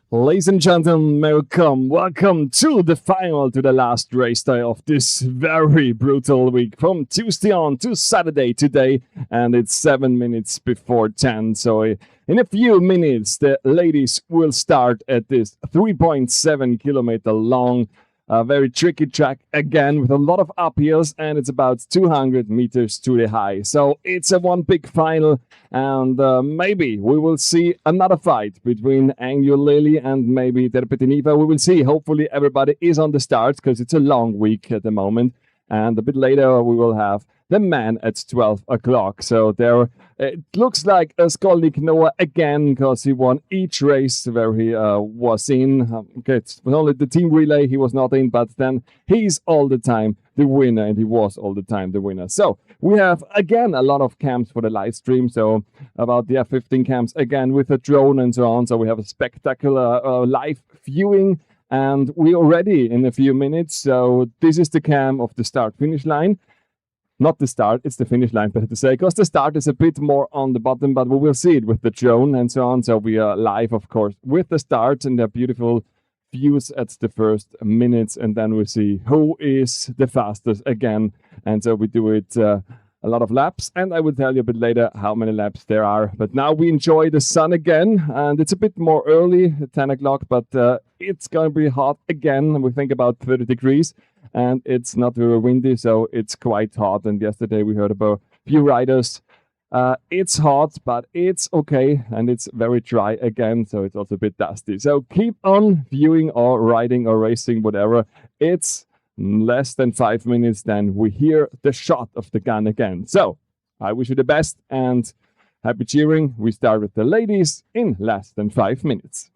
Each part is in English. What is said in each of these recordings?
Ladies and gentlemen, welcome to the final, to the last race day of this very brutal week from Tuesday on to Saturday today, and it's 7 minutes before 10. So in a few minutes, the ladies will start at this 3.7 kilometer long, very tricky track again with a lot of uphills, and it's about 200 meters to the high. So it's a one big final, and maybe we will see another fight between Angel Lily and maybe Terpetiniva. We will see. Hopefully everybody is on the start because it's a long week at the moment. And a bit later we will have the men at 12 o'clock. So there it looks like a Skolnik Noah again because he won each race where he was in. Okay, it was only the team relay he was not in, but then he's all the time the winner, and he was all the time the winner. So we have again a lot of cams for the live stream. So about the F15 cams again with a drone and so on. So we have a spectacular live viewing. And we are ready in a few minutes. So this is the cam of the start-finish line. Not the start, it's the finish line, better to say, because the start is a bit more on the bottom, but we will see it with the drone and so on. So we are live, of course, with the start and the beautiful views at the first minutes. And then we see who is the fastest again. And so we do it a lot of laps, and I will tell you a bit later how many laps there are. But now we enjoy the sun again, and it's a bit more early, 10 o'clock, but it's going to be hot again. We think about 30 degrees, and it's not very windy, so it's quite hot. And yesterday we heard about a few riders. It's hot, but it's okay, and it's very dry again, so it's also a bit dusty. So keep on viewing or riding or racing, whatever. It's less than 5 minutes, then we hear the shot of the gun again. So I wish you the best and happy cheering. We start with the ladies in less than 5 minutes.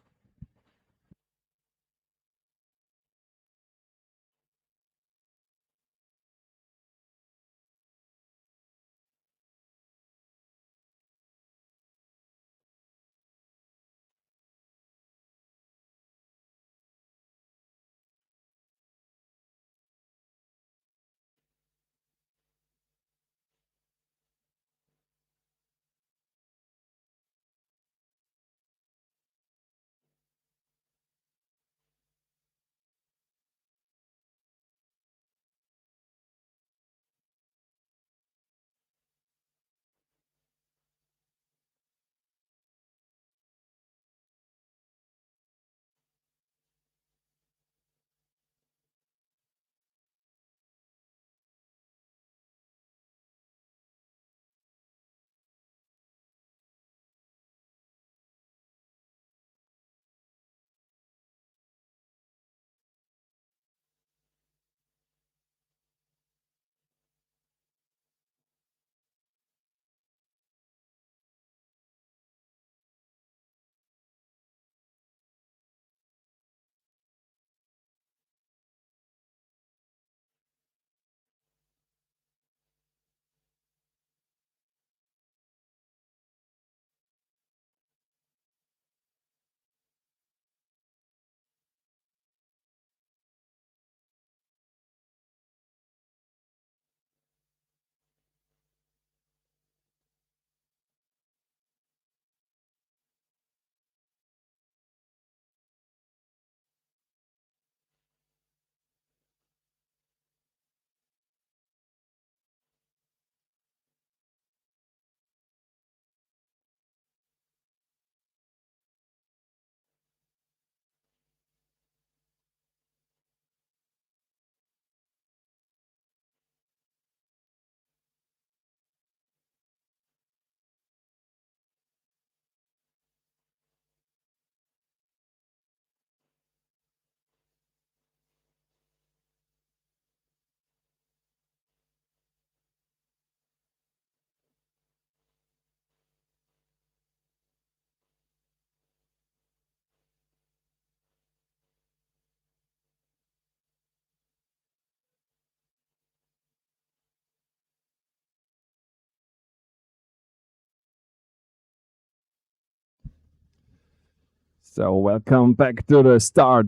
So welcome back to the start.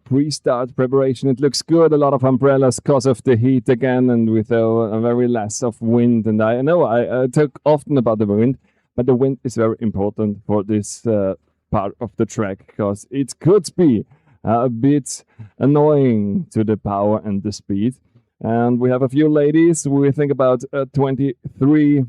Pre-start preparation. It looks good. A lot of umbrellas because of the heat again, and with a very less of wind. And I know I talk often about the wind, but the wind is very important for this part of the track because it could be a bit annoying to the power and the speed. And we have a few ladies. We think about 23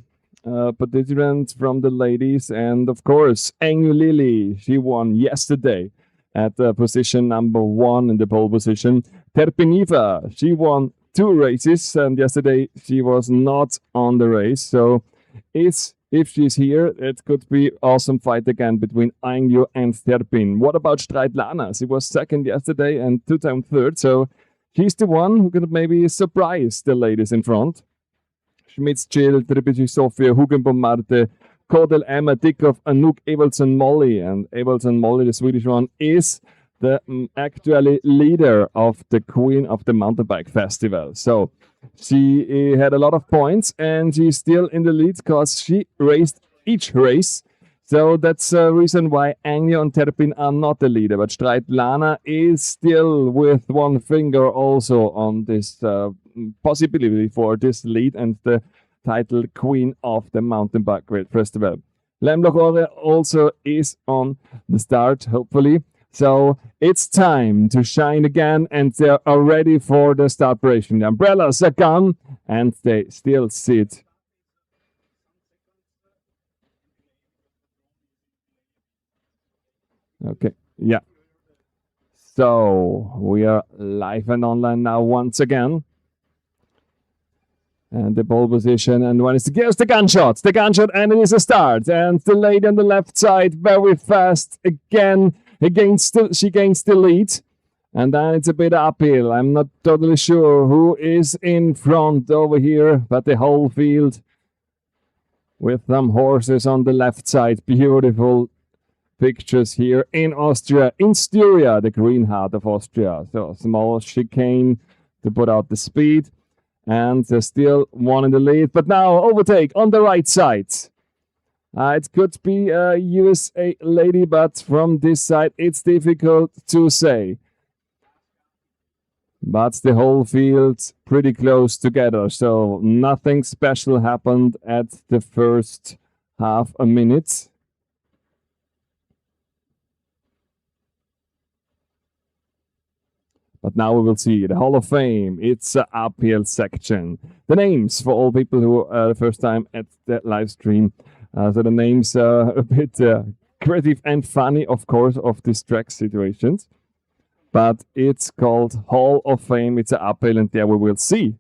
participants from the ladies. And of course, Engu Lily, she won yesterday at position number 1 in the pole position. Terpiniva, she won 2 races, and yesterday she was not on the race. So if she's here, it could be awesome fight again between Aingyu and Terpin. What about Streitlana? She was second yesterday and 2-time third, so she's the one who could maybe surprise the ladies in front. Schmitz, Jill, Tripici, Sofia, Hugenbaum, Marte, Kodel, Emma, Dickhoff, Anouk, Evelson, Molly. And Evelson Molly, the Swedish one, is the actually leader of the Queen of the Mountain Bike Festival. So she had a lot of points and she's still in the lead because she raced each race. So that's the reason why Anya and Terpin are not the leader. But Streitlana is still with one finger also on this possibility for this lead and the title Queen of the Mountain Bike Festival. Lemloch also is on the start, hopefully. So it's time to shine again, and they are ready for the start operation. The umbrellas are gone, and they still sit. Okay, yeah. So we are live and online now once again. And the pole position, and when it's the gunshot, and it is a start. And the lady on the left side, very fast again. She gains the lead, and then it's a bit uphill. I'm not totally sure who is in front over here, but the whole field with some horses on the left side. Beautiful pictures here in Austria, in Styria, the green heart of Austria. So small chicane to put out the speed, and there's still one in the lead. But now overtake on the right side. It could be a USA lady, but from this side, it's difficult to say. But the whole field's pretty close together, so nothing special happened at the first half a minute. But now we will see the Hall of Fame. It's an uphill section. The names for all people who are the first time at the live stream. So the names are a bit creative and funny, of course, of these track situations. But it's called Hall of Fame. It's an uphill, and there we will see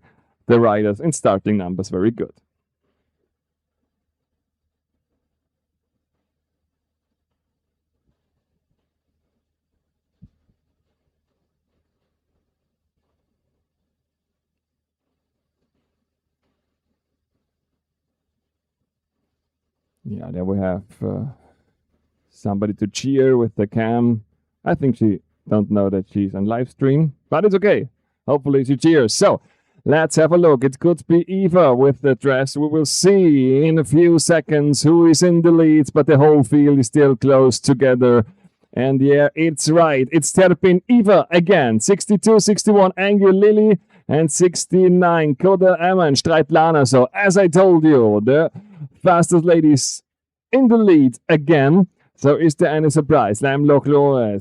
the riders in starting numbers. Very good. Yeah, there we have somebody to cheer with the cam. I think she don't know that she's on live stream, but it's okay. Hopefully she cheers. So let's have a look. It could be Eva with the dress. We will see in a few seconds who is in the lead, but the whole field is still close together. And yeah, it's right. It's Terpin Eva again. 62, 61, Angel Lily, and 69, Koda Emma and Streitlana. So as I told you, the fastest ladies in the lead again. So is there any surprise? Lamloch Lore,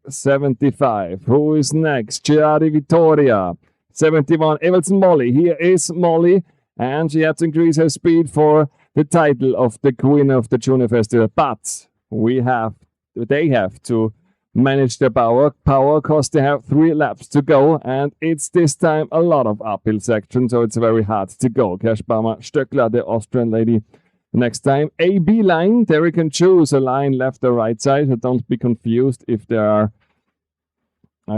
75. Who is next? Gerardi Vittoria, 71. Evelson Molly. Here is Molly, and she had to increase her speed for the title of the Queen of the Junior Festival. But they have to manage their power because they have 3 laps to go, and it's this time a lot of uphill section, so it's very hard to go. Kerschbaumer Stöckler, the Austrian lady. Next time, A-B line. There you can choose a line left or right side, so don't be confused if they are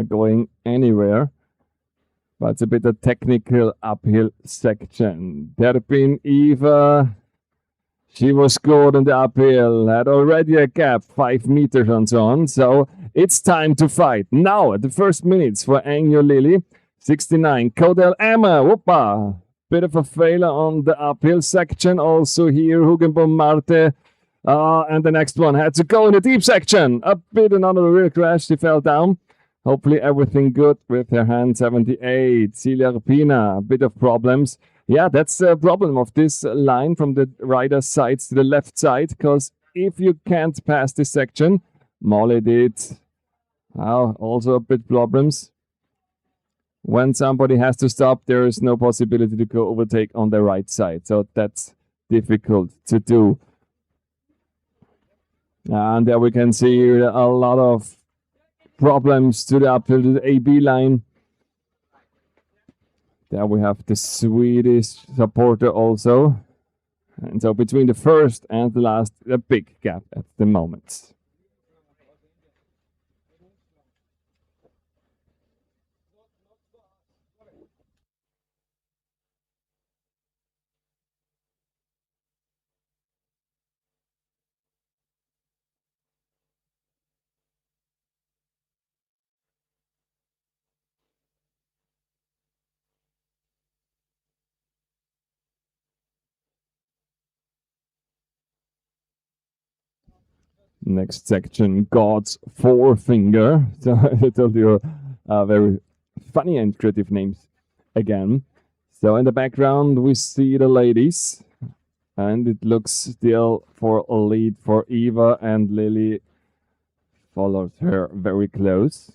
going anywhere. But it's a bit of technical uphill section. Terpin Eva, she was good in the uphill, had already a gap, 5 meters and so on. So it's time to fight. Now, at the first minutes for Angel Lily, 69. Kodel Emma, whoopa. Bit of a failure on the uphill section. Also here, Hugenbaum Marte. And the next one had to go in the deep section. A bit another rear crash. She fell down. Hopefully everything good with her hand. 78. Celia Rapina. A bit of problems. Yeah, that's the problem of this line from the rider's side to the left side. Because if you can't pass this section, Molly did also a bit problems. When somebody has to stop, there is no possibility to go overtake on the right side. So that's difficult to do. And there we can see a lot of problems to the uphill to the AB line. There we have the Swedish supporter also. And so between the first and the last, a big gap at the moment. Next section, God's forefinger. So I told you very funny and creative names again. So in the background, we see the ladies, and it looks still for a lead for Eva, and Lily follows her very close.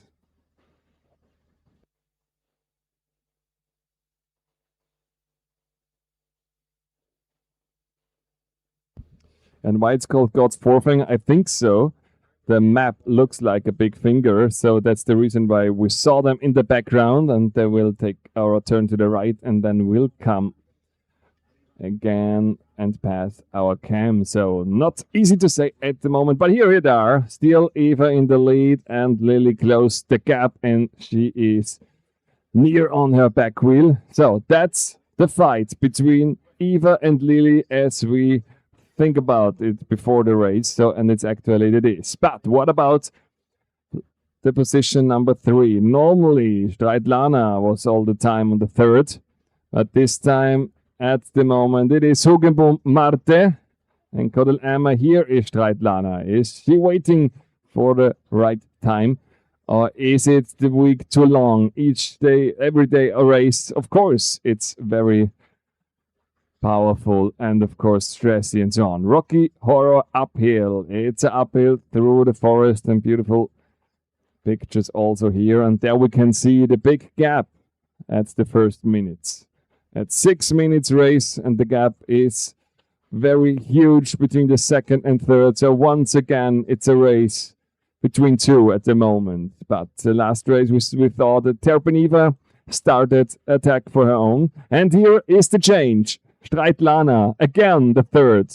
And why it's called God's forefinger? I think so. The map looks like a big finger, so that's the reason why we saw them in the background, and they will take our turn to the right, and then we'll come again and pass our cam. So not easy to say at the moment, but here they are. Still Eva in the lead, and Lily closed the gap, and she is near on her back wheel. So that's the fight between Eva and Lily as we think about it before the race. So, and it's actually it is. But what about the position number 3? Normally, Streitlana was all the time on the third, but this time at the moment it is Hugenboom Marte and Kodel Emma. Here is Streitlana. Is she waiting for the right time? Or is it the week too long? Each day, every day a race. Of course, it's very powerful and of course stressy and so on. Rocky Horror uphill. It's an uphill through the forest and beautiful pictures also here. And there we can see the big gap at the first minutes. At 6 minutes race, and the gap is very huge between the second and third. So once again, it's a race between two at the moment. But the last race we thought that Terpeneva started attack for her own. And here is the change. Streitlana, again the third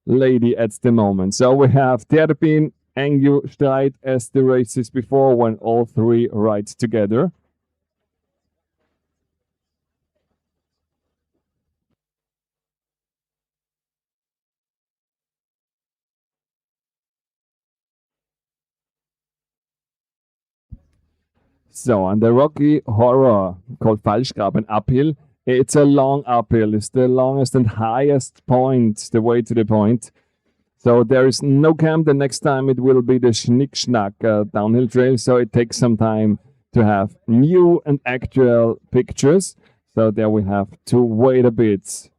lady at the moment. So we have Terpin, Angju, Streit as the races before when all three ride together. So on the Rocky Horror called Falschgraben uphill, it's a long uphill. It's the longest and highest point, the way to the point. So there is no camp. The next time it will be the Schnick-Schnack downhill trail. So it takes some time to have new and actual pictures. So there we have to wait a bit.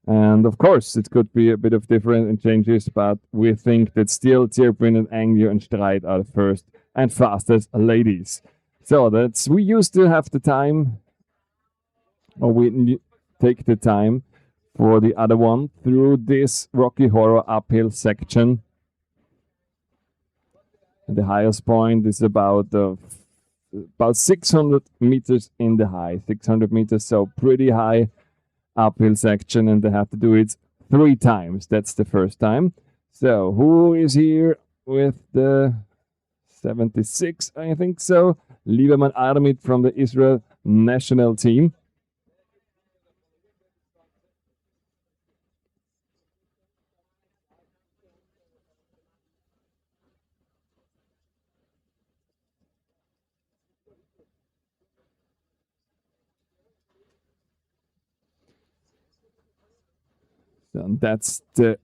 And of course, it could be a bit of different changes, but we think that still Tirpin and Angju and Streit are the first and fastest ladies. So that's, we used to have the time, or we take the time for the other one through this Rocky Horror uphill section. And the highest point is about 600 meters in the high, 600 meters, so pretty high uphill section, and they have to do it 3 times. That's the first time. So who is here with the 76? I think so. Lieberman Armit from the Israel national team. And that's the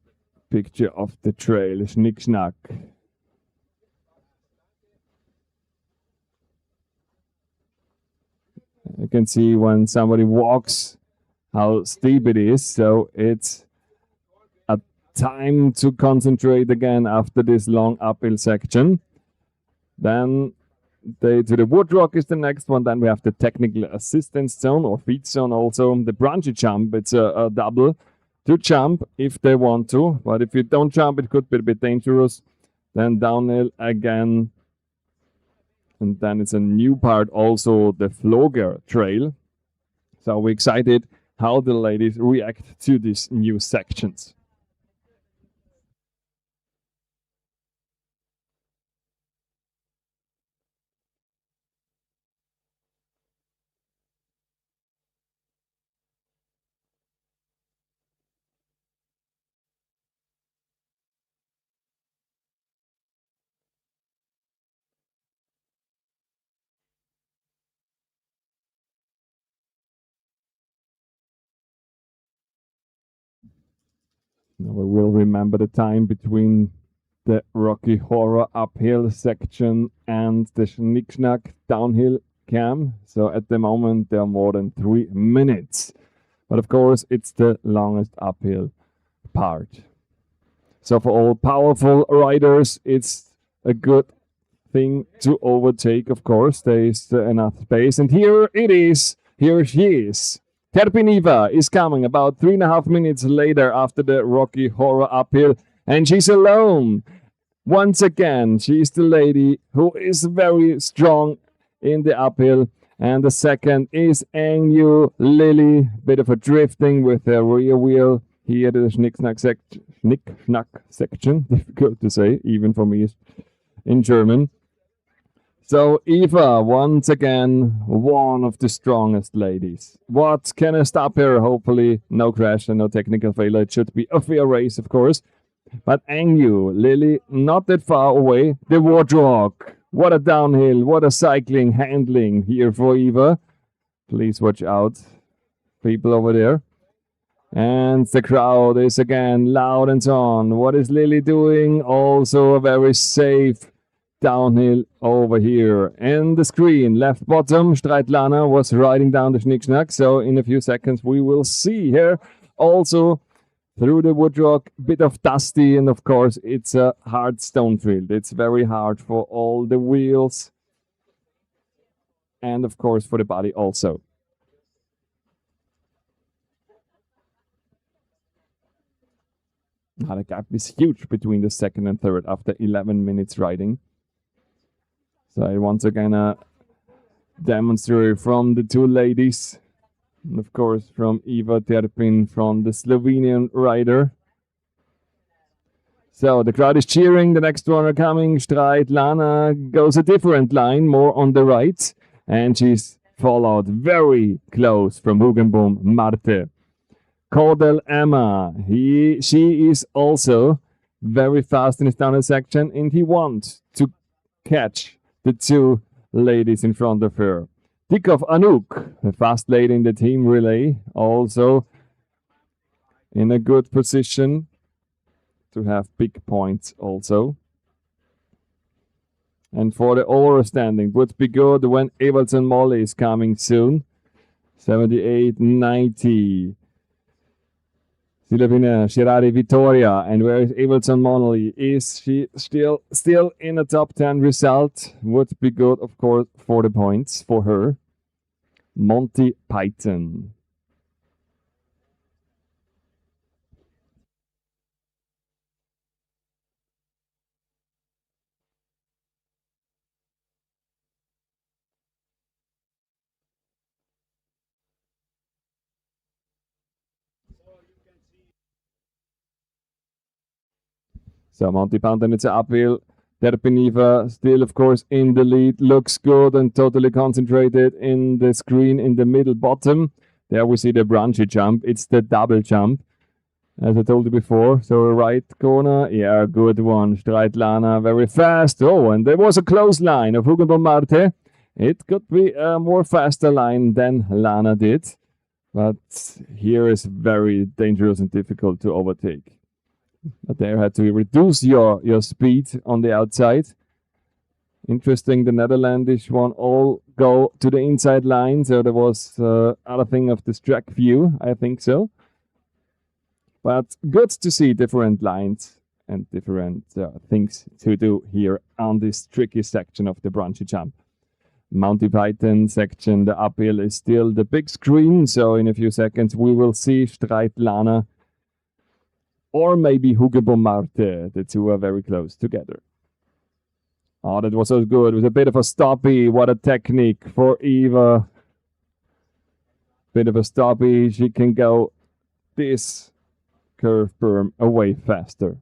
picture of the trail, Schnick Schnack. You can see when somebody walks how steep it is. So it's a time to concentrate again after this long uphill section. Then to the woodrock is the next one. Then we have the technical assistance zone or feed zone also. The bungee jump, it's a double to jump if they want to. But if you don't jump, it could be a bit dangerous. Then downhill again. And then it's a new part also, the Flogger Trail. So we're excited how the ladies react to these new sections. Now we will remember the time between the Rocky Horror uphill section and the Schnick-Schnack downhill cam. So at the moment, there are more than 3 minutes. But of course, it's the longest uphill part. So for all powerful riders, it's a good thing to overtake, of course. There is enough space. And here it is. Here she is. Terpiniva is coming about 3.5 minutes later after the Rocky Horror uphill. And she's alone. Once again, she's the lady who is very strong in the uphill. And the second is Angyu Lily. Bit of a drifting with the rear wheel. Here the Schnick-Schnack section. Difficult to say, even for me in German. So Eva, once again, one of the strongest ladies. What can I stop her? Hopefully no crash and no technical failure. It should be a fair race, of course. But Angyu, Lily, not that far away. The Woodrock. What a downhill. What a cycling handling here for Eva. Please watch out, people over there. And the crowd is again loud and so on. What is Lily doing? Also a very safe downhill over here. And the screen, left bottom, Streitlana was riding down the Schnick-Schnack. So in a few seconds we will see her also through the woodrock, bit of dusty, and of course it's a hard stone field. It's very hard for all the wheels and of course for the body also. Now the gap is huge between the second and third after 11 minutes riding. So once again a demonstration from the two ladies. And of course from Eva Terpin, from the Slovenian rider. So the crowd is cheering. The next one are coming. Streitlana goes a different line, more on the right. And she's followed very close from Hugenboom Marte. Cordell Emma, she is also very fast in his downhill section, and he wants to catch the two ladies in front of her. Tikov Anouk, the fast lady in the team relay, also in a good position to have big points also. And for the overstanding, would be good when Everton Molly is coming soon. 78.90. Silvina Girardi Vittoria, and where is Everton Molly? Is she still in a top 10 result? Would be good, of course, for the points for her. Monty Python. So Monty Python, it's an uphill. Terpiniva still, of course, in the lead. Looks good and totally concentrated in the screen in the middle bottom. There we see the bungee jump. It's the double jump, as I told you before. So right corner, yeah, good one. Streitlana, very fast. Oh, and there was a close line of Hugo Marte. It could be a more faster line than Lana did. But here is very dangerous and difficult to overtake. But there had to reduce your speed on the outside. Interesting, the Netherlandish one all go to the inside line. So there was other thing of this track view, I think so. But good to see different lines and different things to do here on this tricky section of the bungee jump. Monty Python section, the uphill is still the big screen, so in a few seconds we will see Streitlana or maybe Hugenboom Marte. The two are very close together. Oh, that was so good. It was a bit of a stoppie. What a technique for Eva. Bit of a stoppie. She can go this curve berm away faster.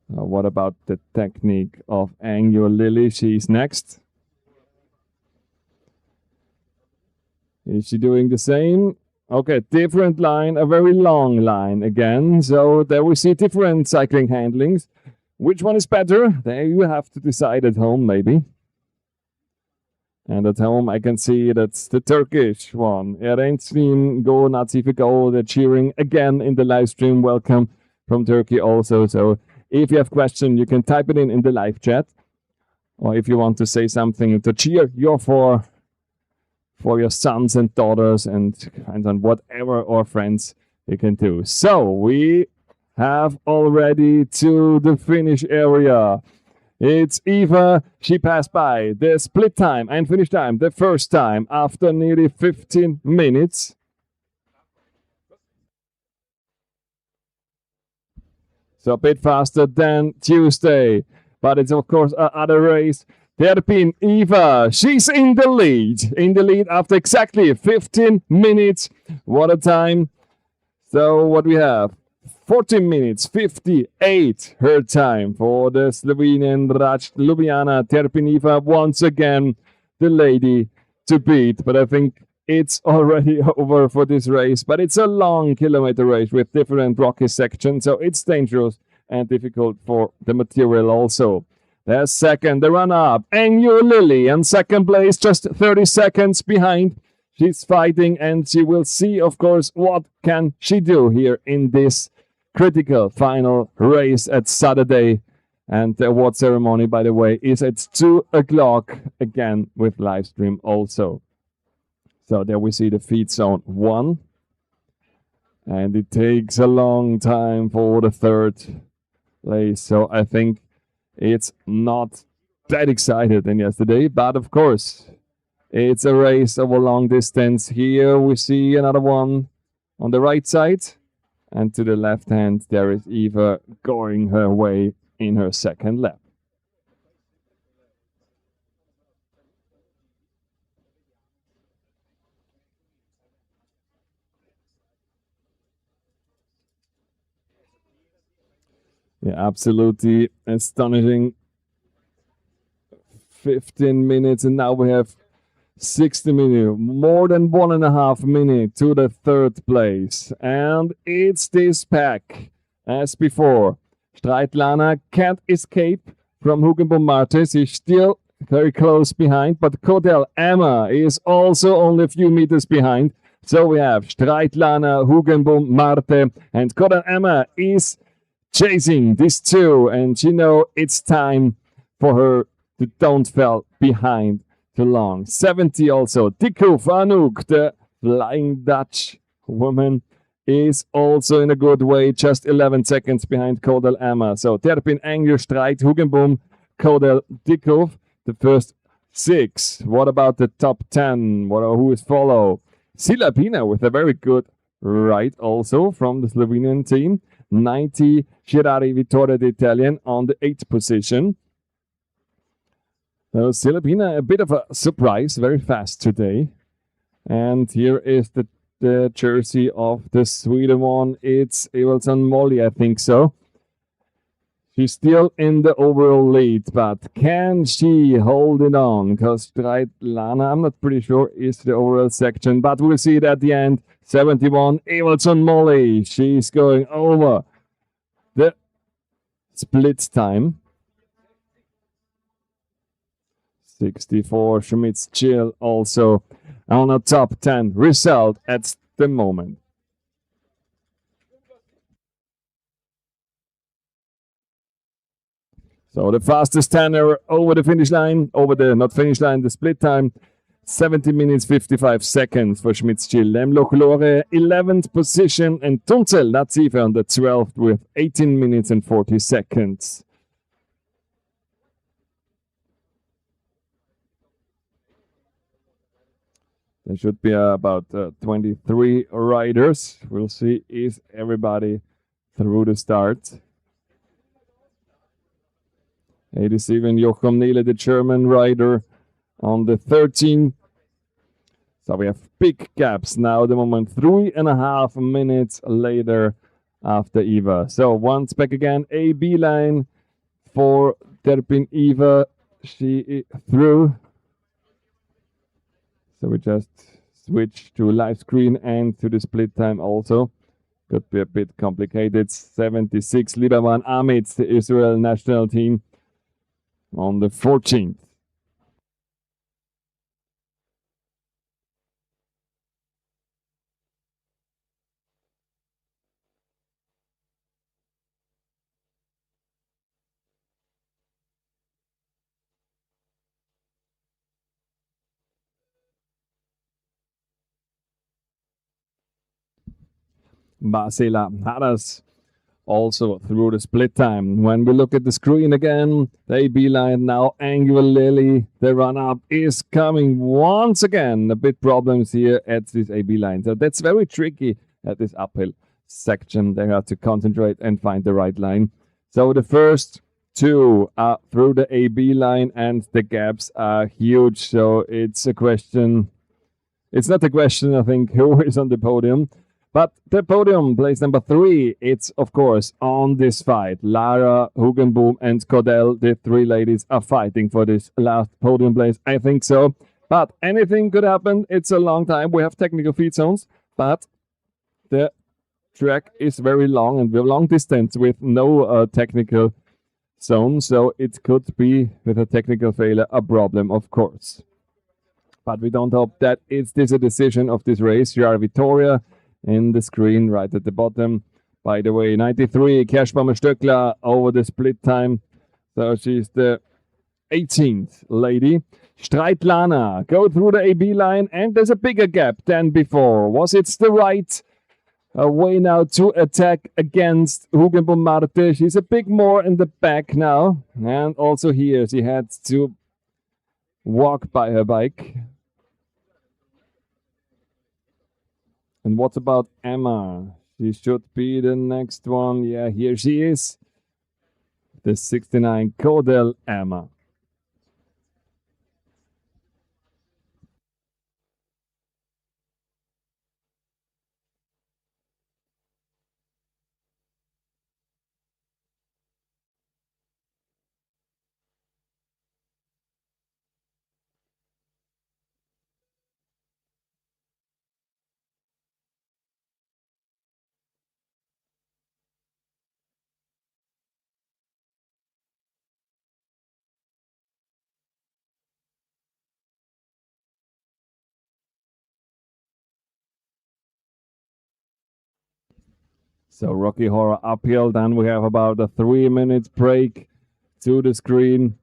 What about the technique of Angel Lily? She's next. Is she doing the same? Okay, different line, a very long line again. So there we see different cycling handlings. Which one is better? There you have to decide at home, maybe. And at home, I can see that's the Turkish one. Erençvin, go Nazi for go. They're cheering again in the live stream. Welcome from Turkey also. So if you have questions, you can type it in the live chat. Or if you want to say something to cheer you for your sons and daughters and whatever or friends you can do. So we have already to the finish area. It's Eva. She passed by the split time and finish time the first time after nearly 15 minutes. So a bit faster than Tuesday, but it's of course another race. Terpin Eva, she's in the lead after exactly 15 minutes. What a time. So what we have, 14 minutes 58 her time for the Slovenian Raj Ljubljana. Terpin Eva once again the lady to beat, but I think it's already over for this race. But it's a long kilometer race with different rocky sections, so it's dangerous and difficult for the material also. There's second, the runner-up, Angel Lily, in second place, just 30 seconds behind. She's fighting, and she will see, of course, what can she do here in this critical final race at Saturday. And the award ceremony, by the way, is at 2 o'clock, again with live stream also. So there we see the feed zone 1. And it takes a long time for the third place. So I think it's not that excited than yesterday. But of course, it's a race of a long distance. Here we see another one on the right side. And to the left hand, there is Eva going her way in her second lap. Yeah, absolutely astonishing. 15 minutes, and now we have 60 minutes, more than 1.5 minutes to the third place. And it's this pack as before. Streitlana can't escape from Hugenboom Marte. She's still very close behind, but Kodel Emma is also only a few meters behind. So we have Streitlana, Hugenboom Marte, and Kodel Emma is chasing these two, and you know it's time for her to don't fall behind too long. 70 also. Dikuf Anouk, the Flying Dutch woman, is also in a good way, just 11 seconds behind Kodel Emma. So Terpin, Engel, Streit, Hugenboom, Kodel, Dikuf, the first 6. What about the top 10? Who is follow? Silapina with a very good ride also from the Slovenian team. 90, Girari Vittoria the Italian on the 8th position. So Silapina, a bit of a surprise, very fast today. And here is the jersey of the Sweden one. It's Evelson Molly, I think so. She's still in the overall lead, but can she hold it on? Because Streitlana, I'm not pretty sure, is the overall section, but we'll see it at the end. 71, Evelson Molly. She's going over the split time. 64, Schmitz Jill also on a top 10 result at the moment. So the fastest 10er over the finish line, the split time. 70 minutes 55 seconds for Schmitz-Gil. Lemloch-Lore 11th position, and Tunzel Nazife on the 12th with 18 minutes and 40 seconds. There should be about 23 riders. We'll see, is everybody through the start. 87 Joachim Niele, the German rider, on the 13th. So we have big gaps now at the moment, 3.5 minutes later after Eva. So once back again, AB line for Terpin Eva. She is through. So we just switch to live screen and to the split time also. Could be a bit complicated. 76 Lieberman Amit, the Israel national team, on the 14th. Basila Haras also through the split time. When we look at the screen again, the AB line now, angularly, the run-up is coming once again. A bit problems here at this AB line. So that's very tricky at this uphill section. They have to concentrate and find the right line. So the first two are through the AB line, and the gaps are huge. So it's a question. It's not a question, I think, who is on the podium. But the podium, place number 3, it's of course on this fight. Lara, Hugenboom, and Cordell, the 3 ladies, are fighting for this last podium place. I think so. But anything could happen. It's a long time. We have technical feed zones, but the track is very long and we're long distance with no technical zone. So it could be, with a technical failure, a problem, of course. But we don't hope that. It's this a decision of this race. You are Vittoria in the screen right at the bottom. By the way, 93, Kerschbaumer Stöckler over the split time. So she's the 18th lady. Streitlana go through the AB line, and there's a bigger gap than before. Was it the right way now to attack against Hugenboom Marte? She's a bit more in the back now. And also here she had to walk by her bike. And what about Emma? She should be the next one. Yeah, here she is. The 69 Cordell Emma. So Rocky Horror uphill. Then we have about a 3-minute break to the screen.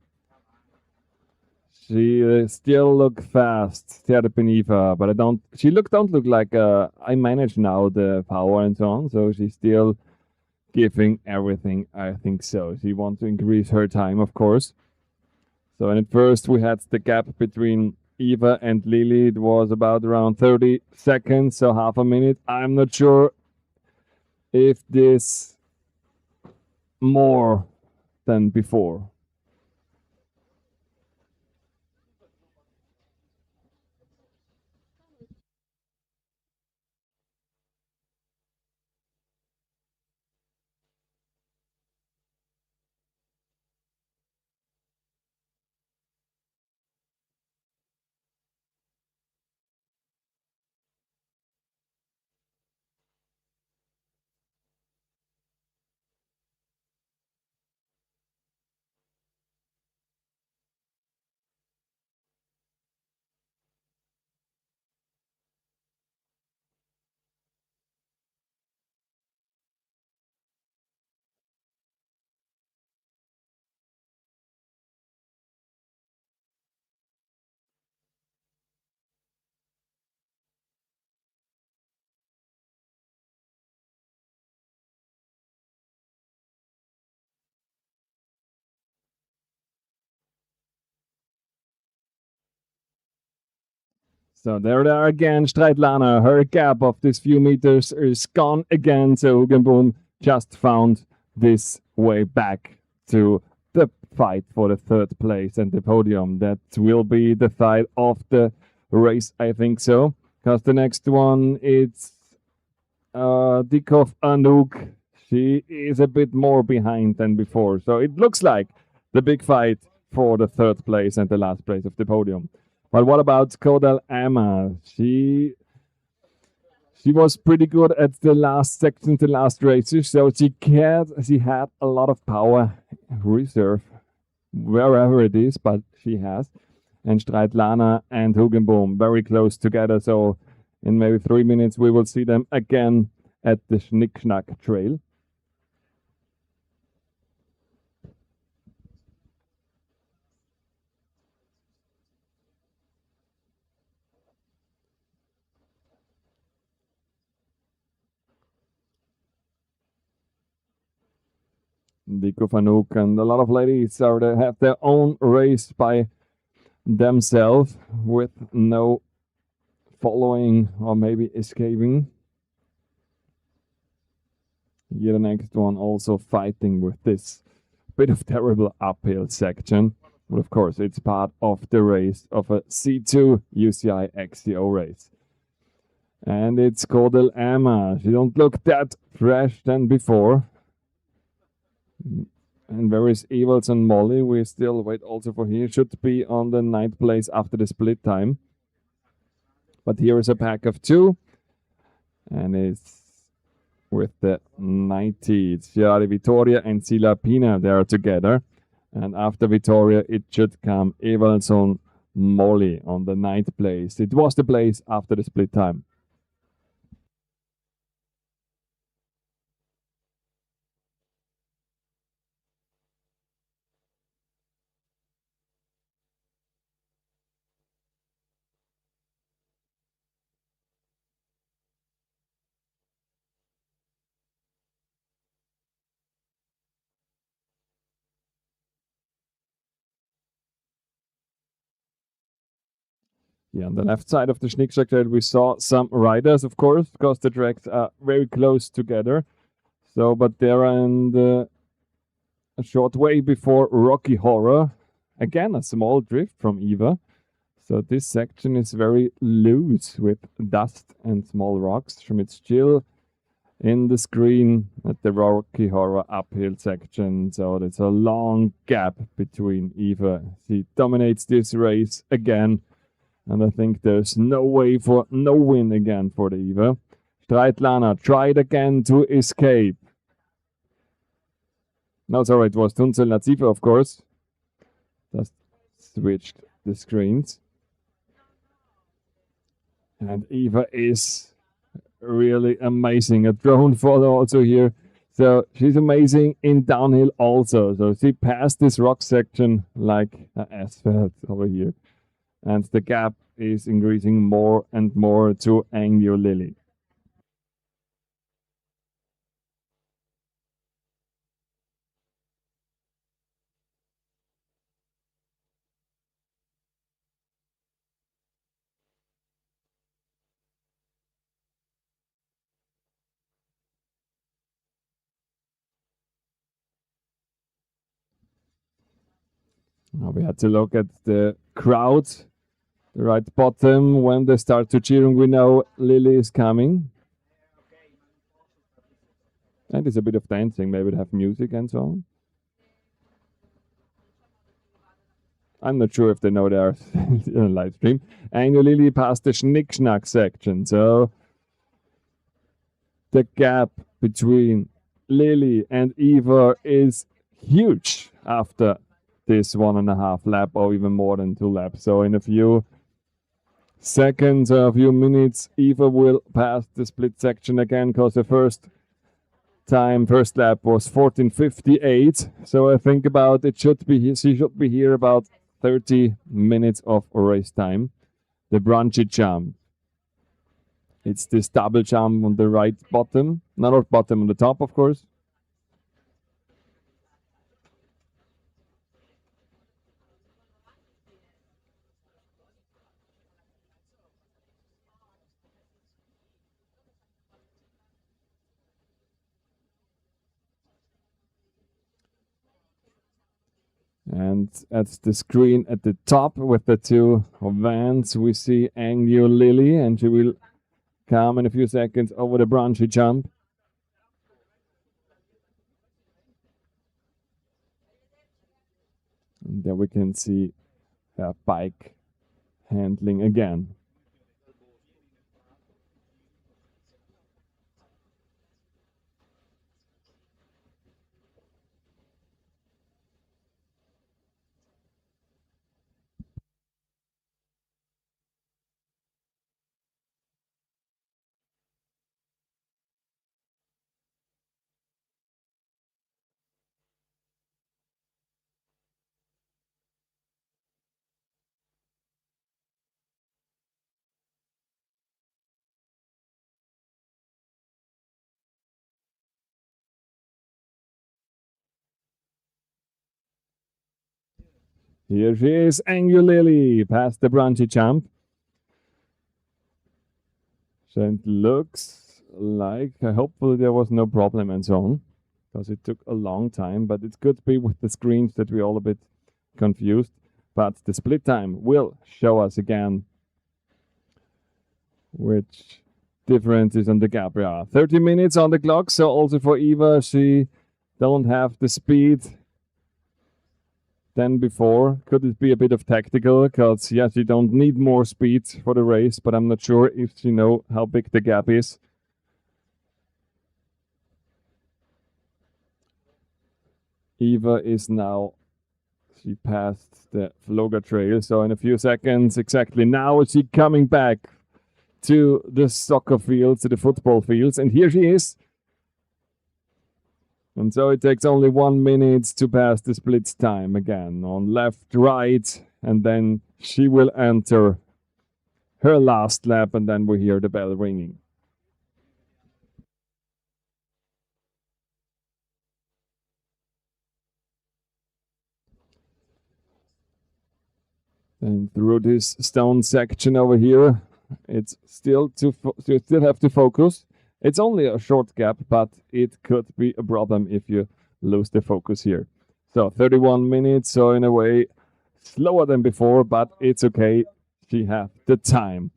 She still look fast, Terpeniva, but I don't. She don't look like. I manage now the power and so on. So she's still giving everything. I think so. She wants to increase her time, of course. So and at first we had the gap between Eva and Lily. It was about around 30 seconds, so half a minute. I'm not sure if this more than before. So there they are again, Streitlana. Her gap of this few meters is gone again. So Hugenboom just found this way back to the fight for the third place and the podium. That will be the fight of the race, I think so. Because the next one is Dikov Anouk. She is a bit more behind than before. So it looks like the big fight for the third place and the last place of the podium. But what about Kodal Emma? She was pretty good at the last section, the last races. So she had a lot of power reserve wherever it is, but she has. And Streitlana and Hugenboom very close together. So in maybe 3 minutes we will see them again at the Schnick-Schnack Trail. Dikov Anouk and a lot of ladies have their own race by themselves with no following or maybe escaping. Here the next one also fighting with this bit of terrible uphill section. But of course, it's part of the race of a C2 UCI XCO race. And it's Kodal Emma. She don't look that fresh than before. And where is Evals and Molly? We still wait also for here. Should be on the 9th place after the split time. But here is a pack of 2. And it's with the 90. It's Giari Vittoria and Sila Pina. They are together. And after Vittoria, it should come Evalson Molly on the 9th place. It was the place after the split time. Yeah, on the left side of the Schnick-Schnack Trail, we saw some riders, of course, because the tracks are very close together. So, but they're in a short way before Rocky Horror. Again, a small drift from Eva. So this section is very loose with dust and small rocks. It's still in the screen at the Rocky Horror uphill section. So there's a long gap between Eva. She dominates this race again. And I think there's no way for no win again for the Eva. Streitlana tried again to escape. No, sorry, it was Tunzel Nazifa, of course. Just switched the screens. And Eva is really amazing. A drone photo also here. So she's amazing in downhill also. So she passed this rock section like asphalt over here. And the gap is increasing more and more to Angio Lily. Now we had to look at the crowd, the right bottom. When they start to cheering, we know Lily is coming. And there's a bit of dancing, maybe to have music and so on. I'm not sure if they know they are in a live stream. And Lily passed the Schnick-Schnack section. So the gap between Lily and Eva is huge after this 1.5 lap or even more than 2 laps. So in a few seconds or a few minutes, Eva will pass the split section again because the first lap was 14:58. So I think about it should be she should be here about 30 minutes of race time. The brunchy jump. It's this double jump on the right bottom, not bottom, on the top, of course. And at the screen at the top with the two vans, we see Angel Lily, and she will come in a few seconds over the bungee jump. And there we can see her bike handling again. Here she is, Angel Lily, past the bungee jump. So it looks like, hopefully there was no problem and so on, because it took a long time, but it could be with the screens that we're all a bit confused. But the split time will show us again which difference is on the gap. Yeah, 30 minutes on the clock, so also for Eva, she don't have the speed than before. Could it be a bit of tactical? Because yes, you don't need more speed for the race, but I'm not sure if you know how big the gap is. Eva is now, she passed the Floga Trail, so in a few seconds exactly now is she coming back to the soccer fields, to the football fields, and here she is. And so it takes only 1 minute to pass the split time again on left, right, and then she will enter her last lap, and then we hear the bell ringing. And through this stone section over here, it's still you still have to focus. It's only a short gap, but it could be a problem if you lose the focus here. So 31 minutes, so in a way slower than before, but it's okay. She has the time.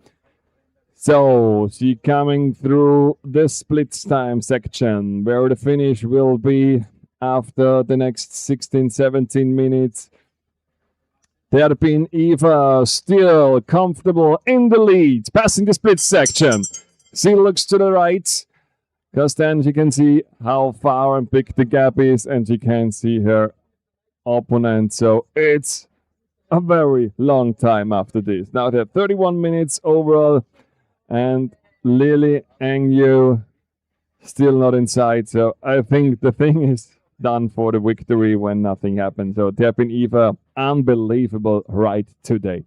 So she coming through the split time section where the finish will be after the next 16, 17 minutes. Terpin Eva still comfortable in the lead, passing the split section. She looks to the right, because then she can see how far and big the gap is, and she can see her opponent. So it's a very long time after this. Now they have 31 minutes overall, and Lily Angyu still not inside. So I think the thing is done for the victory when nothing happened. So Terpin Eva, unbelievable ride today.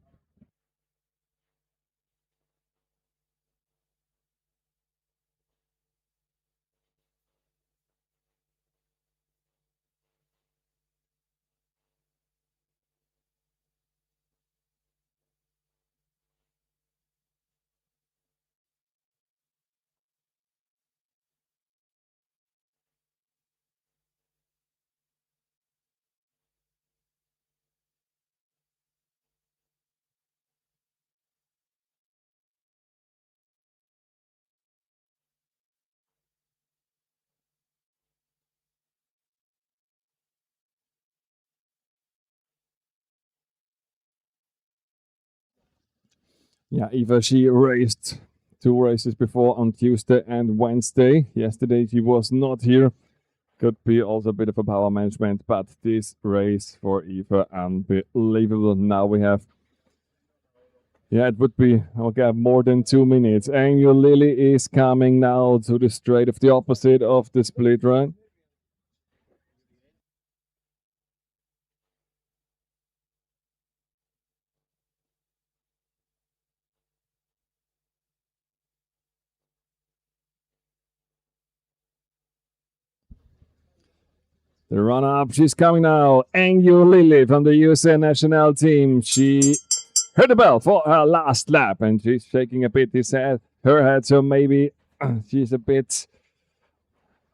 Yeah, Eva, she raced 2 races before on Tuesday and Wednesday. Yesterday she was not here. Could be also a bit of a power management, but this race for Eva, unbelievable. Now we have, yeah, it would be, okay, more than 2 minutes. Angel Lily is coming now to the straight of the opposite of the split, right? The runner-up, she's coming now. Angel Lily from the USA national team. She heard the bell for her last lap, and she's shaking a bit her head, so maybe she's a bit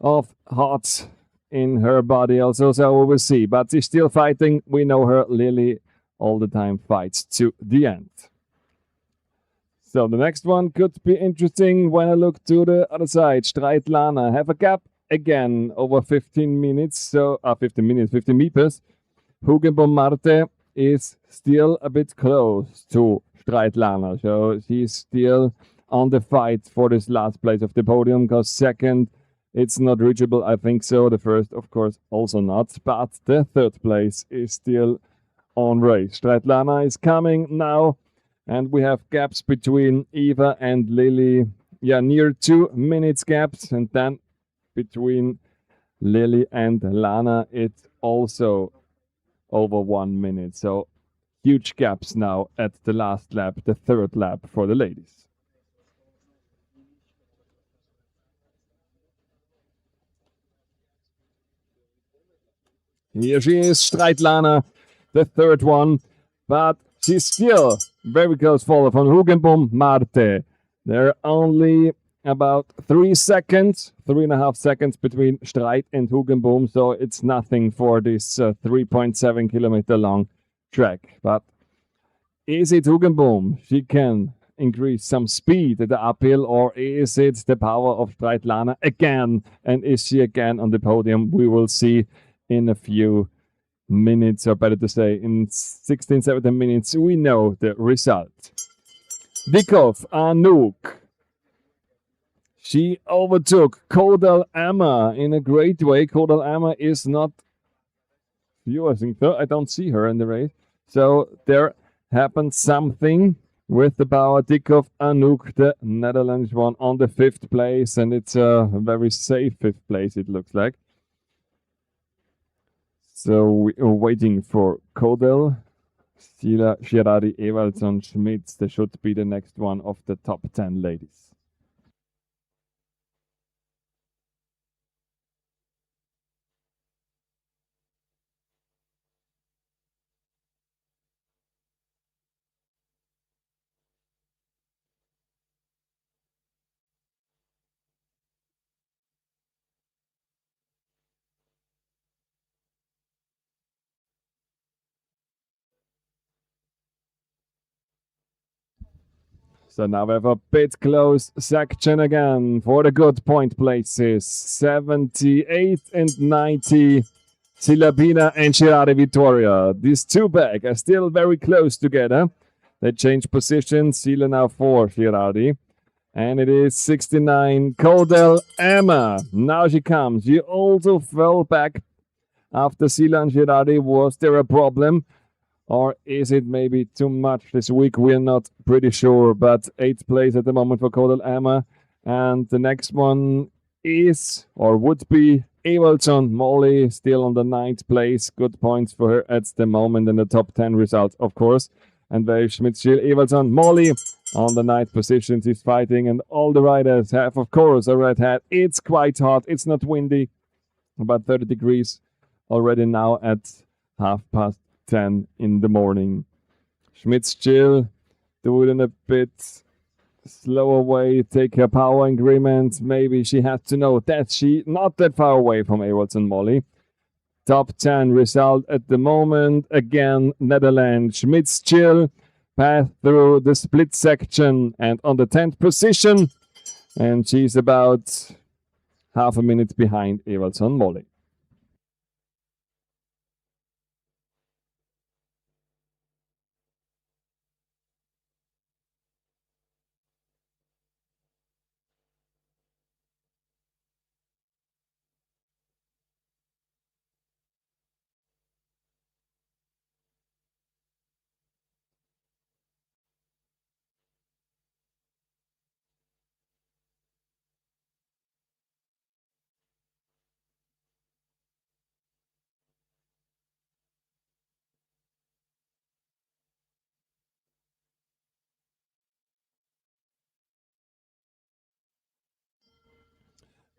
of hot in her body also, so we will see. But she's still fighting. We know her. Lily all the time fights to the end. So the next one could be interesting when I look to the other side. Streitlana have a gap again over 15 minutes. So 15 minutes, 15 meters. Hugenbom Marte is still a bit close to Streitlana. So she's still on the fight for this last place of the podium, because second, it's not reachable, I think so. The first, of course, also not. But the third place is still on race. Streitlana is coming now, and we have gaps between Eva and Lily. Yeah, near 2 minutes gaps, and then between Lily and Lana, it's also over 1 minute. So huge gaps now at the last lap, the third lap for the ladies. Here she is, Streitlana, the third one, but she's still very close follow from Hugenbom Marte. There are only about 3 seconds, 3.5 seconds between Streit and Hugenbom, so it's nothing for this 3.7 kilometer long track. But is it Hugenbom? She can increase some speed at the uphill, or is it the power of Streitlana again? And is she again on the podium? We will see in a few minutes, or better to say, in 16, 17 minutes, we know the result. Dikov Anouk. She overtook Kodal Emma in a great way. Kodal Emma is not you, I think so. I don't see her in the race. So there happened something with the Bauer Dikov Anouk, the Netherlands one, on the 5th place, and it's a very safe 5th place, it looks like. So we are waiting for Kodel, Sila, Girardi, Ewaldson, Schmitz. They should be the next one of the top 10 ladies. So now we have a bit close section again for the good point places. 78 and 90. Silabina and Girardi Vittoria. These two back are still very close together. They change position. Sila now for Girardi. And it is 69. Kodel Emma. Now she comes. She also fell back after Sila and Girardi. Was there a problem? Or is it maybe too much this week? We're not pretty sure, but 8th place at the moment for Kodal Emma. And the next one is, or would be, Ewaldson Molly, still on the 9th place. Good points for her at the moment in the top 10 results, of course. And Dave Schmidt-Schill, Ewaldson Molly on the 9th position. She's fighting, and all the riders have, of course, a red hat. It's quite hot. It's not windy, about 30 degrees already now at 10:30 in the morning. Schmidt-Schill do it in a bit slower way, take her power increment. Maybe she has to know that she not that far away from Ewaldson Molly. Top 10 result at the moment. Again, Netherlands. Schmidt-Schill passed through the split section and on the 10th position. And she's about half a minute behind Ewaldson Molly.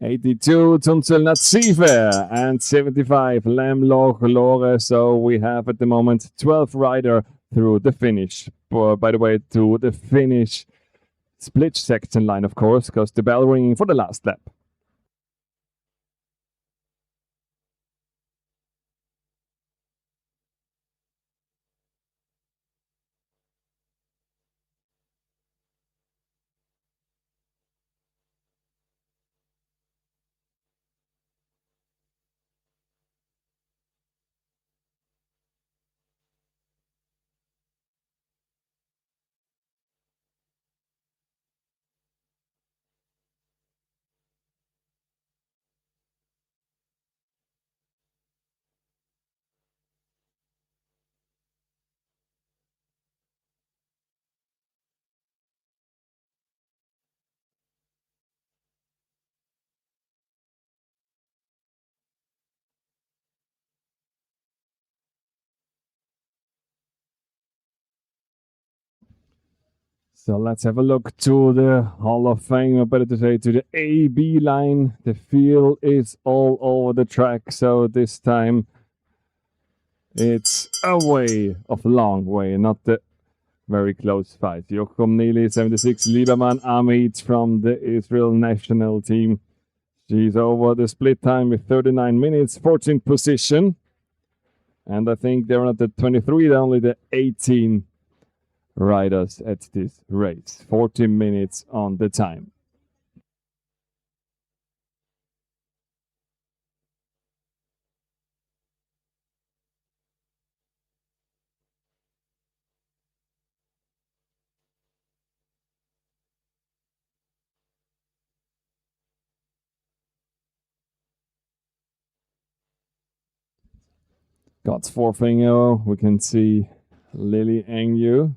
'82 Tunzel Natsive and 75 Lamloch Lore. So we have at the moment 12 rider through the finish. By the way, to the finish split section line, of course, because the bell ringing for the last lap. So let's have a look to the Hall of Fame, or better to say to the AB line. The field is all over the track, so this time it's a way of long way, not the very close fight. Jochum Neely, 76, Lieberman Amit from the Israel national team. She's over the split time with 39 minutes, 14th position. And I think they're not the 23, they're only the 18 riders at this race. 14 minutes on the time. God's forefinger, we can see Lily Angyu.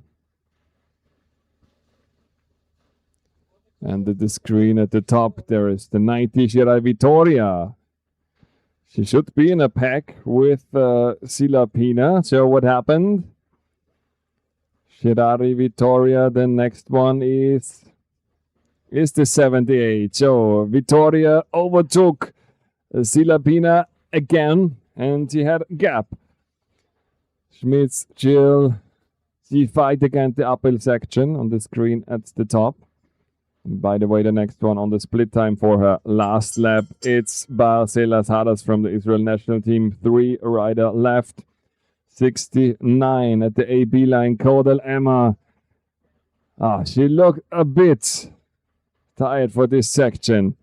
And at the screen at the top, there is the 90 Shirai Vittoria. She should be in a pack with Sila Pina. So what happened? Shirari Vittoria. The next one is the 78. So Vittoria overtook Sila Pina again, and she had a gap. Schmitz, Jill, she fight against the uphill section on the screen at the top. And by the way, the next one on the split time for her last lap, it's Barcelas Hadas from the Israel national team. 3 rider left. 69 at the AB line. Cordell Emma. She looked a bit tired for this section.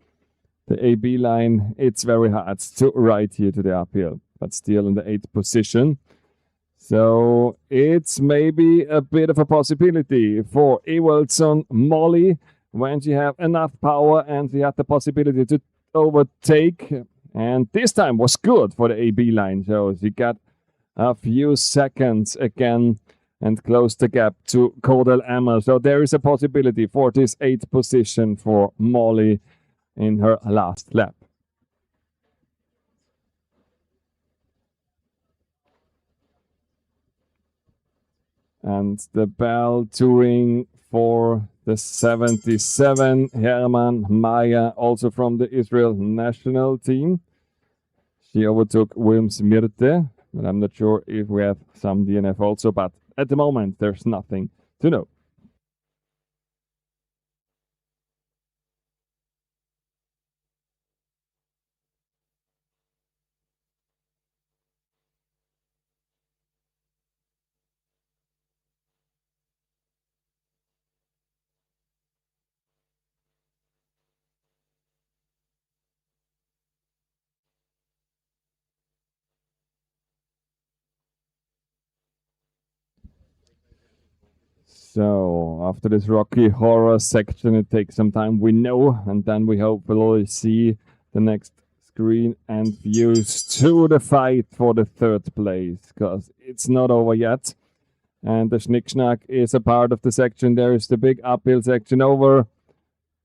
The AB line, it's very hard to ride here to the uphill, but still in the 8th position. So it's maybe a bit of a possibility for Ewaldson Molly when she have enough power and she had the possibility to overtake. And this time was good for the AB line. So she got a few seconds again and closed the gap to Cordell Emma. So there is a possibility for this 8th position for Molly in her last lap. And the bell touring for the 77, Herman Maya, also from the Israel national team. She overtook Wilms Mirte, but I'm not sure if we have some DNF also, but at the moment there's nothing to know. So after this Rocky Horror section, it takes some time, we know, and then we hopefully see the next screen and views to the fight for the 3rd place, because it's not over yet. And the Schnick-Schnack is a part of the section. There is the big uphill section over.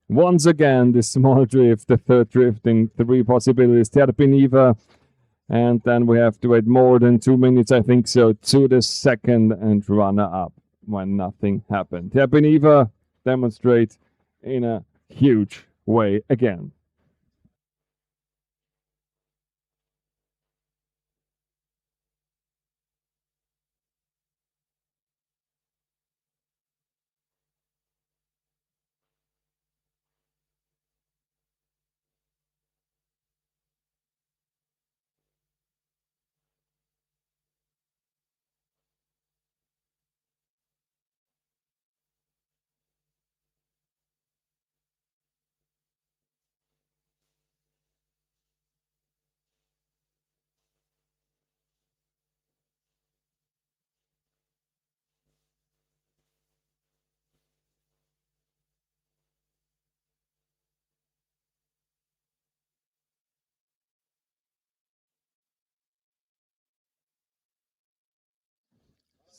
Once again, the small drift, the 3rd drifting, 3 possibilities. Terpiniva. And then we have to wait more than 2 minutes, I think so, to the 2nd and runner-up when nothing happened. Terpiniva demonstrates in a huge way again.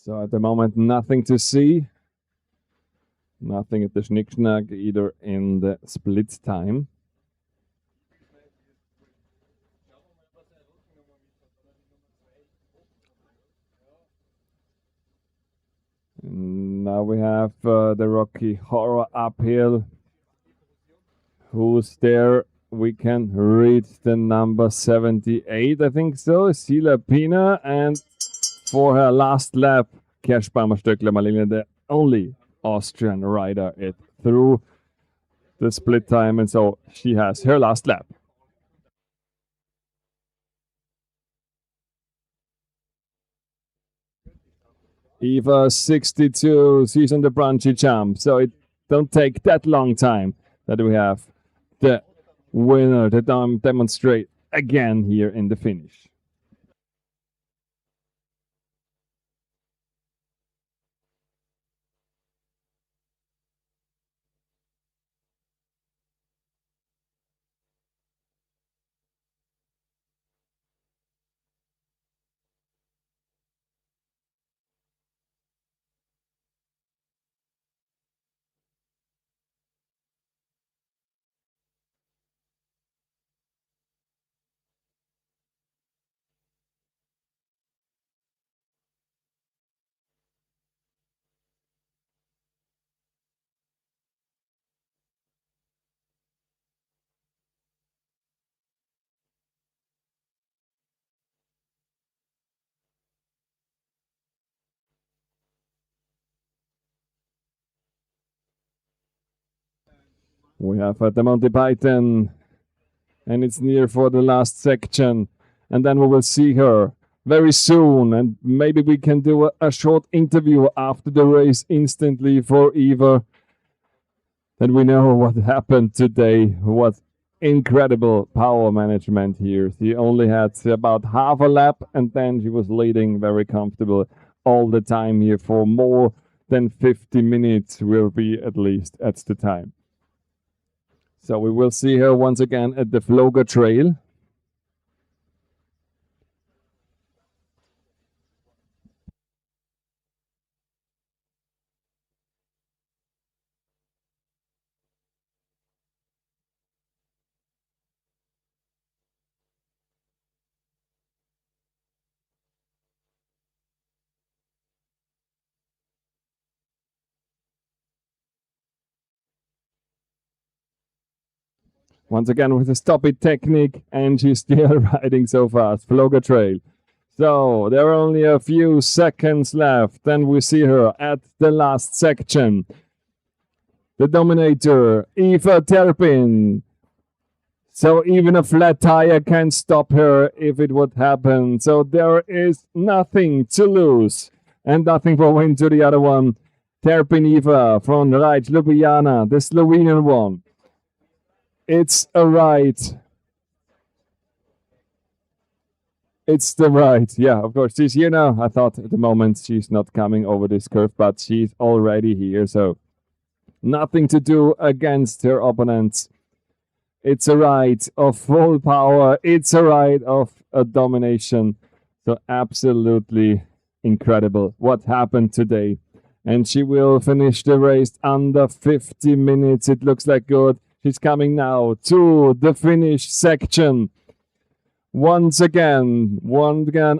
So at the moment, nothing to see. Nothing at the Schnick-Schnack, either in the split time. Now we have the Rocky Horror uphill. Who's there? We can read the number 78, I think so. Sila Pina. And for her last lap, Kershbaumer Stöckler Malina, the only Austrian rider it through the split time. And so she has her last lap. Eva 62, she's on the Brunchy jump. So it don't take that long time that we have the winner to demonstrate again here in the finish. We have the Monty Python, and it's near for the last section. And then we will see her very soon. And maybe we can do a short interview after the race instantly for Eva. Then we know what happened today. What incredible power management here. She only had about half a lap, and then she was leading very comfortable all the time here for more than 50 minutes will be at least at the time. So we will see her once again at the Floga Trail. Once again with a stop it technique, and she's still riding so fast. Floga Trail. So there are only a few seconds left. Then we see her at the last section. The dominator, Eva Terpin. So even a flat tire can stop her if it would happen. So there is nothing to lose and nothing for win to the other one. Terpin Eva from Raj Ljubljana, the Slovenian one. It's a ride. It's the ride. Yeah, of course. She's here now. I thought at the moment she's not coming over this curve, but she's already here. So nothing to do against her opponents. It's a ride of full power. It's a ride of a domination. So absolutely incredible what happened today. And she will finish the race under 50 minutes. It looks like good. She's coming now to the finish section. Once again,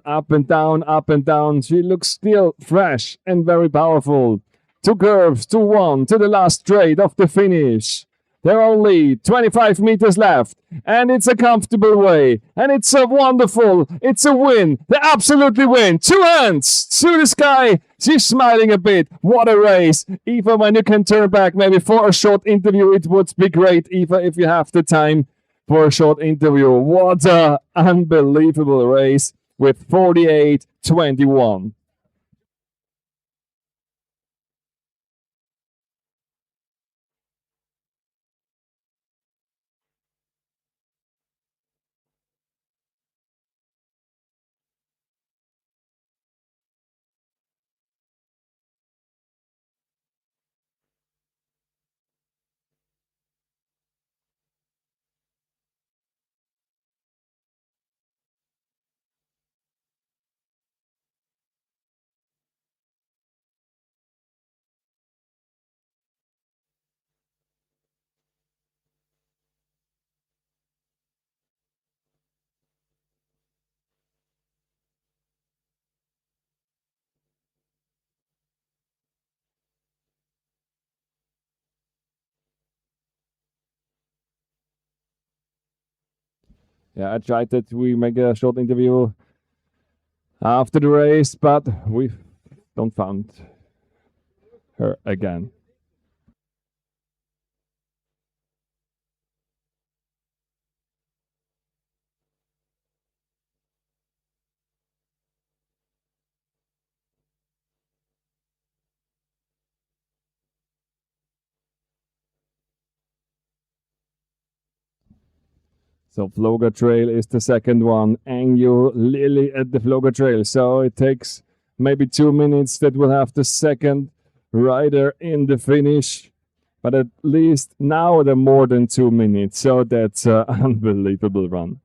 up and down, up and down. She looks still fresh and very powerful. 2 curves, 2-1 to the last straight of the finish. There are only 25 meters left, and it's a comfortable way, and it's a wonderful, it's a win. They absolutely win. 2 hands to the sky. She's smiling a bit. What a race. Eva, when you can turn back maybe for a short interview, it would be great, Eva, if you have the time for a short interview. What a unbelievable race with 48-21. Yeah, I tried that we make a short interview after the race, but we don't found her again. So Floga Trail is the second one, and you Lily at the Floga Trail. So it takes maybe 2 minutes that we'll have the second rider in the finish. But at least now they're more than 2 minutes. So that's an unbelievable run.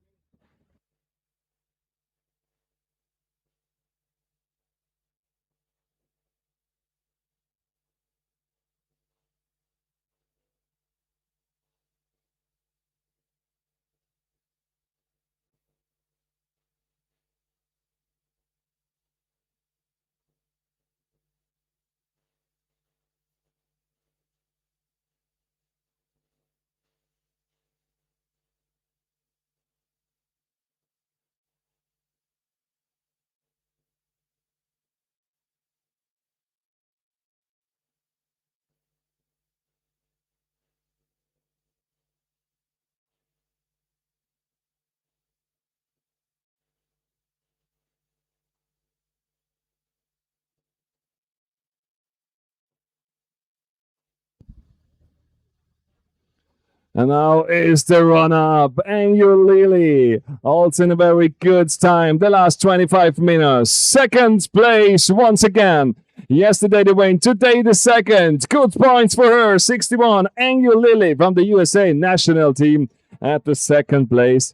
And now is the run-up, Angel Lily, also in a very good time, the last 25 minutes. Second place once again. Yesterday the win, today the second. Good points for her, 61. Angel Lily from the USA national team at the second place.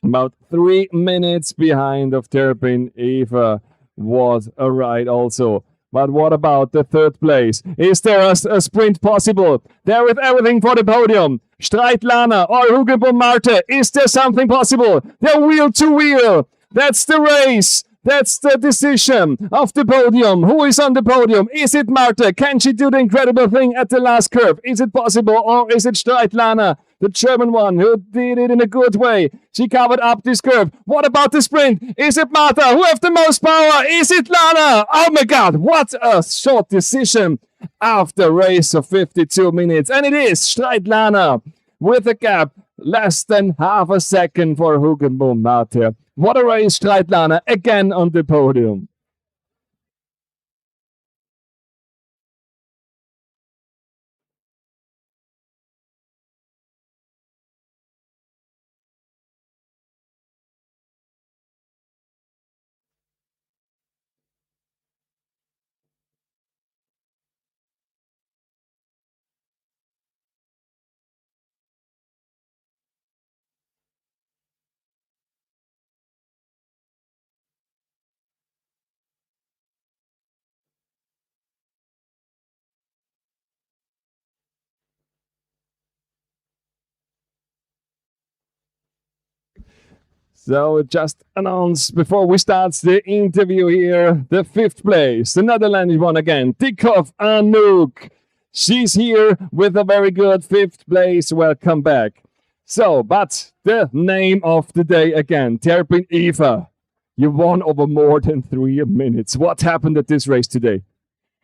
About 3 minutes behind of Terpin Eva was a ride also. But what about the third place? Is there a sprint possible? There is everything for the podium. Streitlana or Hugenboom Marte. Is there something possible? They're wheel to wheel. That's the race. That's the decision of the podium. Who is on the podium? Is it Marte? Can she do the incredible thing at the last curve? Is it possible? Or is it Streitlana, the German one, who did it in a good way? She covered up this curve. What about the sprint? Is it Marta? Who have the most power? Is it Lana? Oh my God, what a short decision after a race of 52 minutes. And it is Streitlana with a gap less than half a second for Hugenboom Marte. What a race, Streitlana, again on the podium. So just announced before we start the interview here, the fifth place, the Netherlands one again, Tikhoff Anouk. She's here with a very good fifth place. Welcome back. So, but the name of the day again, Terpin Eva. You won over more than 3 minutes. What happened at this race today?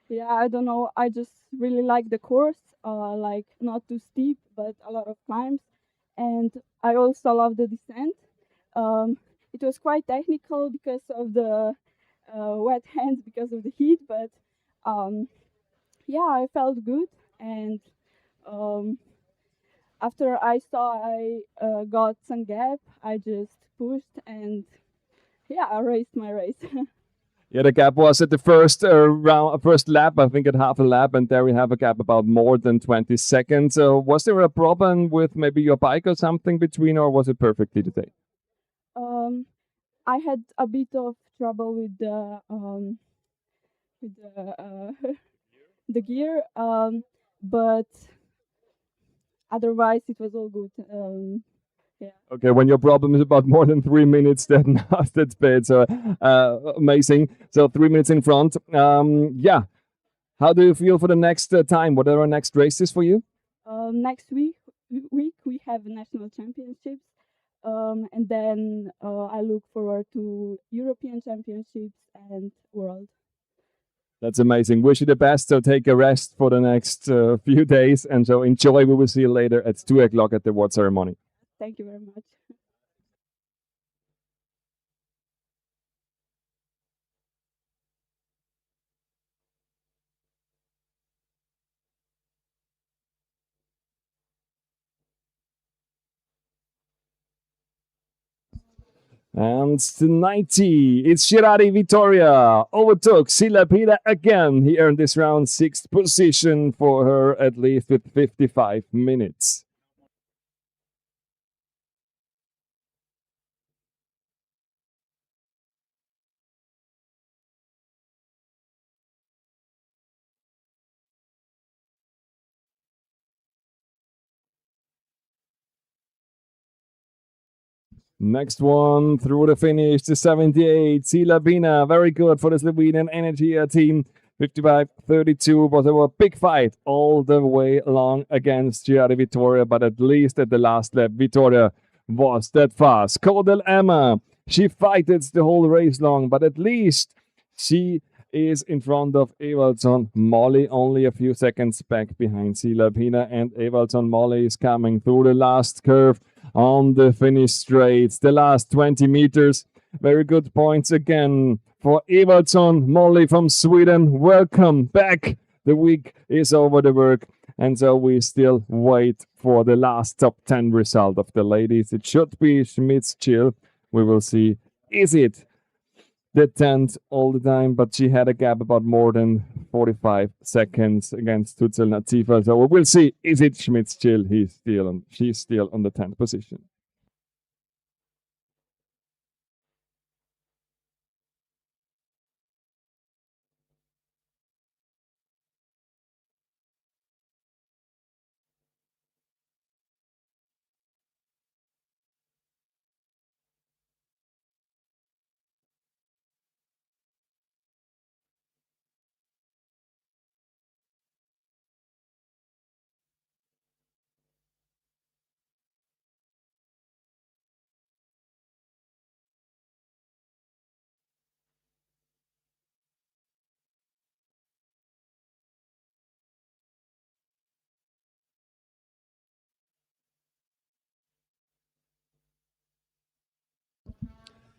Yeah, I don't know. I just really like the course, like not too steep, but a lot of climbs. And I also love the descent. It was quite technical because of the wet hands, because of the heat, but yeah, I felt good. And um, after I saw I got some gap, I just pushed and yeah, I raced my race. Yeah, the gap was at the first round, first lap, I think at half a lap, and there we have a gap about more than 20 seconds. Was there a problem with maybe your bike or something between, or was it perfectly today? um, I had a bit of trouble with the gear, but otherwise it was all good. Yeah. Okay, when your problem is about more than 3 minutes, then not that bad. So amazing. So 3 minutes in front. Yeah. How do you feel for the next time? What are our next races for you? Next week we have national championships. And then I look forward to European Championships and World. That's amazing. Wish you the best. So take a rest for the next few days, and so enjoy. We will see you later at 2 o'clock at the award ceremony. Thank you very much. And the 90, it's Girardi Vittoria. Overtook Sila Pina again. He earned this round 6th position for her, at least with 55 minutes. Next one through the finish, the 78, Sila Pina. Very good for the Slovenian Energia team. 55-32 was a big fight all the way along against Giada Vittoria, but at least at the last lap, Vittoria was that fast. Cordel Emma, she fighted the whole race long, but at least she is in front of Evaldsson Molly, only a few seconds back behind Sila Pina, and Evaldsson Molly is coming through the last curve on the finish straight. The last 20 meters. Very good points again for Evaldsson Molly from Sweden. Welcome back. The week is over the work, and so we still wait for the last top 10 result of the ladies. It should be Schmidt's Chill. We will see. Is it the 10th all the time? But she had a gap about more than 45 seconds against Tutzel Natifa. So we will see. Is it Schmidt's Chill? She's still on the 10th position.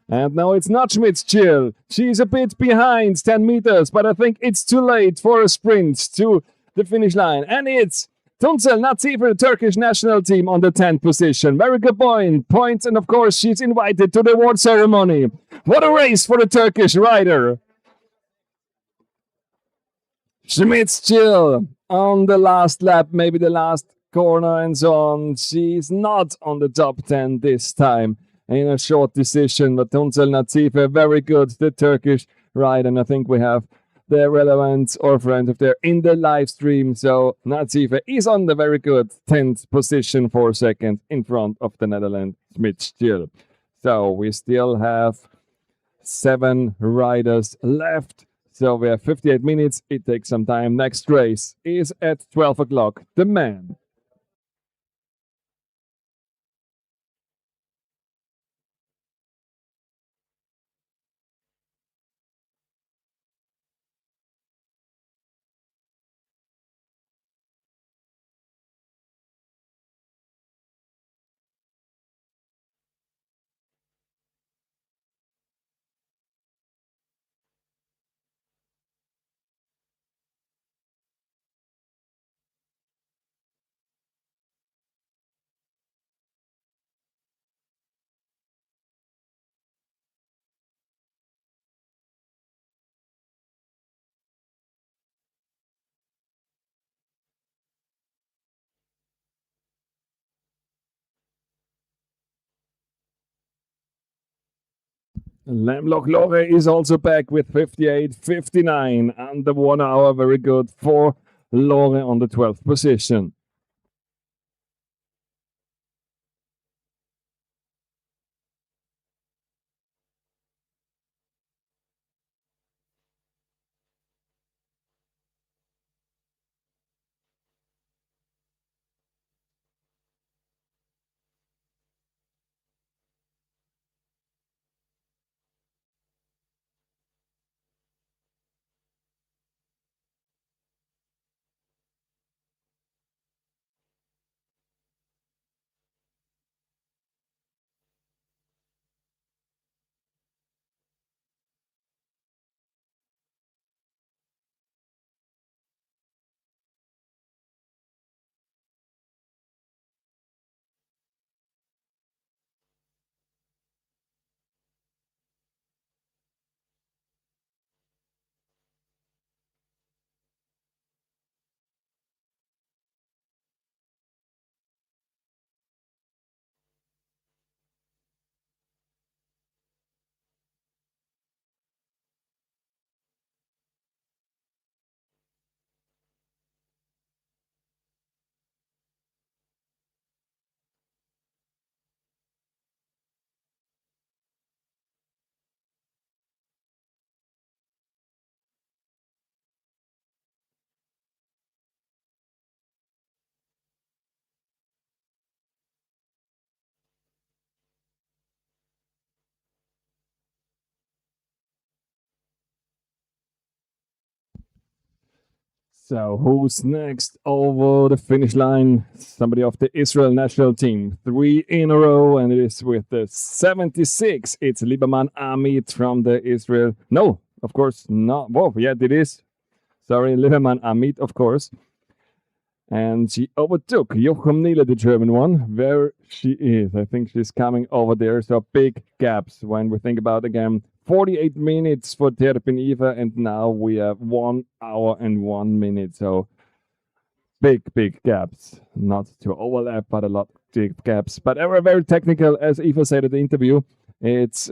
And now it's not Schmidt's Chill. She's a bit behind, 10 meters, but I think it's too late for a sprint to the finish line. And it's Tunzel Nazi for the Turkish national team on the 10th position. Very good points, and of course she's invited to the award ceremony. What a race for the Turkish rider. Schmidt's Chill on the last lap, maybe the last corner and so on. She's not on the top 10 this time in a short decision, but Tunzel Nazife, very good, the Turkish ride, and I think we have the relevant or friends if they're in the live stream. So Nazife is on the very good 10th position for a second in front of the Netherlands Schmidt's Chill. So we still have 7 riders left. So we have 58 minutes. It takes some time. Next race is at 12 o'clock. The man. Lamlock Lore is also back with 58.59 and the 1 hour. Very good for Lore on the 12th position. So, who's next over the finish line? Somebody of the Israel national team. 3 in a row, and it is with the 76. It's Lieberman Amit from the Israel. No, of course not. Whoa, yeah, it is. Sorry, Lieberman Amit, of course. And she overtook Joachim Niele, the German one. Where she is, I think she's coming over there. So big gaps when we think about again 48 minutes for Terpin Eva, and now we have 1 hour and 1 minute. So big gaps, not to overlap, but a lot of big gaps. But very, very technical, as Eva said at the interview. It's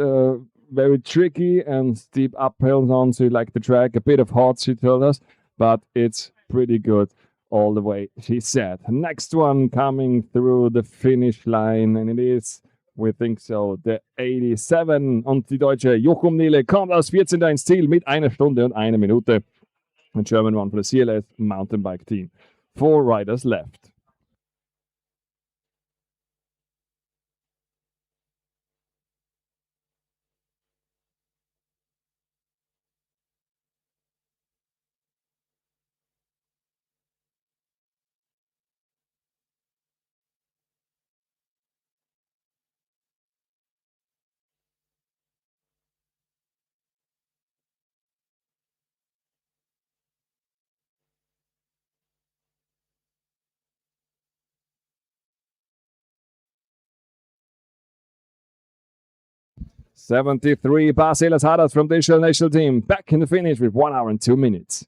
very tricky and steep uphills onto like the track, a bit of hot, she told us, but it's pretty good all the way, she said. Next one coming through the finish line, and it is, we think so, the 87. Und die Deutsche Joachim Niele kommt als 14. ins Ziel mit 1 Stunde und 1 Minute. The German one for the CLS mountain bike team. 4 riders left. '73 Basilas Hadas from the Israel national team back in the finish with 1 hour and 2 minutes.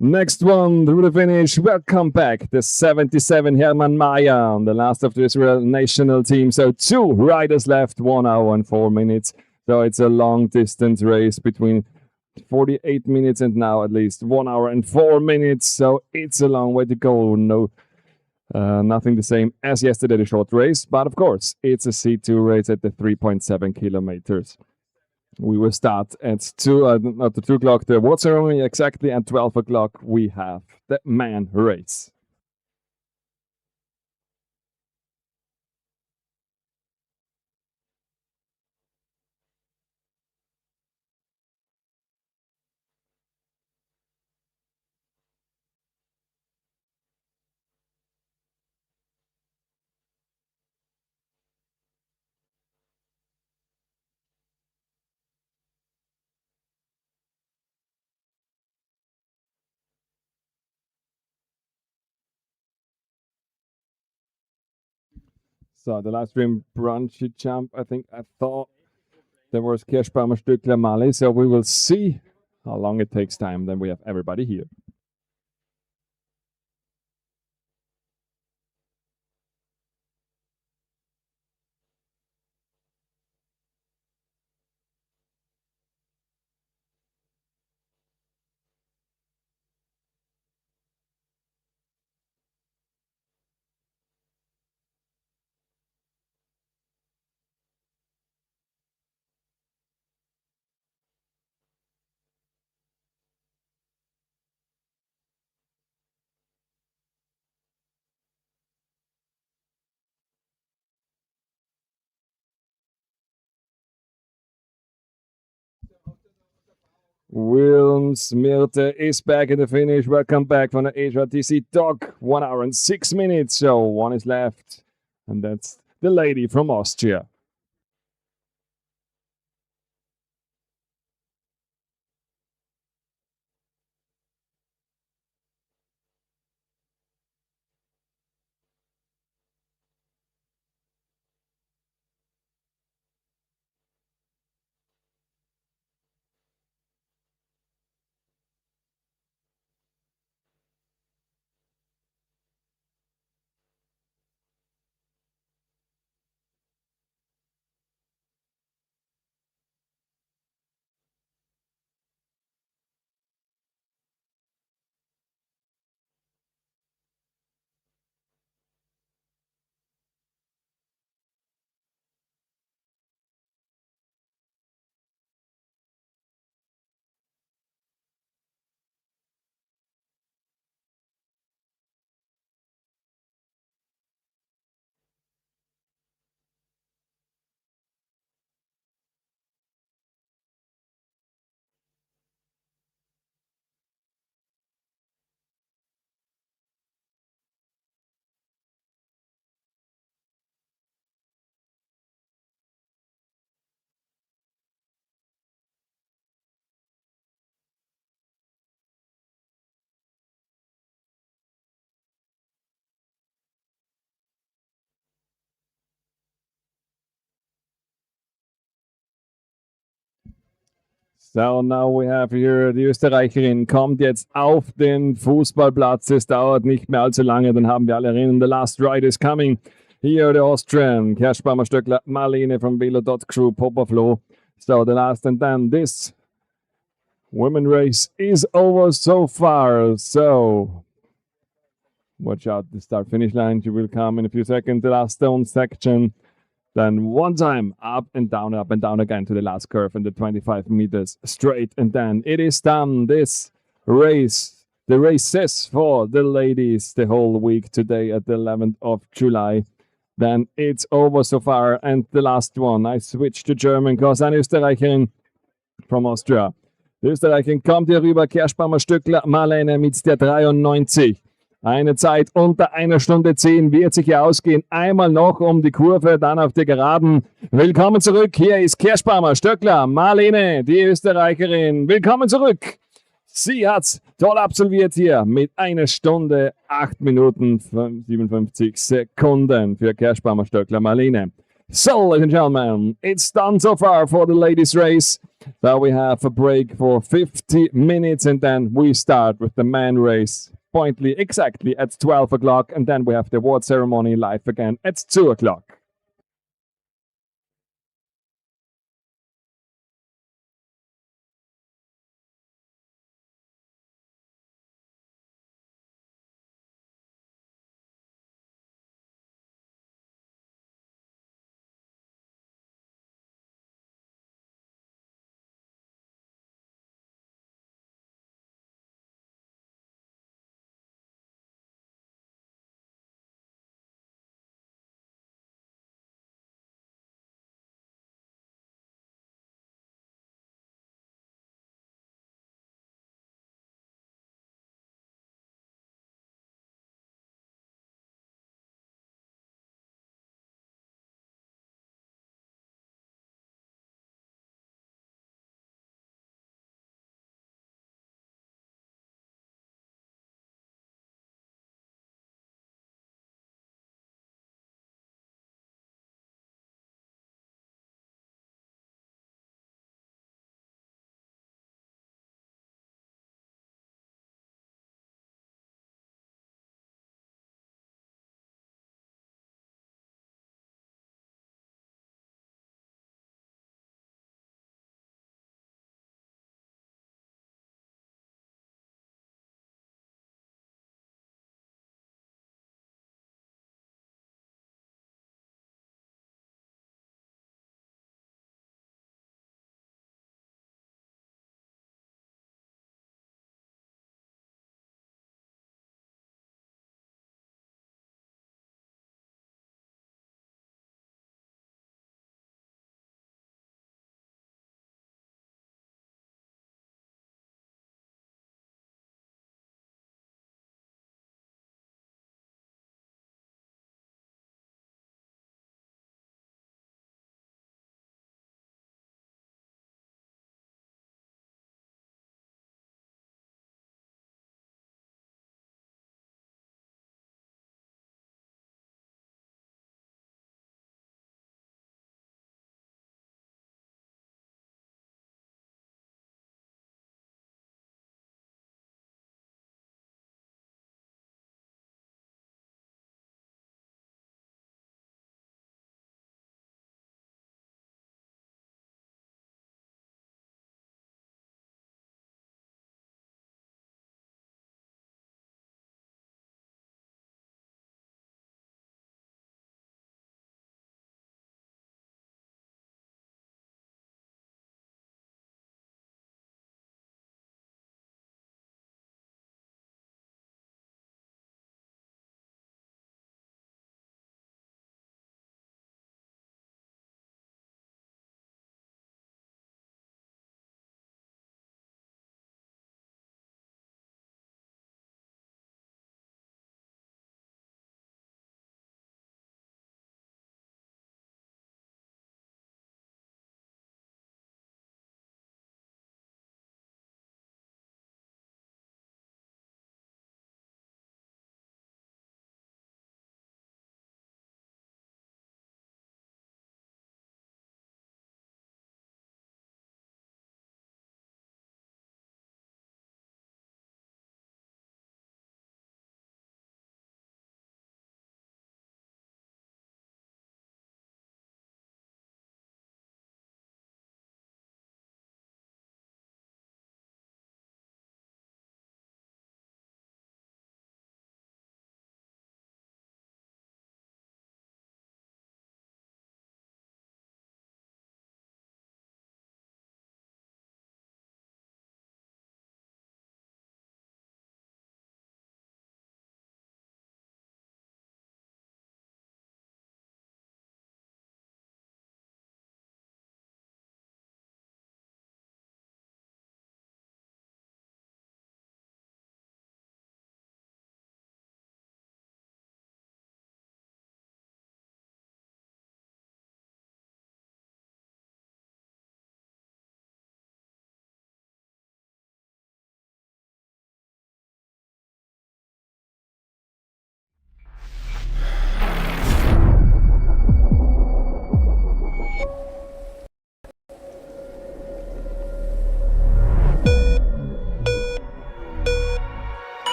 Next one through the finish. Welcome back. The 77 Hermann Maya, the last of the Israel national team. So 2 riders left, 1 hour and 4 minutes. So it's a long distance race between 48 minutes and now at least 1 hour and 4 minutes. So it's a long way to go. No, nothing the same as yesterday, the short race. But of course, it's a C2 race at the 3.7 kilometers. We will start at 2 o'clock, the award ceremony. Exactly at 12 o'clock, we have the man race. So the live stream brunchy jump, I thought there was Kirschbaumer Stückler Mali. So we will see how long it takes time. Then we have everybody here. Wilms Mirte is back in the finish. Welcome back from the HRTC Talk. 1 hour and 6 minutes. So one is left. And that's the lady from Austria. So, now we have here, die Österreicherin kommt jetzt auf den Fußballplatz. Es dauert nicht mehr allzu lange, dann haben wir alle erinnern. The last ride is coming. Here the Austrian, Kerschbaumer Stöckler, Marlene from Velo.crew, Popperflow. So the last, and then this women race is over so far. So watch out the start finish line. She will come in a few seconds. The last stone section. Then one time up and down again to the last curve and the 25 meters straight. And then it is done. This race, the races for the ladies the whole week today at the 11th of July. Then it's over so far. And the last one, I switched to German because eine Österreicherin from Austria. Die Österreicherin kommt hier rüber, Kerschbaumer Stöckler, Marlene mit der 93. Eine Zeit unter 1 Stunde 10 wird sich hier ausgehen. Einmal noch um die Kurve, dann auf der Geraden. Willkommen zurück. Hier ist Kerschbaumer Stöckler, Marlene, die Österreicherin. Willkommen zurück. Sie hat's toll absolviert hier mit 1 Stunde 8 Minuten 57 Sekunden für Kerschbaumer Stöckler, Marlene. So, ladies and gentlemen, it's done so far for the ladies' race. So we have a break for 50 minutes and then we start with the man race. Pointly exactly at 12 o'clock, and then we have the award ceremony live again at 2 o'clock.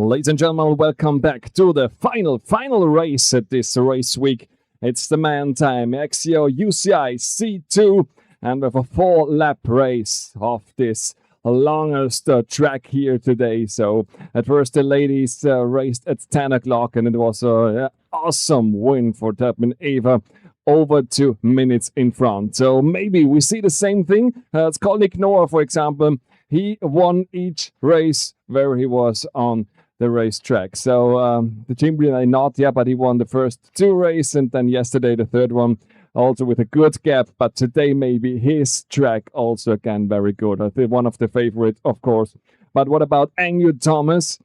Ladies and gentlemen, welcome back to the final race at this race week. It's the man time, XCO UCI C2, and with a 4-lap race of this longest track here today. So at first the ladies raced at 10 o'clock, and it was an awesome win for Tapman Eva, over 2 minutes in front. So maybe we see the same thing. It's called Nick Noah, for example. He won each race where he was on the racetrack. So the Chamberlain not yet, but he won the first 2 races, and then yesterday the third one, also with a good gap. But today maybe his track also again very good. I think one of the favorites, of course. But what about Angel Thomas,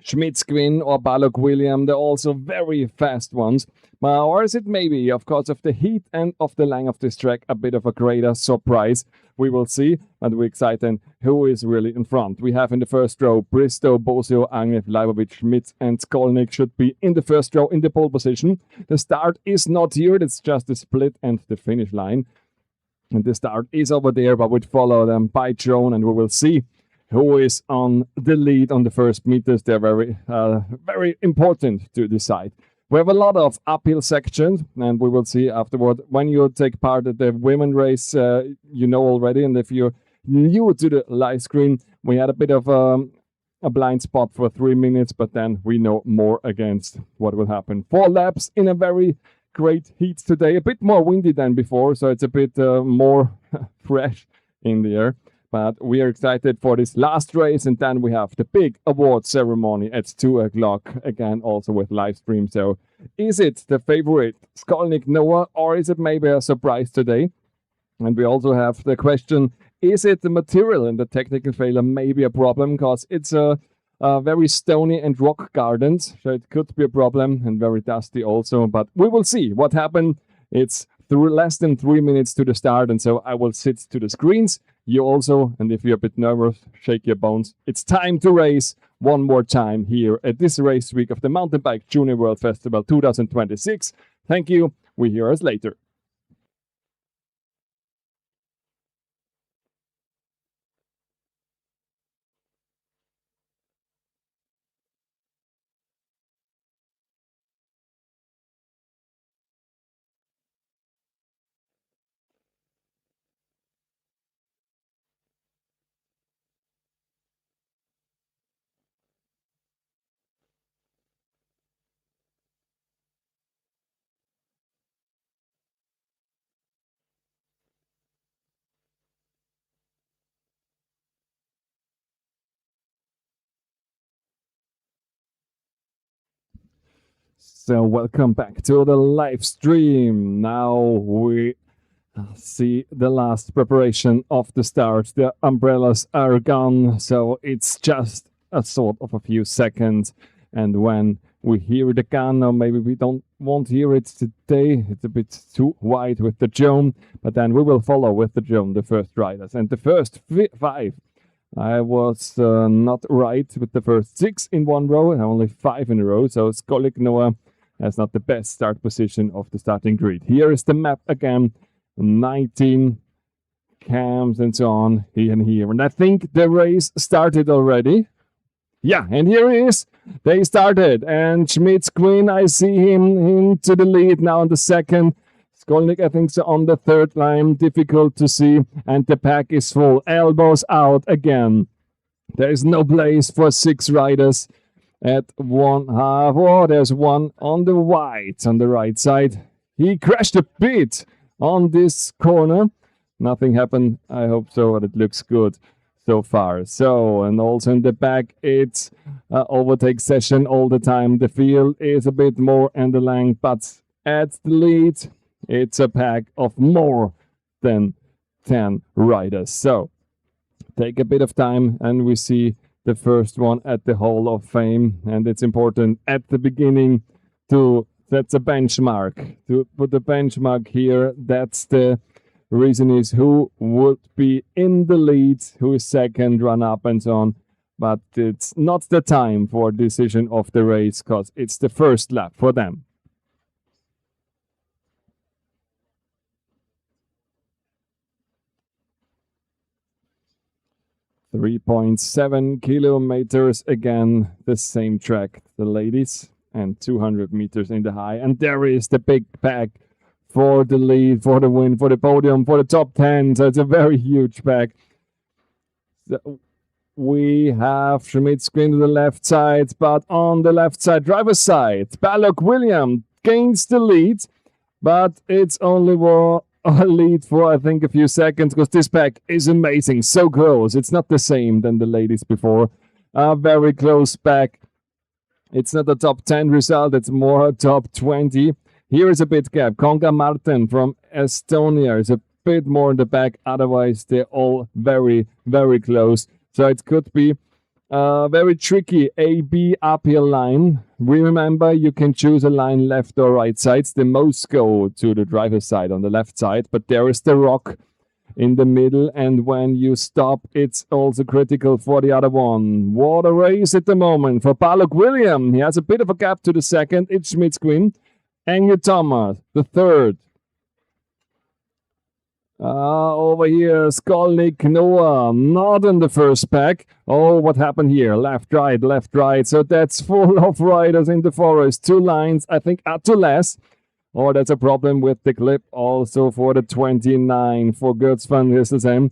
Schmitz Quinn, or Balog William? They're also very fast ones. Or is it maybe, of course, of the heat and of the length of this track, a bit of a greater surprise? We will see, and we're excited who is really in front. We have in the first row Bristow, Bosio, Agnew, Leibovic, Schmitz, and Skolnick should be in the first row in the pole position. The start is not here, it's just the split and the finish line. And the start is over there, but we'd follow them by drone, and we will see who is on the lead on the first meters. They're very important to decide. We have a lot of uphill sections, and we will see afterward. When you take part at the women race, you know already, and if you're new to the live screen, we had a bit of a blind spot for 3 minutes, but then we know more against what will happen. 4 laps in a very great heat today, a bit more windy than before, so it's a bit more fresh in the air. But we are excited for this last race, and then we have the big award ceremony at 2 o'clock, again also with live stream. So is it the favorite Skolnick Noah, or is it maybe a surprise today? And we also have the question, is it the material in the technical failure maybe a problem? Because it's a very stony and rock gardens, so it could be a problem, and very dusty also. But we will see what happened. It's through less than 3 minutes to the start, and so I will sit to the screens. You also, and if you're a bit nervous, shake your bones. It's time to race one more time here at this race week of the Mountain Bike Junior World Festival 2026. Thank you. We hear us later. So welcome back to the live stream. Now we see the last preparation of the start. The umbrellas are gone, so it's just a sort of a few seconds. And when we hear the gun, or maybe we won't hear it today, it's a bit too wide with the drone, but then we will follow with the drone the first riders. And the first 5, I was not right with the first 6 in one row, and only 5 in a row. So Skolnick Noah has not the best start position of the starting grid. Here is the map again, 19 cams and so on, here and here. And I think the race started already. Yeah, and here it is. They started, and Schmitz Quinn, I see him into the lead now in the second. Skolnick, I think, so on the third line, difficult to see, and the pack is full. Elbows out again. There is no place for 6 riders at 1/2. Oh, there's one on the white, on the right side. He crashed a bit on this corner. Nothing happened, I hope so, but it looks good so far. So, and also in the back, it's overtake session all the time. The field is a bit more in the length, but at the lead, it's a pack of more than 10 riders. So take a bit of time, and we see the first one at the Hall of Fame. And it's important at the beginning to set a benchmark, to put the benchmark here. That's the reason, is who would be in the lead, who is second, run up and so on. But it's not the time for decision of the race, because it's the first lap for them. 3.7 kilometers, again, the same track, the ladies, and 200 meters in the high. And there is the big pack for the lead, for the win, for the podium, for the top 10. So it's a very huge pack. So we have Schmidt screen to the left side, but on the left side, driver's side, Balog William gains the lead, but it's only a lead for, I think, a few seconds, because this pack is amazing, so close. It's not the same than the ladies before. A very close pack. It's not a top 10 result, it's more a top 20. Here is a bit gap. Konga Martin from Estonia is a bit more in the back. Otherwise, they're all very, very close. So it could be a very tricky A-B uphill line. Remember, you can choose a line left or right sides. The most go to the driver's side on the left side, but there is the rock in the middle, and when you stop, it's also critical for the other one. What a race at the moment for Balog William. He has a bit of a gap to the second. It's Schmidt's Queen. Engel Thomas, the third. Over here, Skolnik Noah, not in the first pack. Oh, what happened here? Left, right. So that's full of riders in the forest. 2 lines, I think, two less. Oh, that's a problem with the clip. Also for the 29 for Götz van Risselsheim.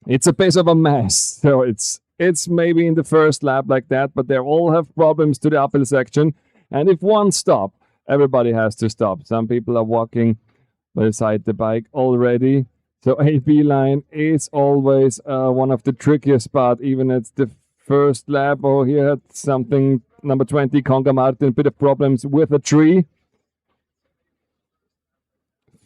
It's a bit of a mess. So it's maybe in the first lap like that, but they all have problems to the uphill section. And if one stop, everybody has to stop. Some people are walking beside the bike already. So A-B line is always one of the trickiest parts, even at the first lap. Oh, here had something, number 20, Konga Martin, a bit of problems with a tree.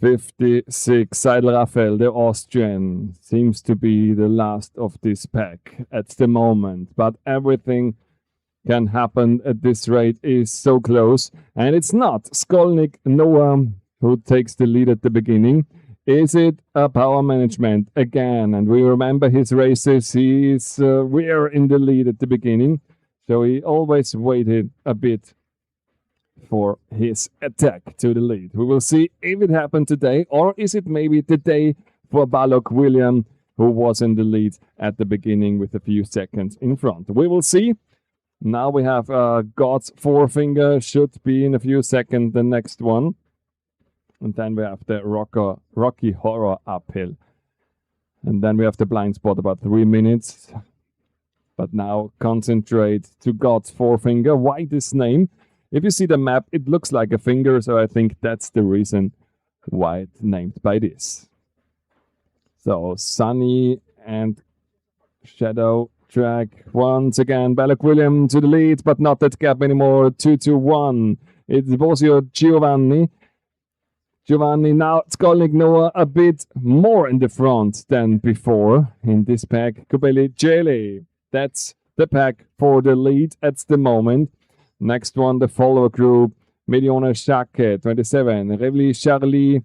56, Seidel Raphael, the Austrian, seems to be the last of this pack at the moment. But everything can happen at this rate, is so close. And it's not Skolnik Noah who takes the lead at the beginning. Is it a power management again? And we remember his races. He's rear in the lead at the beginning. So he always waited a bit for his attack to the lead. We will see if it happened today, or is it maybe the day for Balog William, who was in the lead at the beginning with a few seconds in front. We will see. Now we have God's forefinger, should be in a few seconds the next one. And then we have the Rocky Horror uphill. And then we have the blind spot about 3 minutes. But now concentrate to God's forefinger. Why this name? If you see the map, it looks like a finger, so I think that's the reason why it's named by this. So sunny and shadow track once again. Balog William to the lead, but not that gap anymore. 2-1. It was your Giovanni. Now Skolnik Noah a bit more in the front than before in this pack. Kubeli Jele. That's the pack for the lead at the moment. Next one, the follower group. Medione Schake, 27. Revli Charlie.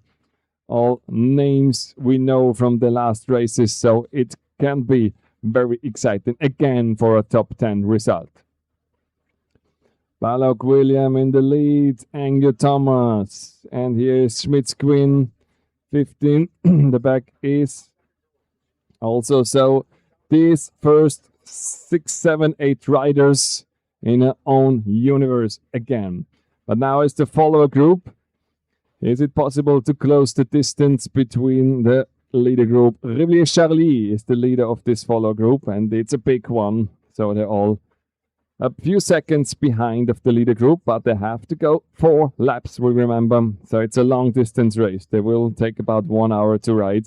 All names we know from the last races, so it can be very exciting again for a top 10 result. Balog William in the lead, Angel Thomas, and here is Schmidt's Queen, 15. The back is also, so these first 6, 7, 8 riders in our own universe again. But now it's the follower group. Is it possible to close the distance between the leader group? Rivier Charlie is the leader of this follower group, and it's a big one. So they're all a few seconds behind of the leader group, but they have to go 4 laps, we remember. So it's a long distance race. They will take about 1 hour to ride.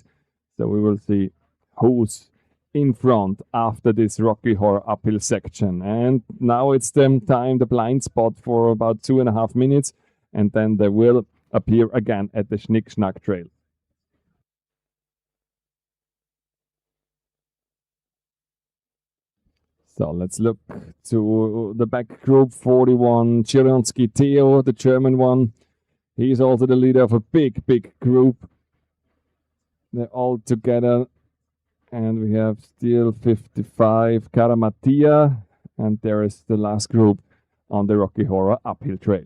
So we will see who's in front after this Rocky Horror uphill section. And now it's the time, the blind spot for about 2.5 minutes, and then they will appear again at the Schnick Schnack Trail. So let's look to the back group. 41, Chironsky Theo, the German one. He's also the leader of a big group. They're all together. And we have still 55, Karamatia. And there is the last group on the Rocky Horror uphill trail.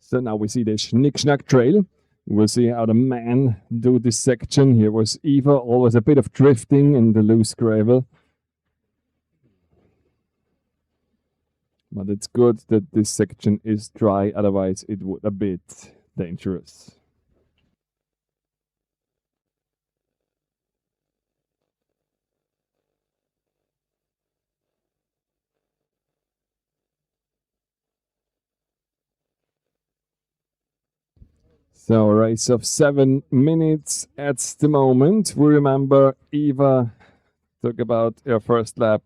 So now we see the Schnick-Schnack Trail. We'll see how the men do this section. Here was Eva, always a bit of drifting in the loose gravel. But it's good that this section is dry, otherwise it would a bit dangerous. So a race of 7 minutes at the moment. We remember Eva took about her first lap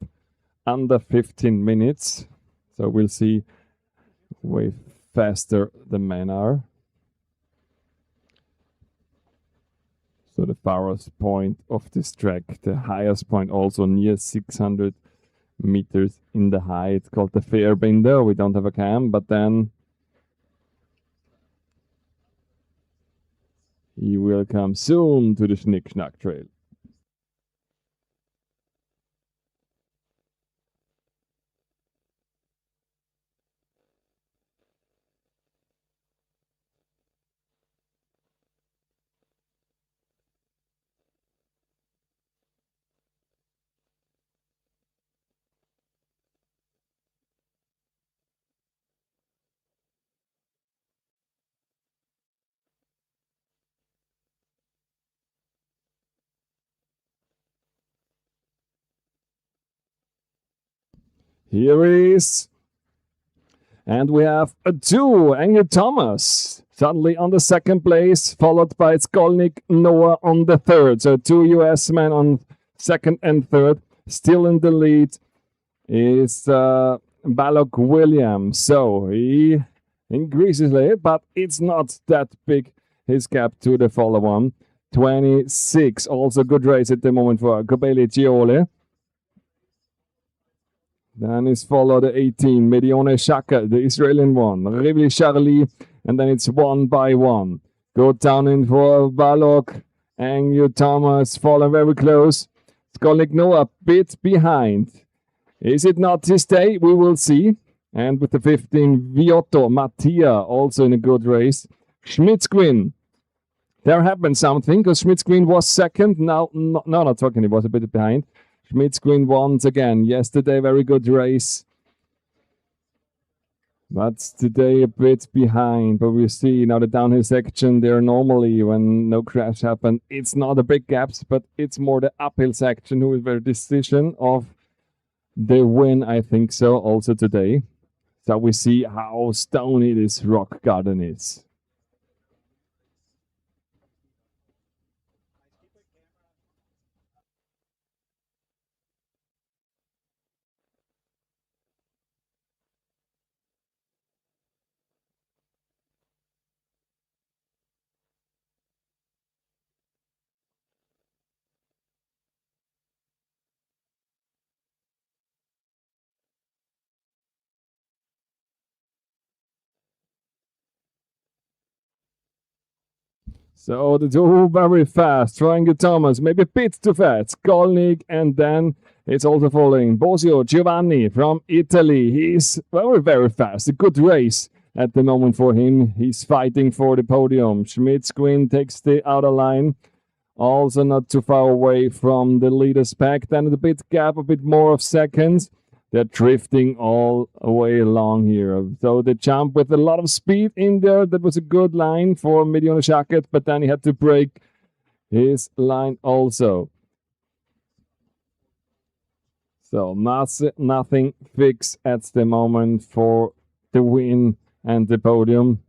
under 15 minutes. So we'll see way faster the men are. So the farthest point of this track, the highest point also near 600 meters in the high. It's called the Fairbinder. We don't have a cam, but then he will come soon to the Schnick-Schnack Trail. Here he is. And we have a 2, Angel Thomas, suddenly on the second place, followed by Skolnick Noah on the third. So 2 US men on second and third. Still in the lead is Balog Williams. So he increases it, but it's not that big, his gap to the follow one. 26, also good race at the moment for Gobeli Giole. Then is followed the 18, Medione Shaka, the Israeli one, Rivli Charlie, and then it's 1 by 1. Go down in for Balog, Angel Thomas, falling very close. Skolnick Noah a bit behind. Is it not his day? We will see. And with the 15, Viotto Mattia, also in a good race. Schmitzquin. There happened something, because Schmitzquin was second. Now, no, not talking, he was a bit behind. Schmitzquin once again. Yesterday, very good race. But today a bit behind. But we see now the downhill section there normally when no crash happened. It's not a big gaps, but it's more the uphill section who is the decision of the win, I think so, also today. So we see how stony this rock garden is. So the two very fast. Triangle Thomas, maybe a bit too fast. Skolnick, and then it's also following Bosio Giovanni from Italy. He's very, very fast. A good race at the moment for him. He's fighting for the podium. Schmitzquin takes the outer line. Also not too far away from the leaders pack. Then a bit gap, a bit more of seconds. They're drifting all the way along here. So they jump with a lot of speed in there. That was a good line for Medione Shaket, but then he had to break his line also. So nothing fixed at the moment for the win and the podium.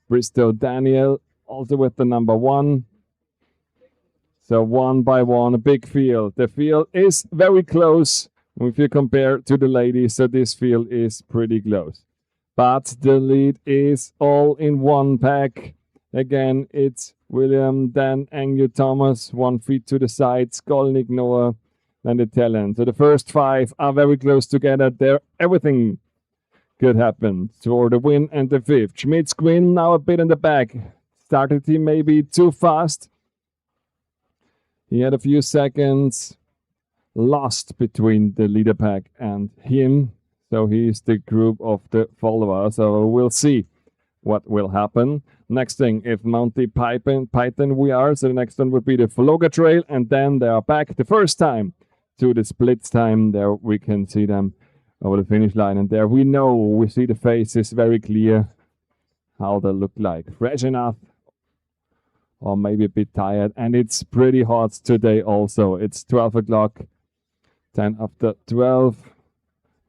Bristow Daniel also with the number 1. So 1 by 1, a big field. The field is very close. If you compare to the ladies, so this field is pretty close. But the lead is all in one pack. Again, it's William, then Angel Thomas, 1 feet to the side, Skolnick Noah, and the talent. So the first 5 are very close together. There, everything could happen for the win and the 5th. Schmitzquin now a bit in the back. Started he maybe too fast. He had a few seconds lost between the leader pack and him. So he's the group of the followers. So we'll see. what will happen. Next thing, if Monty Python we are, so the next one would be the Floga Trail, and then they are back the first time to the splits time. There we can see them over the finish line, and there we see the faces very clear how they look like. Fresh enough, or maybe a bit tired, and it's pretty hot today also. It's 12 o'clock, 10 after 12.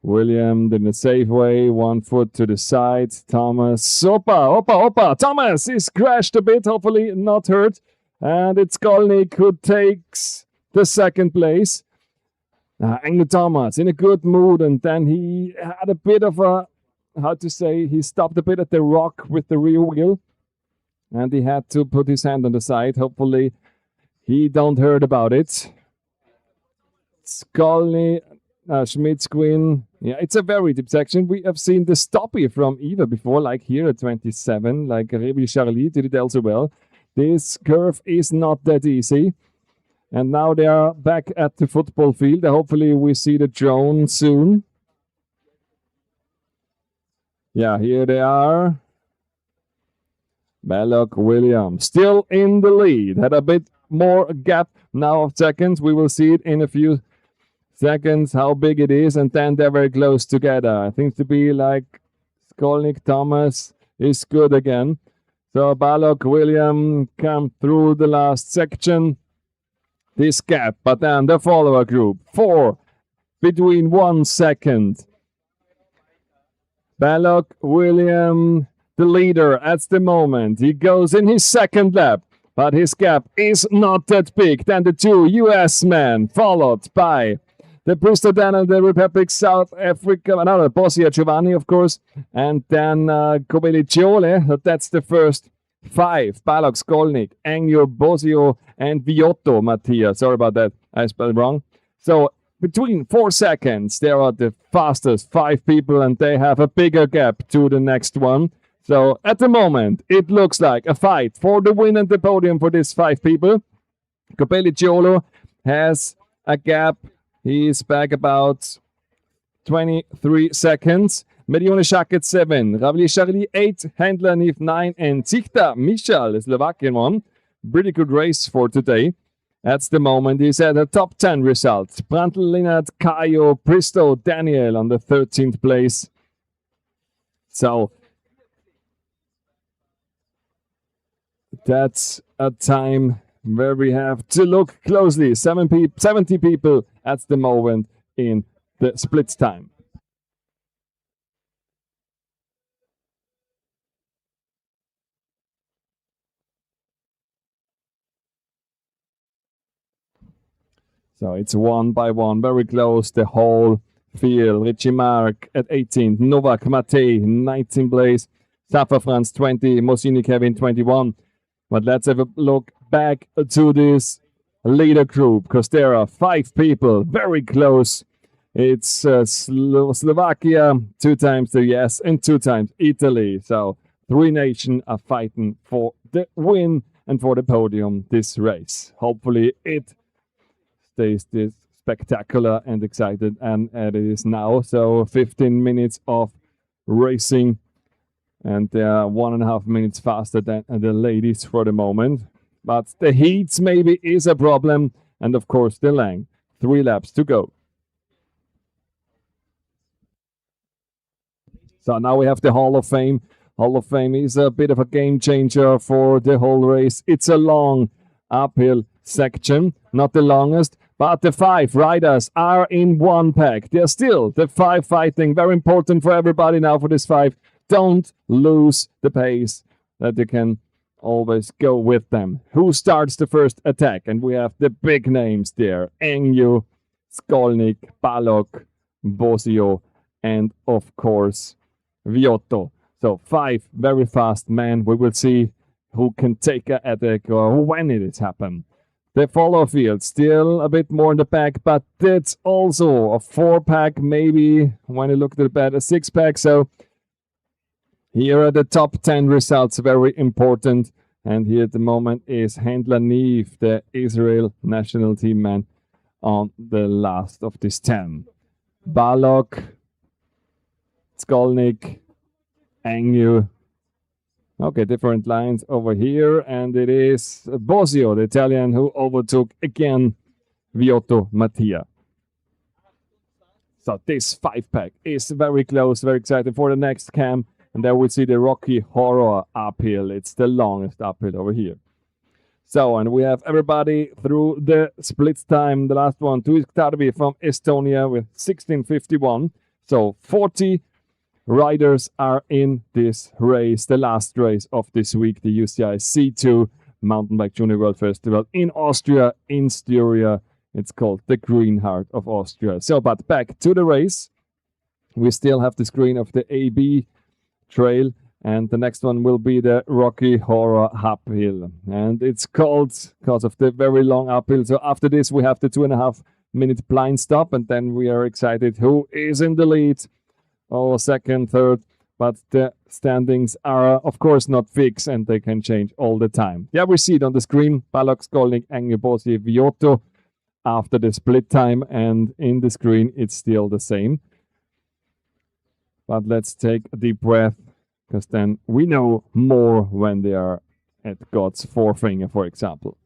William in a safe way, 1 foot to the side. Thomas, opa. Thomas is crashed a bit, hopefully not hurt. And it's Skolnick who takes the second place. Engel Thomas in a good mood, and then he had a bit of he stopped a bit at the rock with the rear wheel, and he had to put his hand on the side. Hopefully he don't hurt about it. Skolnick, Schmidt's Queen. Yeah, it's a very deep section. We have seen the stoppie from Eva before, like here at 27, like Rebi Charlie did it also well. This curve is not that easy. And now they are back at the football field. Hopefully we see the drone soon. Yeah, here they are. Balog Williams still in the lead. Had a bit more gap now of seconds. We will see it in a few seconds how big it is, and then they're very close together. I think to be like Skolnick Thomas is good again. So Balog William come through the last section. This gap, but then the follower group 4 between 1 second. Balog William, the leader at the moment. He goes in his second lap, but his gap is not that big. Then the 2 US men, followed by the Bristol Dan and the Republic South Africa, another Bosnia Giovanni, of course, and then Cobeliciole. That's the first 5. Balog, Skolnick, Engel, Bosio, and Viotto Mattia. Sorry about that, I spelled wrong. So between 4 seconds, there are the fastest 5 people, and they have a bigger gap to the next one. So at the moment, it looks like a fight for the win and the podium for these 5 people. Cobeliciole has a gap. He's back about 23 seconds. Medione Shaket 7, Ravli Charlie 8, Handler Nif 9, and Zichta Michal, the Slovakian one. Pretty good race for today. That's the moment. He's at the top 10 result. Brandl, Linard, Kayo, Bristow, Daniel on the 13th place. So that's a time where we have to look closely. 70 people at the moment in the splits time. So it's 1 by 1, very close, the whole field. Richie Mark at 18, Novak Matej, 19th place, Safa Franz 20, Mosini Kevin 21. But let's have a look back to this leader group, because there are 5 people very close. It's Slovakia, 2 times the US, and 2 times Italy. So 3 nations are fighting for the win and for the podium this race. Hopefully it stays this spectacular and excited, and it is now. So 15 minutes of racing, and they are 1.5 minutes faster than the ladies for the moment. But the heats maybe is a problem, and of course the length. 3 laps to go. So now we have the Hall of Fame. Hall of Fame is a bit of a game changer for the whole race. It's a long uphill section, not the longest, but the 5 riders are in one pack. They're still the 5 fighting. Very important for everybody now for this 5. Don't lose the pace, that you can always go with them. Who starts the first attack? And we have the big names there. Engju, Skolnick, Balog, Bosio, and of course Viotto. So 5 very fast men. We will see who can take a attack or when it is happen. The follow field still a bit more in the back, but it's also a 4-pack, maybe when you look at the back, a 6-pack. So here are the top 10 results, very important. And here at the moment is Handler Neve, the Israel national team man, on the last of this 10. Balog, Skolnick, Engju, Okay, different lines over here, and it is Bosio, the Italian, who overtook again Viotto Mattia. So this 5-pack is very close, very excited for the next cam. And there we see the Rocky Horror uphill. It's the longest uphill over here. So, and we have everybody through the split time. The last one, Tuis Tarvi from Estonia with 16:51. So 40 riders are in this race, the last race of this week, the UCI C2 Mountain Bike Junior World Festival in Austria, in Styria. It's called the Green Heart of Austria. So, but back to the race. We still have the screen of the AB trail, and the next one will be the Rocky Horror uphill. And it's called because of the very long uphill. So after this, we have the 2.5-minute blind stop, and then we are excited who is in the lead, or second, third. But the standings are, of course, not fixed, and they can change all the time. Yeah, we see it on the screen. Balog, Skolnik, Enge, Bosi, Viotto after the split time, and in the screen, it's still the same. But let's take a deep breath, because then we know more when they are at God's forefinger, for example.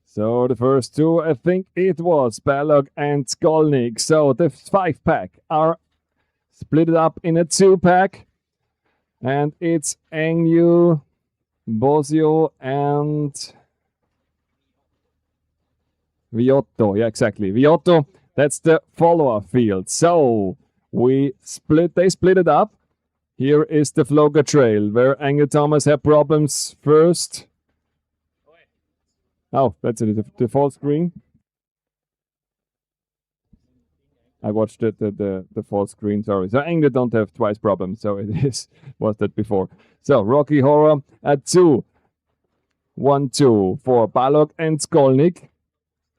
So the first two, I think it was Balog and Skolnik. So the 5-pack are split up in a 2-pack. And it's Engyu, Bosio, and Viotto. Yeah, exactly. Viotto, that's the follower field. So they split it up. Here is the Floga Trail, where Engyu Thomas had problems first. Oh, that's it, the full screen. I watched the full screen, sorry. So England don't have twice problems, so it was that before. So Rocky Horror at 2. 1-2 for Balog and Skolnik.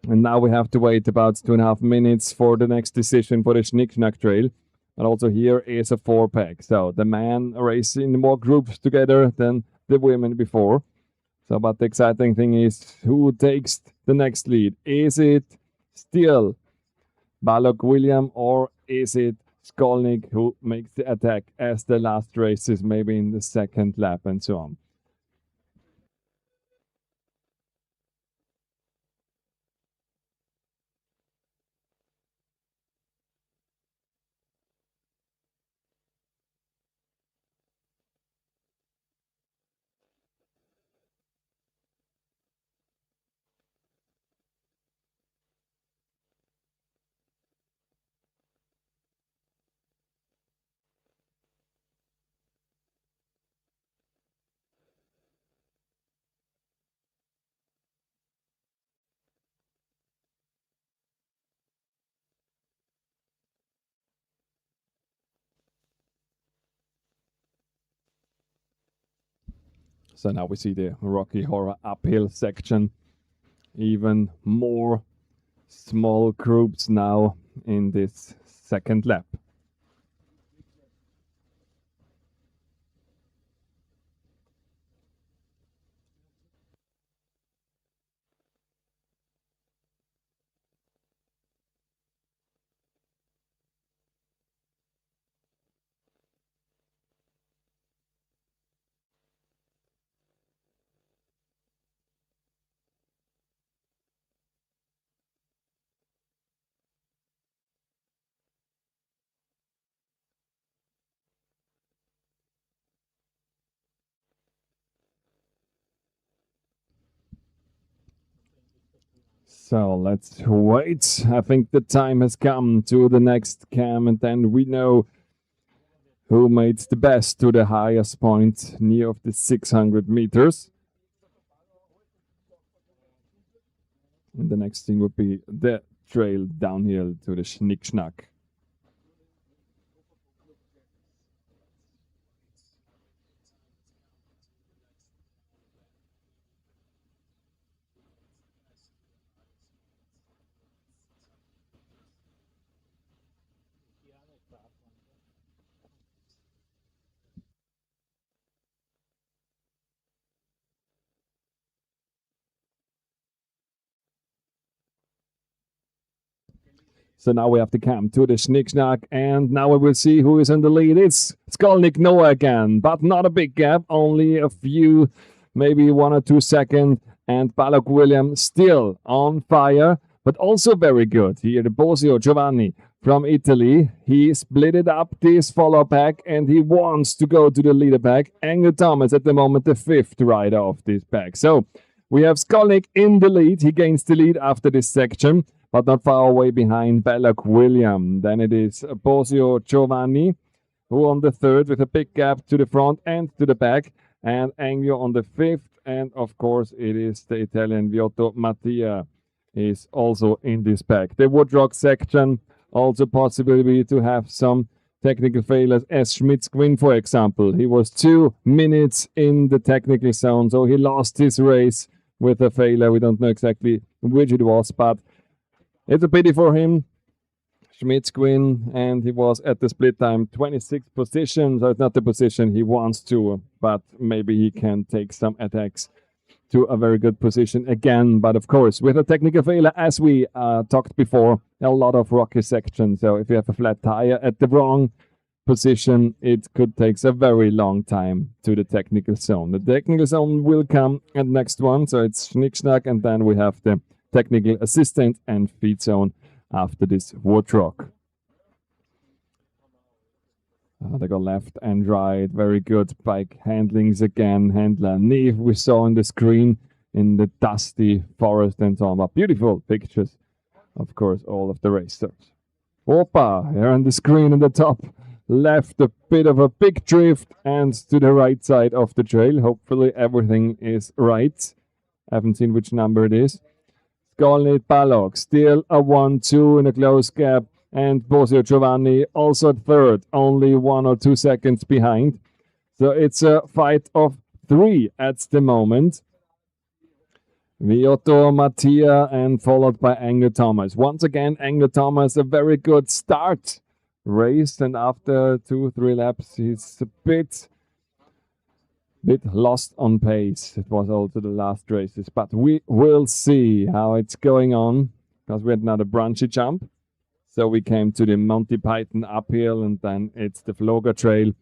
And now we have to wait about 2.5 minutes for the next decision for the Schnick-Schnack Trail. And also here is a 4-pack. So the men racing more groups together than the women before. So, but the exciting thing is who takes the next lead? Is it still Balog William, or is it Skolnik who makes the attack as the last races, maybe in the second lap and so on? So now we see the Rocky Horror uphill section. Even more small groups now in this second lap. So let's wait. I think the time has come to the next cam, and then we know who made the best to the highest point near of the 600 meters. And the next thing would be the trail downhill to the Schnick-Schnack. So now we have to come to the Schnick-Schnack, and now we will see who is in the lead. It's Skolnick Noah again, but not a big gap, only a few, maybe 1 or 2 seconds, and Balog William still on fire, but also very good. Here, the Bosio Giovanni from Italy, he split it up this follow pack, and he wants to go to the leader pack. Angel Thomas at the moment, the 5th rider of this pack. So we have Skolnick in the lead. He gains the lead after this section, but not far away behind Balog William. Then it is Bosio Giovanni, who on the 3rd with a big gap to the front and to the back, and Angio on the 5th, and of course it is the Italian Viotto Mattia is also in this pack. The Woodrock section also possibility to have some technical failures, as Schmitz-Quinn, for example. He was 2 minutes in the technical zone, so he lost his race with a failure. We don't know exactly which it was, but it's a pity for him. Schmitz-Quinn, and he was at the split time 26th position, so it's not the position he wants to, but maybe he can take some attacks to a very good position again. But of course, with a technical failure, as we talked before, a lot of rocky sections. So if you have a flat tire at the wrong position, it could take a very long time to the technical zone. The technical zone will come at the next one, so it's Schnick-Schnack, and then we have the technical assistant and feed zone after this Woodrock. They go left and right. Very good bike handlings again. Handler Neve we saw on the screen in the dusty forest and so on. But beautiful pictures, of course, all of the racers. Opa, here on the screen in the top left, a bit of a big drift, and to the right side of the trail. Hopefully everything is right. I haven't seen which number it is. Skolnick Balog, still a 1-2 in a close gap, and Bosio Giovanni also 3rd, only 1 or 2 seconds behind. So it's a fight of 3 at the moment. Viotto Mattia and followed by Angel Thomas. Once again, Angel Thomas, a very good start. Raced, and after 2-3 laps, he's a bit lost on pace. It was also the last races, but we will see how it's going on, because we had another branchy jump. So we came to the Monty Python uphill, and then it's the Floga Trail.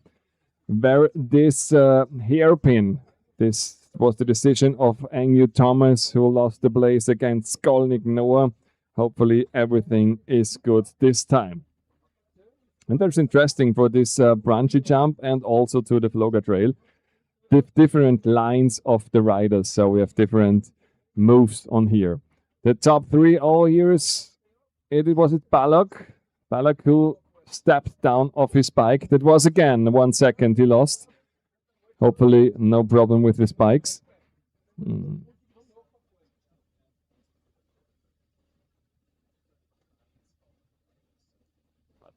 Where this hairpin, this was the decision of Angel Thomas, who lost the place against Skolnick Noah. Hopefully everything is good this time. And that's interesting for this branchy jump and also to the Floga Trail. Different lines of the riders, so we have different moves on here. The top 3 all years, it was Balog who stepped down off his bike. That was again 1 second he lost. Hopefully no problem with his bikes.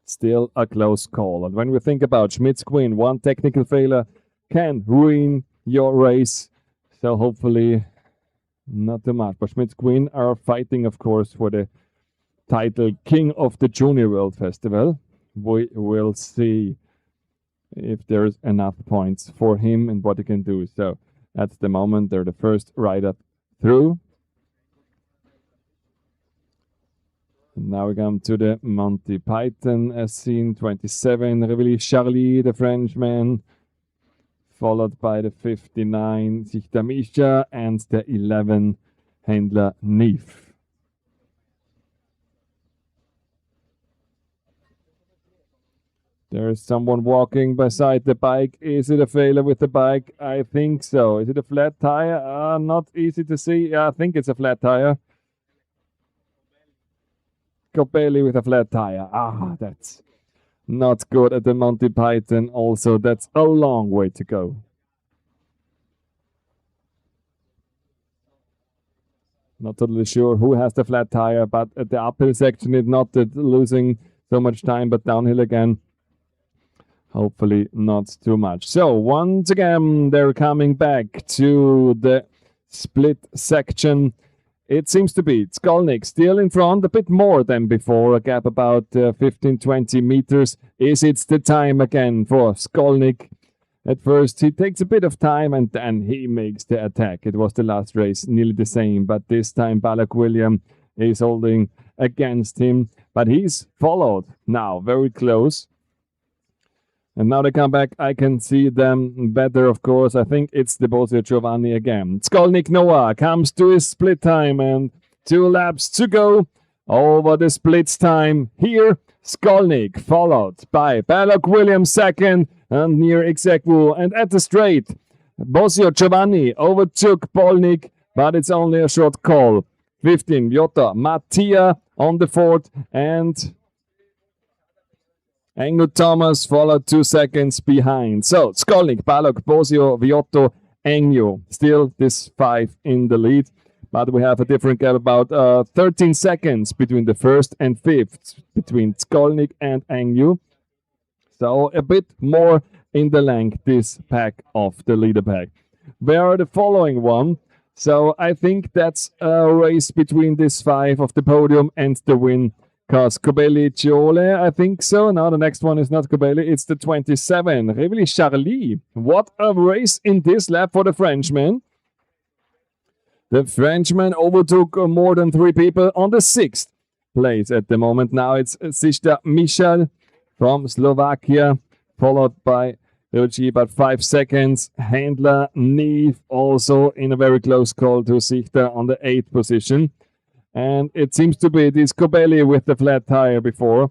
Still a close call. And when we think about Schmitz-Quinn, 1 technical failure can ruin your race. So hopefully not too much. But Schmitz-Quinn are fighting, of course, for the title King of the Junior World Festival. We will see if there's enough points for him and what he can do. So at the moment, they're the first rider through. And now we come to the Monty Python as seen, 27, Réveillé Charlie, the Frenchman, followed by the 59, Sichter Misha, and the 11, Händler Neve. There is someone walking beside the bike. Is it a failure with the bike? I think so. Is it a flat tire? Not easy to see. I think it's a flat tire. Coppelli with a flat tire. Ah, that's not good at the Monty Python. Also, that's a long way to go. Not totally sure who has the flat tire, but at the uphill section, it's not losing so much time, but downhill again, hopefully not too much. So once again, they're coming back to the split section. It seems to be Skolnick still in front, a bit more than before, a gap about 15-20 meters. Is it the time again for Skolnick? At first, he takes a bit of time and then he makes the attack. It was the last race, nearly the same, but this time Balak William is holding against him. But he's followed now, very close. And now they come back. I can see them better, of course. I think it's the Bosio Giovanni again. Skolnick Noah comes to his split time and 2 laps to go over the splits time. Here, Skolnick followed by Balak William second and near Exequo. And at the straight, Bosio Giovanni overtook Polnik, but it's only a short call. 15, Jota Mattia on the fourth, and Engel Thomas followed 2 seconds behind. So Skolnick, Balak, Bosio, Viotto, Engel. Still this 5 in the lead. But we have a different gap, about 13 seconds between the first and fifth, between Skolnick and Engel. So a bit more in the length, this pack of the leader pack. Where are the following one? So I think that's a race between this 5 of the podium and the win. Because Coppelli Ciole, I think so. Now the next one is not Coppelli, it's the 27. Révely Charlie. What a race in this lap for the Frenchman. The Frenchman overtook more than 3 people on the 6th place at the moment. Now it's Sister Michal from Slovakia, followed by Ruchi, about 5 seconds. Handler Neve also in a very close call to Sichter on the 8th position. And it seems to be this Coppelli with the flat tire before.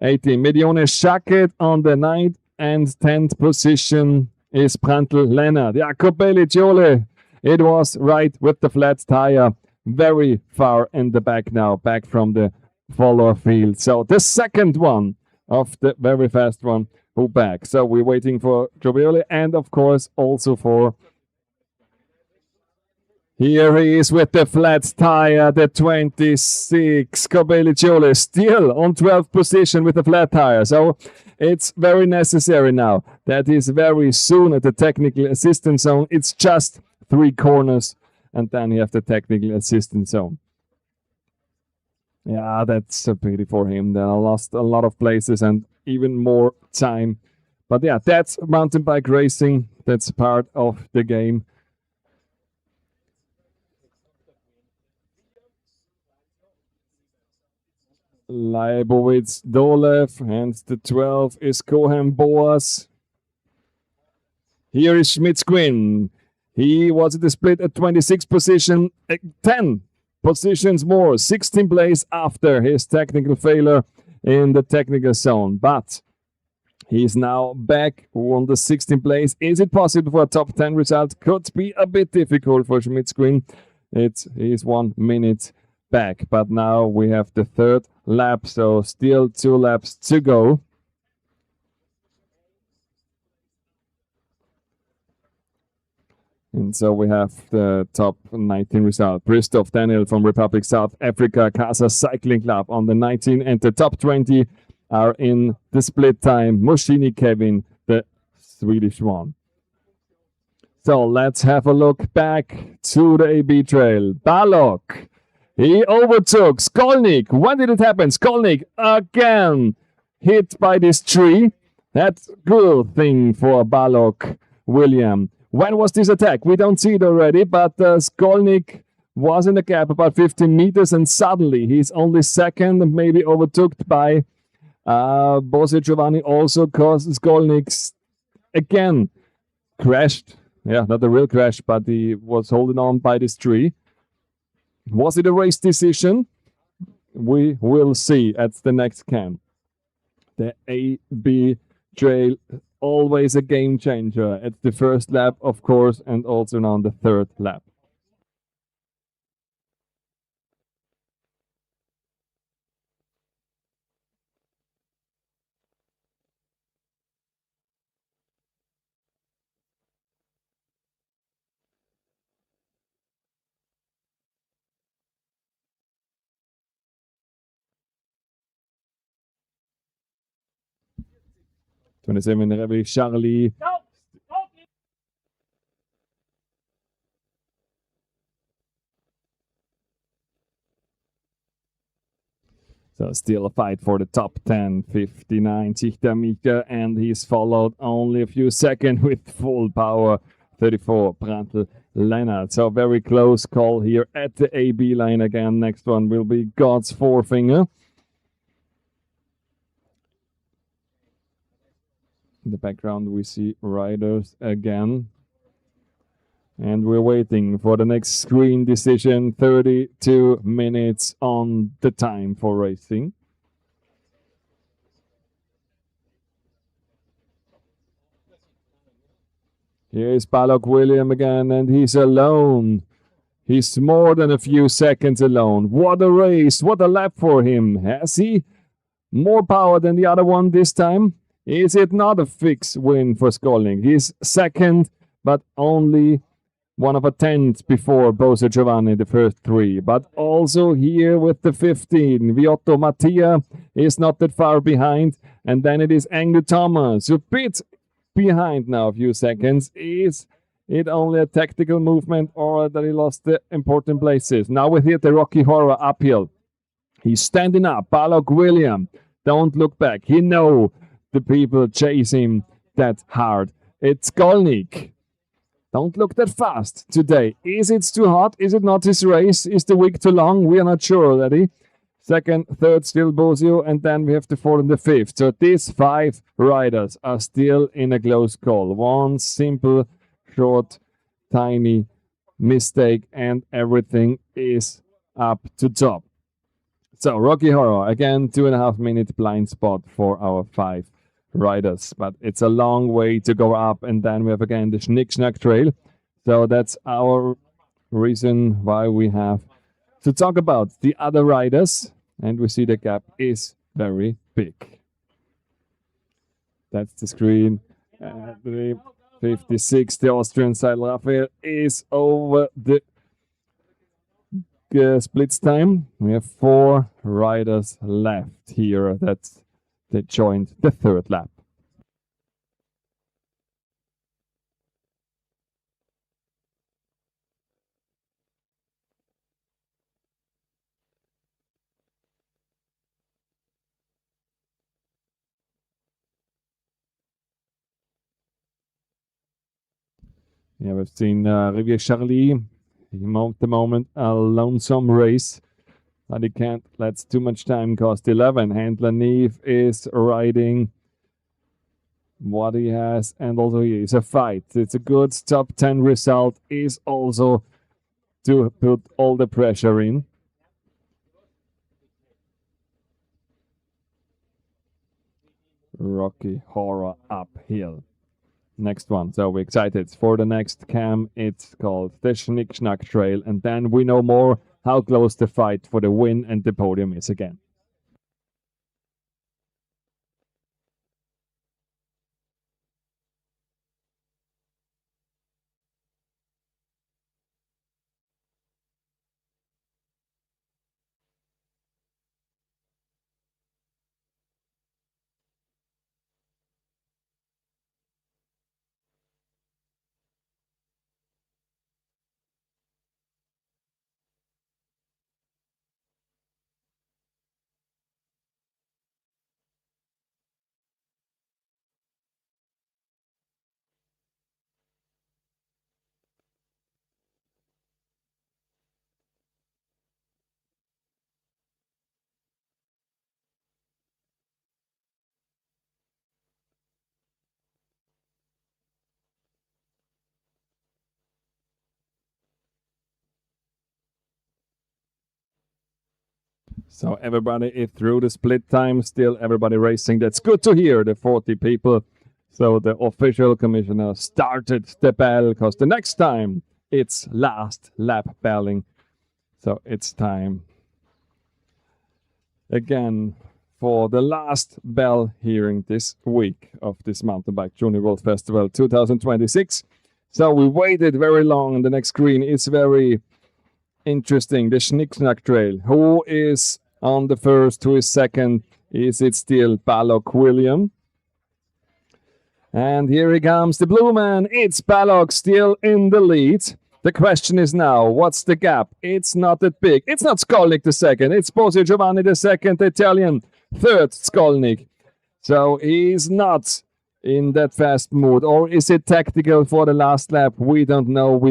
18. Medione Schacket on the 9th and 10th position is Prantl Lennart. Yeah, Coppelli Ciole. It was right with the flat tire. Very far in the back now, back from the follower field. So the second one of the very fast one, who back. So we're waiting for Giovioli and of course also for... Here he is with the flat tire, the 26, Coppelli Ciole, still on 12th position with the flat tire. So it's very necessary now. That is very soon at the technical assistance zone. It's just 3 corners and then you have the technical assistance zone. Yeah, that's a pity for him. Then I lost a lot of places and even more time. But yeah, that's mountain bike racing. That's part of the game. Leibowitz Dolev, and the 12 is Cohen Boas. Here is Schmitz Quinn. He was at the split at 26th position, 10 positions more, 16th place after his technical failure in the technical zone. But he's now back on the 16th place. Is it possible for a top 10 result? Could be a bit difficult for Schmitz Quinn. He's 1 minute back, but now we have the 3rd lap, so still 2 laps to go. And so we have the top 19 result. Christoph Daniel from Republic South Africa, Casa Cycling Club on the 19, and the top 20 are in the split time. Moschini Kevin, the Swedish one. So let's have a look back to the AB Trail. Balog. He overtook Skolnick. When did it happen? Skolnick again hit by this tree. That's a good thing for Balog William. When was this attack? We don't see it already, but Skolnick was in the gap about 15 meters and suddenly he's only second and maybe overtook by Bosio Giovanni also because Skolnick again crashed. Yeah, not a real crash, but he was holding on by this tree. Was it a race decision? We will see at the next camp. The AB Trail, always a game changer at the first lap, of course, and also on the 3rd lap. 27, Rebbe Charlie. So still a fight for the top 10, 59 Zichter Mika, and he's followed only a few seconds with full power, 34 Brandl Leonard. So very close call here at the AB line again. Next one will be God's Forefinger. In the background we see riders again. And we're waiting for the next screen decision. 32 minutes on the time for racing. Here's Balog William again, and he's alone. He's more than a few seconds alone. What a race, what a lap for him. Has he more power than the other one this time? Is it not a fixed win for Skolnik? He's second, but only one of a tenth before Bose Giovanni, the first three. But also here with the 15, Viotto Mattia is not that far behind. And then it is Angry Thomas, a bit behind now, a few seconds. Is it only a tactical movement or that he lost the important places? Now we hit the Rocky Horror uphill. He's standing up, Balog William. Don't look back. He know the people chase him that hard. It's Skolnik. Don't look that fast today. Is it too hot? Is it not his race? Is the week too long? We are not sure already. Second, third, still Bosio, and then we have the fourth and the fifth. So these 5 riders are still in a close call. One simple, short, tiny mistake, and everything is up to top. So Rocky Horror, again, 2.5 minute blind spot for our 5 riders, but it's a long way to go up, and then we have again the Schnick Schnack Trail. So that's our reason why we have to talk about the other riders, and we see the gap is very big. That's the screen. 56, the Austrian side, Raphael is over the splits time. We have 4 riders left here. That's they joined the third lap. Yeah, we've seen Riviere Charlie. He at the moment a lonesome race. But he can't let too much time cost 11. Handler Neve is riding what he has, and also he is a fight. It's a good top 10 result, is also to put all the pressure in. Rocky Horror uphill. Next one. So we're excited for the next cam. It's called the Schnick Schnack Trail, and then we know more how close the fight for the win and the podium is again. So everybody is through the split time, still everybody racing. That's good to hear, the 40 people. So the official commissioner started the bell, because the next time it's last lap belling. So it's time again for the last bell hearing this week of this Mountain Bike Junior World Festival 2026. So we waited very long. The next screen is very interesting. The Schnick Schnack Trail. Who is on the first? Who is second? Is it still Balog William? And here he comes, the blue man. It's Balog still in the lead. The question is now, what's the gap? It's not that big. It's not Skolnick the second. It's Bosio Giovanni the second, the Italian. Third, Skolnick. So he's not in that fast mood. Or is it tactical for the last lap? We don't know.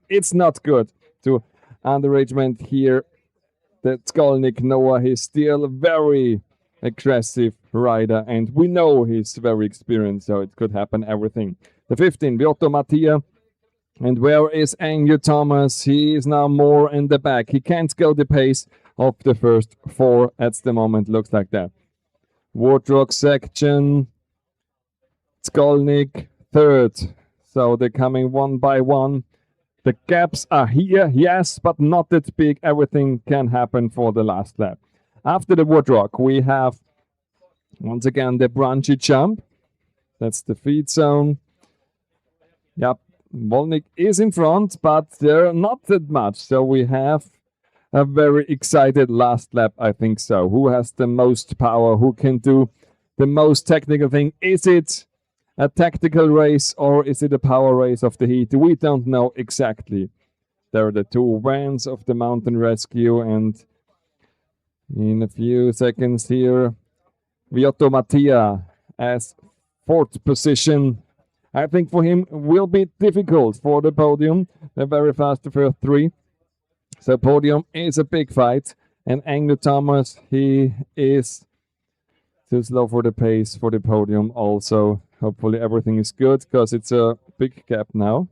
It's not good to underagement here. That Skolnick Noah, he's still a very aggressive rider, and we know he's very experienced, so it could happen everything. The 15, Viotto Mattia. And where is Angel Thomas? He is now more in the back. He can't go the pace of the first four at the moment. Looks like that. Woodrock section. Skolnick third. So they're coming one by one. The gaps are here, yes, but not that big. Everything can happen for the last lap. After the Woodrock, we have once again the Brunchy jump. That's the feed zone. Yep, Volnik is in front, but they're not that much. So we have a very excited last lap, I think so. Who has the most power? Who can do the most technical thing? Is it a tactical race or is it a power race of the heat? We don't know exactly. There are the two vans of the mountain rescue, and in a few seconds here, Viotto Mattia as fourth position. I think for him will be difficult for the podium. They're very fast the first three. So podium is a big fight. And Anglo Thomas, he is too slow for the pace for the podium also. Hopefully everything is good because it's a big gap now.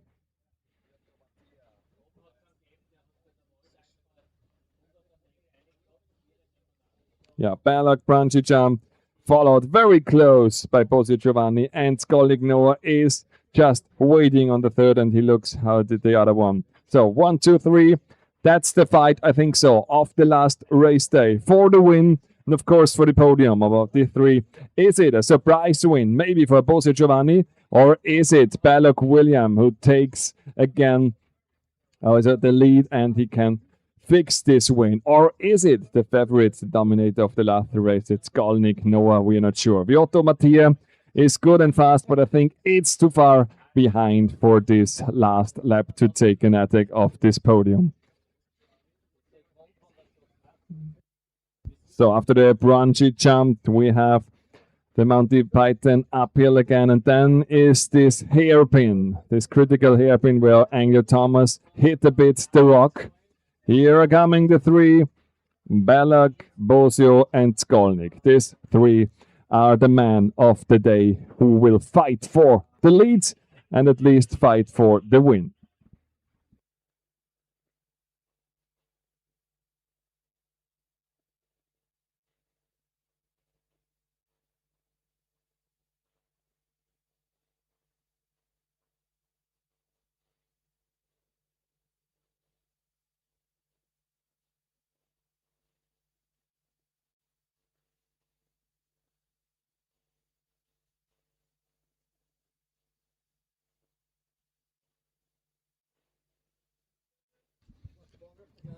Yeah, Balak Brunchy jump followed very close by Bosio Giovanni, and Skolnick Noah is just waiting on the third, and he looks how did the other one. So 1, 2, 3. That's the fight, I think so, of the last race day for the win. And of course, for the podium about the three, is it a surprise win, maybe for Bosio Giovanni, or is it Balog William who takes again the lead and he can fix this win? Or is it the favorite, the dominator of the last race? It's Skolnick Noah, we are not sure. Viotto Mattia is good and fast, but I think it's too far behind for this last lap to take an attack of this podium. So after the Brunchy jump, we have the Monty Python uphill again, and then is this hairpin, this critical hairpin where Anglo Thomas hit a bit the rock. Here are coming the three, Balog, Bosio, and Skolnick. These three are the men of the day who will fight for the lead and at least fight for the win.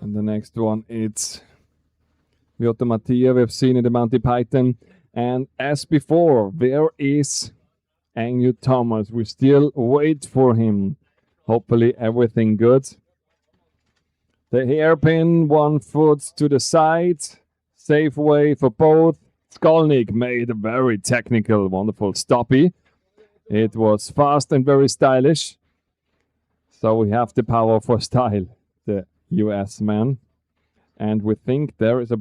And the next one, it's Viotto Mattia. We've seen in the Monty Python. And as before, there is Anglo Thomas. We still wait for him. Hopefully everything good. The hairpin, 1 foot to the side. Safe way for both. Skolnick made a very technical, wonderful stoppie. It was fast and very stylish. So we have the power for style, the US man. And we think there is a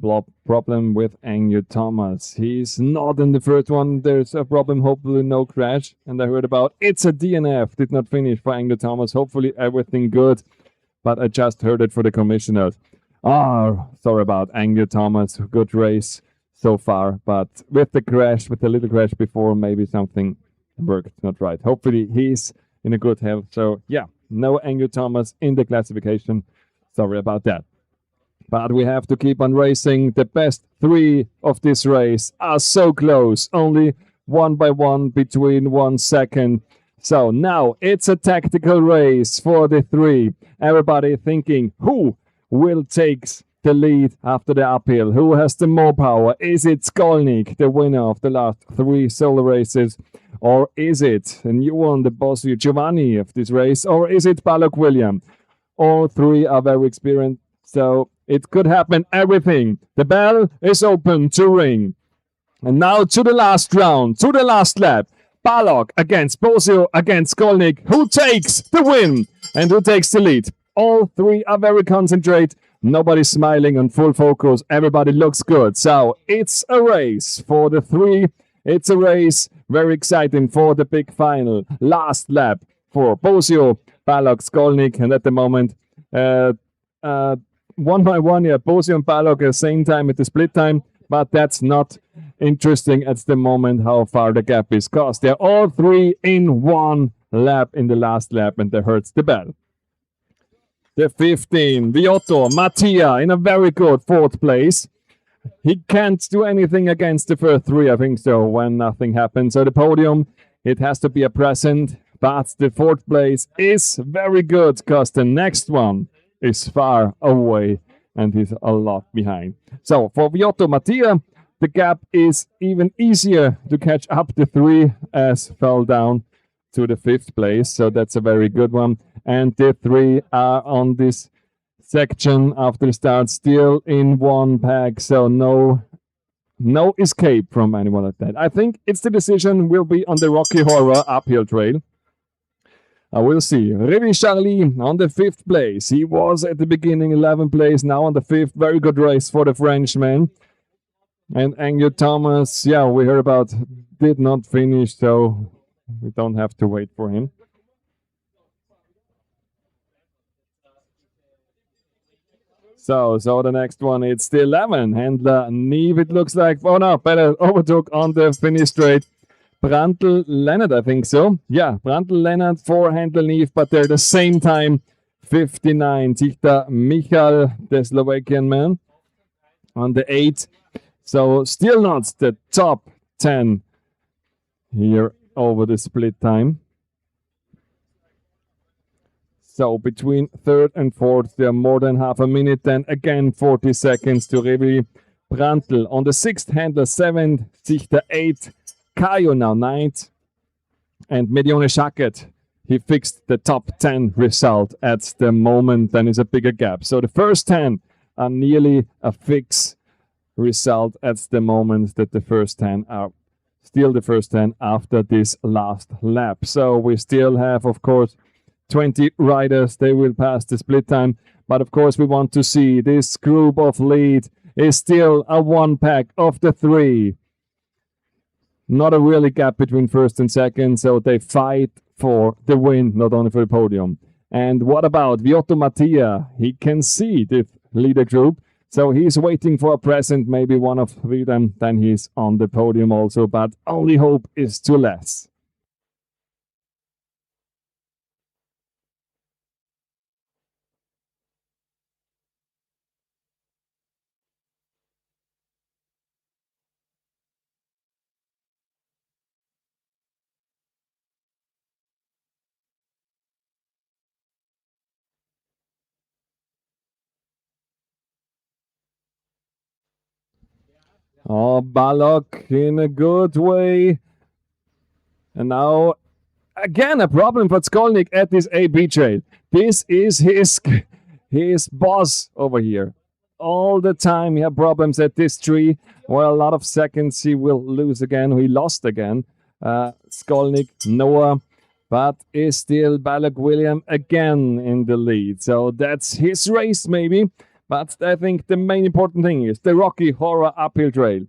problem with Anglo Thomas. He's not in the first one. There's a problem, hopefully no crash. And I heard about it's a DNF. Did not finish for Anglo Thomas. Hopefully everything good. But I just heard it for the commissioners. Sorry about Anglo Thomas. Good race so far. But with the crash, with the little crash before, maybe something worked not right. Hopefully he's in a good health. So yeah, no Anglo Thomas in the classification. Sorry about that. But we have to keep on racing. The best three of this race are so close. Only 1 by 1 between 1 second. So now it's a tactical race for the three. Everybody thinking who will take the lead after the uphill? Who has the more power? Is it Skolnik, the winner of the last 3 solo races? Or is it a new one, the boss Giovanni of this race? Or is it Balog William? All 3 are very experienced, so it could happen everything. The bell is open to ring. And now to the last round, to the last lap. Balog against Bosio against Skolnik. Who takes the win and who takes the lead? All 3 are very concentrated. Nobody's smiling on full focus. Everybody looks good. So it's a race for the 3. It's a race very exciting for the big final. Last lap for Bosio, Balog, Skolnik. And at the moment, 1 by 1, yeah, Bosio and Balog at the same time at the split time. But that's not interesting at the moment how far the gap is, because they're all 3 in 1 lap in the last lap, and that hurts the bell. The 15, Viotto Mattia in a very good 4th place. He can't do anything against the first 3, I think so, when nothing happens. So the podium, it has to be a present, but the 4th place is very good, because the next one is far away and he's a lot behind. So for Viotto Mattia, the gap is even easier to catch up the 3 as fell down to the 5th place. So that's a very good one. And the 3 are on this section after the start still in 1 pack. So no escape from anyone like that. I think it's the decision will be on the Rocky Horror uphill trail. I will see. Rémi Charly on the 5th place. He was at the beginning 11th place, now on the 5th. Very good race for the Frenchman. And Angel Thomas, yeah, we heard about, did not finish, so we don't have to wait for him. So the next one, it's the 11. Handler Neve, it looks like. Oh no, better overtook on the finish straight. Brandl Leonard, I think so. Yeah, Brandl Leonard for Handler Neve, but they're the same time. 59. Tichta Michal, the Slovakian man, on the 8. So still not the top 10 here over the split time. So between 3rd and 4th, there are more than half a minute. Then again, 40 seconds to Rémi Brandl. On the 6th, Handler 7th, Tichta 8th, Kayo now 9th, and Medione Shaket. He fixed the top 10 result at the moment. Then is a bigger gap. So the first 10 are nearly a fix result at the moment, that the first 10 are still the first 10 after this last lap. So we still have, of course, 20 riders. They will pass the split time. But of course, we want to see this group of lead is still a 1 pack of the 3. Not a really gap between first and second, so they fight for the win, not only for the podium. And what about Viotto Mattia? He can see the leader group, so he's waiting for a present, maybe one of 3 them, then he's on the podium also, but only hope is too less. Oh, Balog in a good way. And now, again, a problem for Skolnik at this AB trail. This is his boss over here. All the time he had problems at this tree. Well, a lot of seconds he will lose again. He lost again. Skolnik, Noah, but is still Balog William again in the lead. So that's his race maybe. But I think the main important thing is the Rocky Horror uphill trail.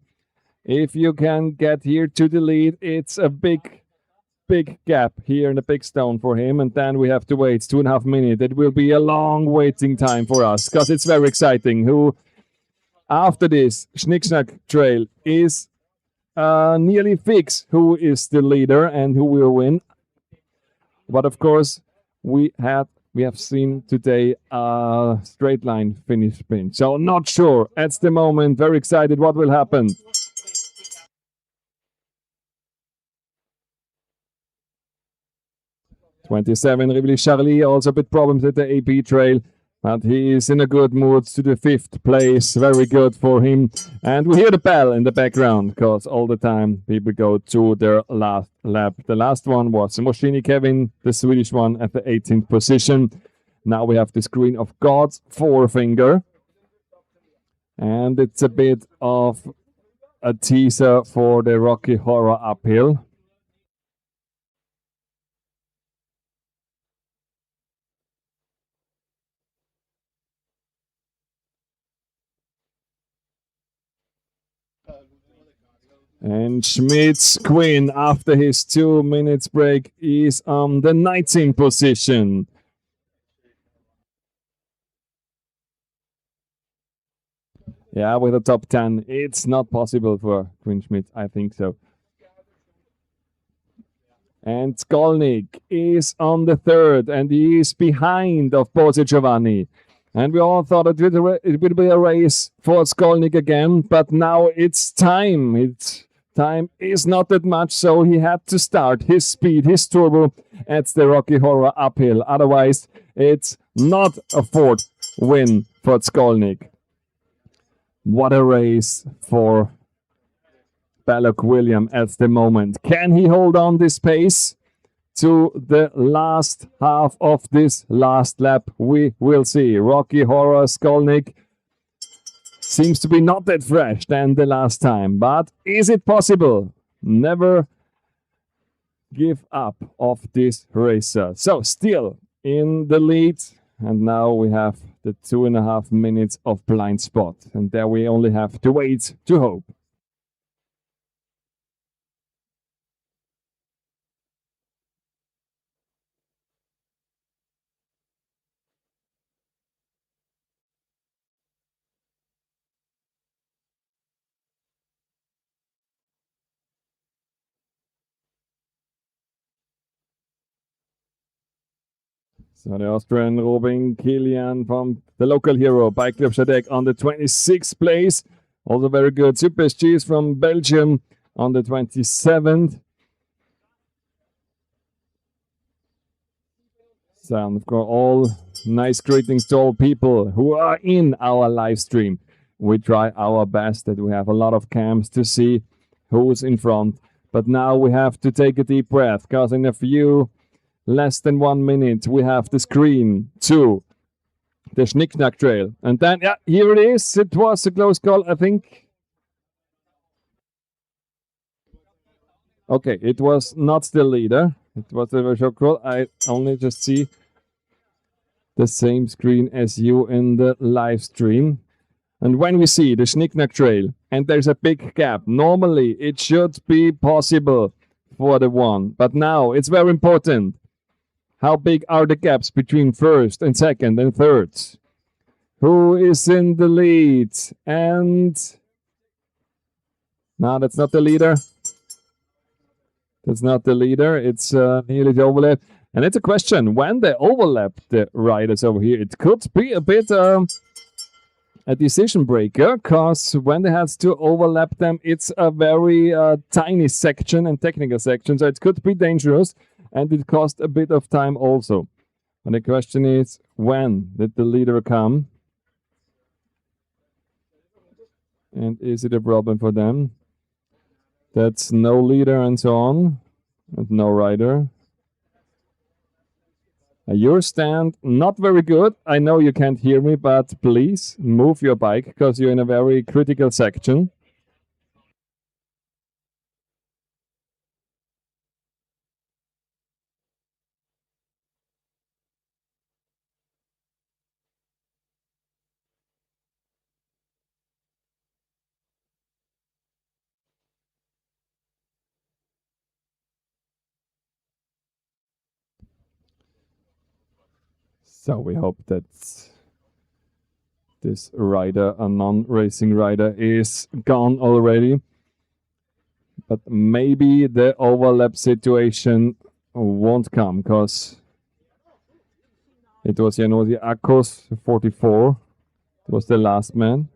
If you can get here to the lead, it's a big gap here in the big stone for him. And then we have to wait 2.5 minutes. It will be a long waiting time for us because it's very exciting. Who, after this Schnickschnack trail, is nearly fixed who is the leader and who will win. But of course, we have seen today a straight line finish sprint. So not sure at the moment. Very excited what will happen. 27, Rémi Charly, also a bit problems at the AP trail. But he is in a good mood to the 5th place. Very good for him. And we hear the bell in the background because all the time people go to their last lap. The last one was Moschini Kevin, the Swedish one, at the 18th position. Now we have the screen of God's forefinger. And it's a bit of a teaser for the Rocky Horror uphill. And Schmidt's Queen, after his 2 minutes break, is on the 19th position. Yeah, with a top 10, it's not possible for Queen Schmidt, I think so. And Skolnick is on the 3rd, and he is behind of Bose Giovanni. And we all thought it would be a race for Skolnick again, but now it's time. Time is not that much, so he had to start his speed, his turbo at the Rocky Horror uphill. Otherwise, it's not a 4th win for Skolnick. What a race for Balak William at the moment. Can he hold on this pace to the last half of this last lap? We will see. Rocky Horror Skolnick seems to be not that fresh than the last time, but is it possible? Never give up of this racer. So still in the lead, and now we have the 2.5 minutes of blind spot, and there we only have to wait to hope. So the Austrian Robin Kilian from the local hero, Bike Club Shadek, on the 26th place. Also very good. Super Cheese from Belgium on the 27th. So, of course, all nice greetings to all people who are in our live stream. We try our best that we have a lot of cams to see who's in front. But now we have to take a deep breath because in a few less than 1 minute, we have the screen to the Schnickschnack Trail. And then, yeah, here it is. It was a close call, I think. Okay, it was not the leader. It was a very short call. I only just see the same screen as you in the live stream. And when we see the Schnickschnack Trail and there's a big gap, normally it should be possible for the one. But now it's very important. How big are the gaps between first and second and third? Who is in the lead? And no, that's not the leader. That's not the leader. It's nearly the overlap. And it's a question, when they overlap the riders over here, it could be a bit a decision breaker, because when they had to overlap them, it's a very tiny section and technical section, so it could be dangerous. And it cost a bit of time also. And the question is, when did the leader come? And is it a problem for them? That's no leader and so on, and no rider. Your stand, not very good. I know you can't hear me, but please move your bike because you're in a very critical section. So we hope that this rider, a non-racing rider, is gone already. But maybe the overlap situation won't come because it was Janosi Akos, 44. It was the last man.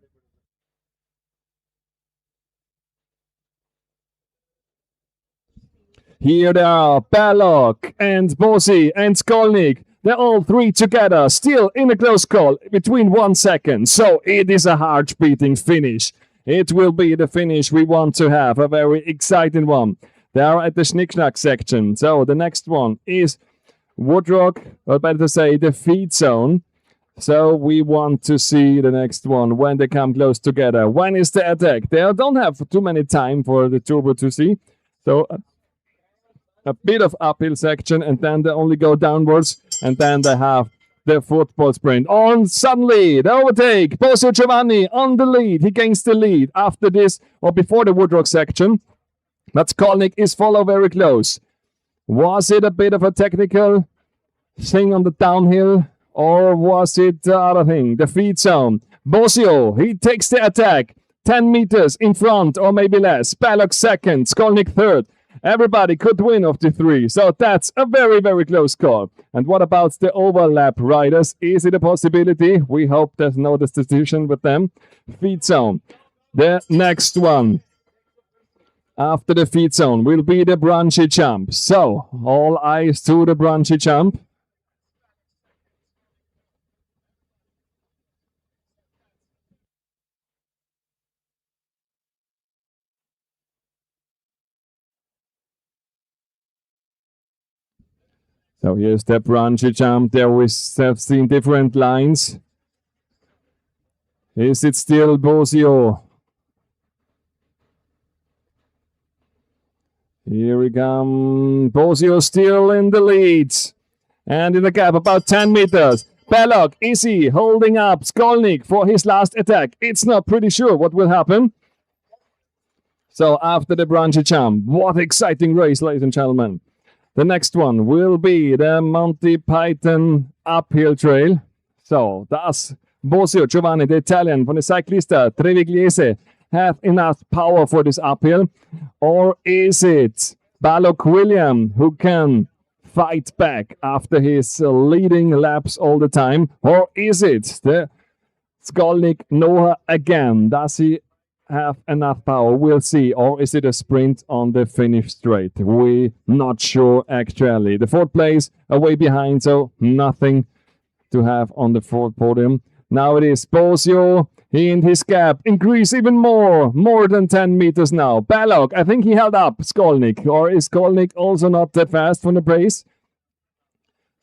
Here they are, Balog and Bosi and Skolnick. They're all three together, still in a close call between 1 second. So it is a heart-beating finish. It will be the finish we want to have, a very exciting one. They are at the Schnick-Schnack section. So the next one is Woodrock, or better to say, the feed zone. So we want to see the next one when they come close together. When is the attack? They don't have too many time for the turbo to see. So a bit of uphill section, and then they only go downwards, and then they have the football sprint. On suddenly, the overtake. Bosio Giovanni on the lead. He gains the lead after this, or before the Woodrock section. But Skolnick is follow very close. Was it a bit of a technical thing on the downhill, or was it the other thing, the feed zone? Bosio, he takes the attack. 10 meters in front, or maybe less. Balog second, Skolnick third. Everybody could win of the three. So that's a very, very close call. And what about the overlap riders? Is it a possibility? We hope there's no decision with them. Feed zone. The next one after the feed zone will be the branchy jump. So all eyes to the branchy jump. So here's the branchy jump. There we have seen different lines. Is it still Bosio? Here we come. Bosio still in the lead. And in the gap, about 10 meters. Balog, is he holding up Skolnick for his last attack? It's not pretty sure what will happen. So after the branchy jump, what exciting race, ladies and gentlemen. The next one will be the Monty Python uphill trail. So does Bosio Giovanni, the Italian from the Cyclista Trevigliese, have enough power for this uphill? Or is it Balog William who can fight back after his leading laps all the time? Or is it the Skolnick Noah again? Does he have enough power? We'll see. Or is it a sprint on the finish straight? We're not sure actually. The fourth place away behind, so nothing to have on the fourth podium. Now it is Bosio. He and his gap increase even more than 10 meters now. Balog, I think he held up Skolnick. Or is Skolnick also not that fast from the pace?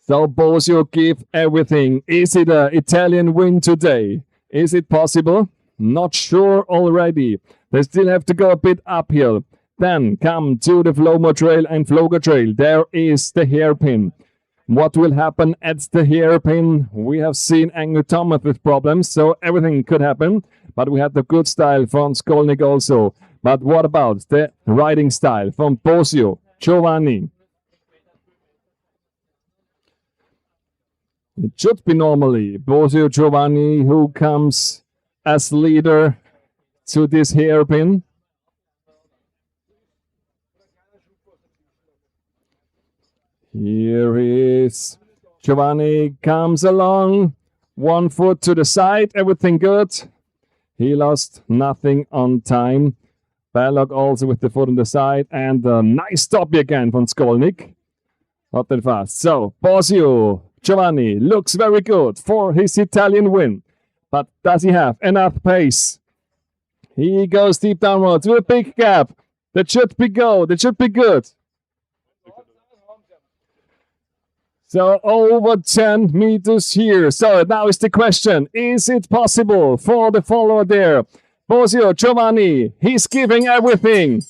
So Bosio give everything. Is it an Italian win today? Is it possible? Not sure already. They still have to go a bit uphill. Then come to the Flomo Trail and Floga Trail. There is the hairpin. What will happen at the hairpin? We have seen Anglo Thomas with problems, so everything could happen. But we had the good style from Skolnick also. But what about the riding style from Bosio Giovanni? It should be normally Bosio Giovanni who comes as leader to this hairpin. Here is Giovanni, comes along, 1 foot to the side, everything good. He lost nothing on time. Balog also with the foot on the side, and a nice stop again from Skolnick. Not that fast. So Bosio Giovanni looks very good for his Italian win. But does he have enough pace? He goes deep downwards with a big gap. That should be good. So over 10 meters here. So now is the question, is it possible for the follower there? Bosio Giovanni, he's giving everything.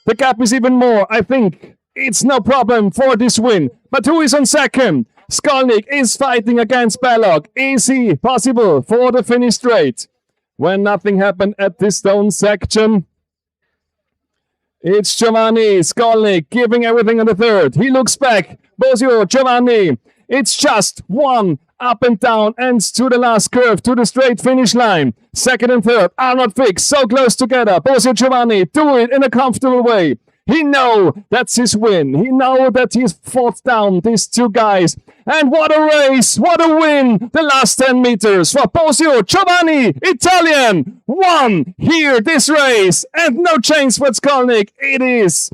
The gap is even more. I think it's no problem for this win. But who is on second? Skolnick is fighting against Balog. Is he possible for the finish straight? When nothing happened at this stone section, it's Giovanni Skolnick giving everything on the third. He looks back. Bosio Giovanni. It's just one up and down and to the last curve, to the straight finish line. Second and third are not fixed. So close together. Bosio Giovanni do it in a comfortable way. He know that's his win. He know that he's fought down these two guys. And what a race, what a win. The last 10 meters for Bosio Giovanni, Italian, won here this race. And no chance for Skolnick. It is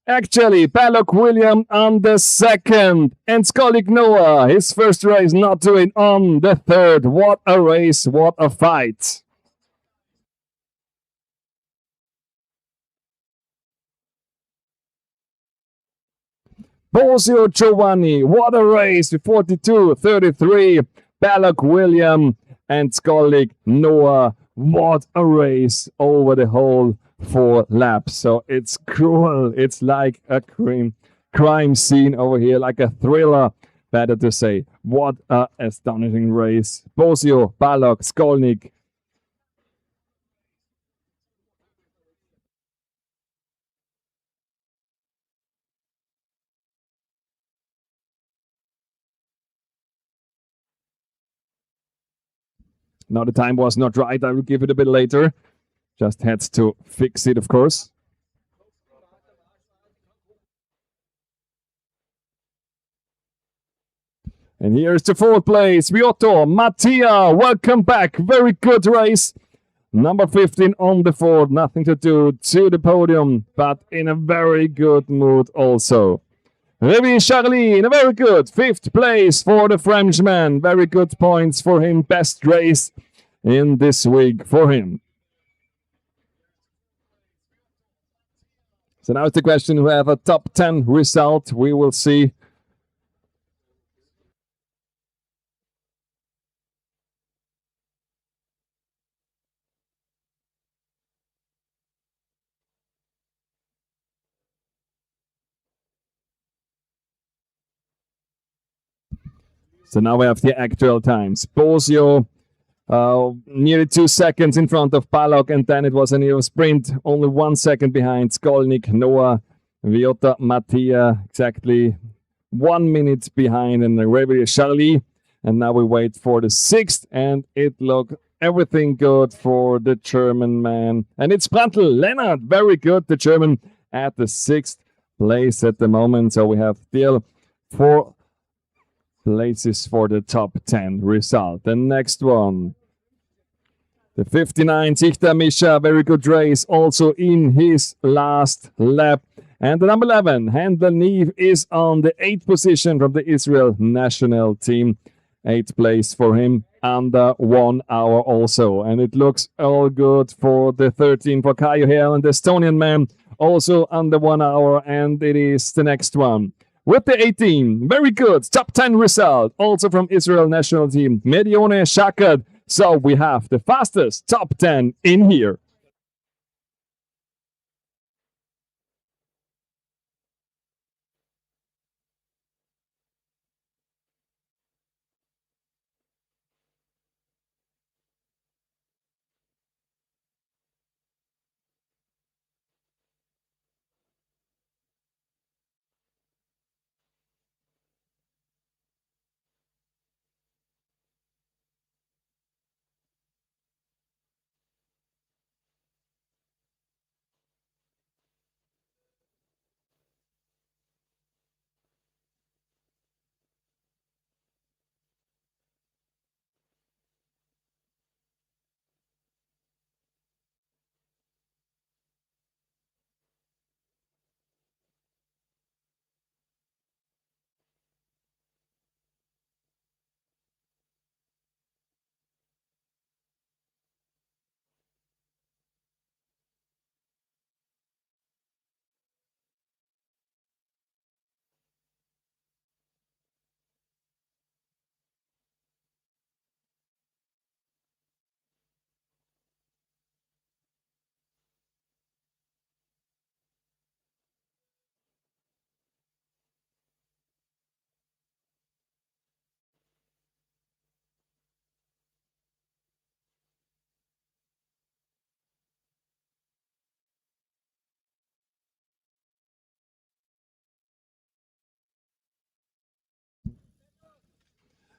Actually, Balog William on the second, and Skolik Noah, his first race not to win on the third. What a race, what a fight. Bosio Giovanni, what a race with 42.33. Balog William and Skolik Noah, what a race over the whole 4 laps. So it's cruel. It's like a crime scene over here, like a thriller, better to say. What a astonishing race. Bosio, Balog, Skolnik. Now the time was not right. I will give it a bit later. Just had to fix it, of course. And here's the 4th place, Viotto Mattia. Welcome back. Very good race. Number 15 on the 4th. Nothing to do to the podium, but in a very good mood also. Rémi Charly in a very good 5th place for the Frenchman. Very good points for him. Best race in this week for him. So now it's the question who have a top 10 result. We will see. So now we have the actual times. Bosio nearly 2 seconds in front of Balog, and then it was a near sprint, only 1 second behind Skolnik, Noah, Viota, Mattia, exactly 1 minute behind, and Rémi Charly. And now we wait for the 6th, and it looked everything good for the German man. And it's Brandl Lennart, very good, the German at the 6th place at the moment. So we have still 4 places for the top 10 result. The next one, the 59 Zichta Misha, very good race, also in his last lap. And the number 11, Handel Neve, is on the 8th position from the Israel national team. 8th place for him, under 1 hour also. And it looks all good for the 13 for Kayo Hale and the Estonian man, also under 1 hour. And it is the next one. With the 18, very good, top 10 result, also from Israel national team, Medione Shakad. So we have the fastest top 10 in here.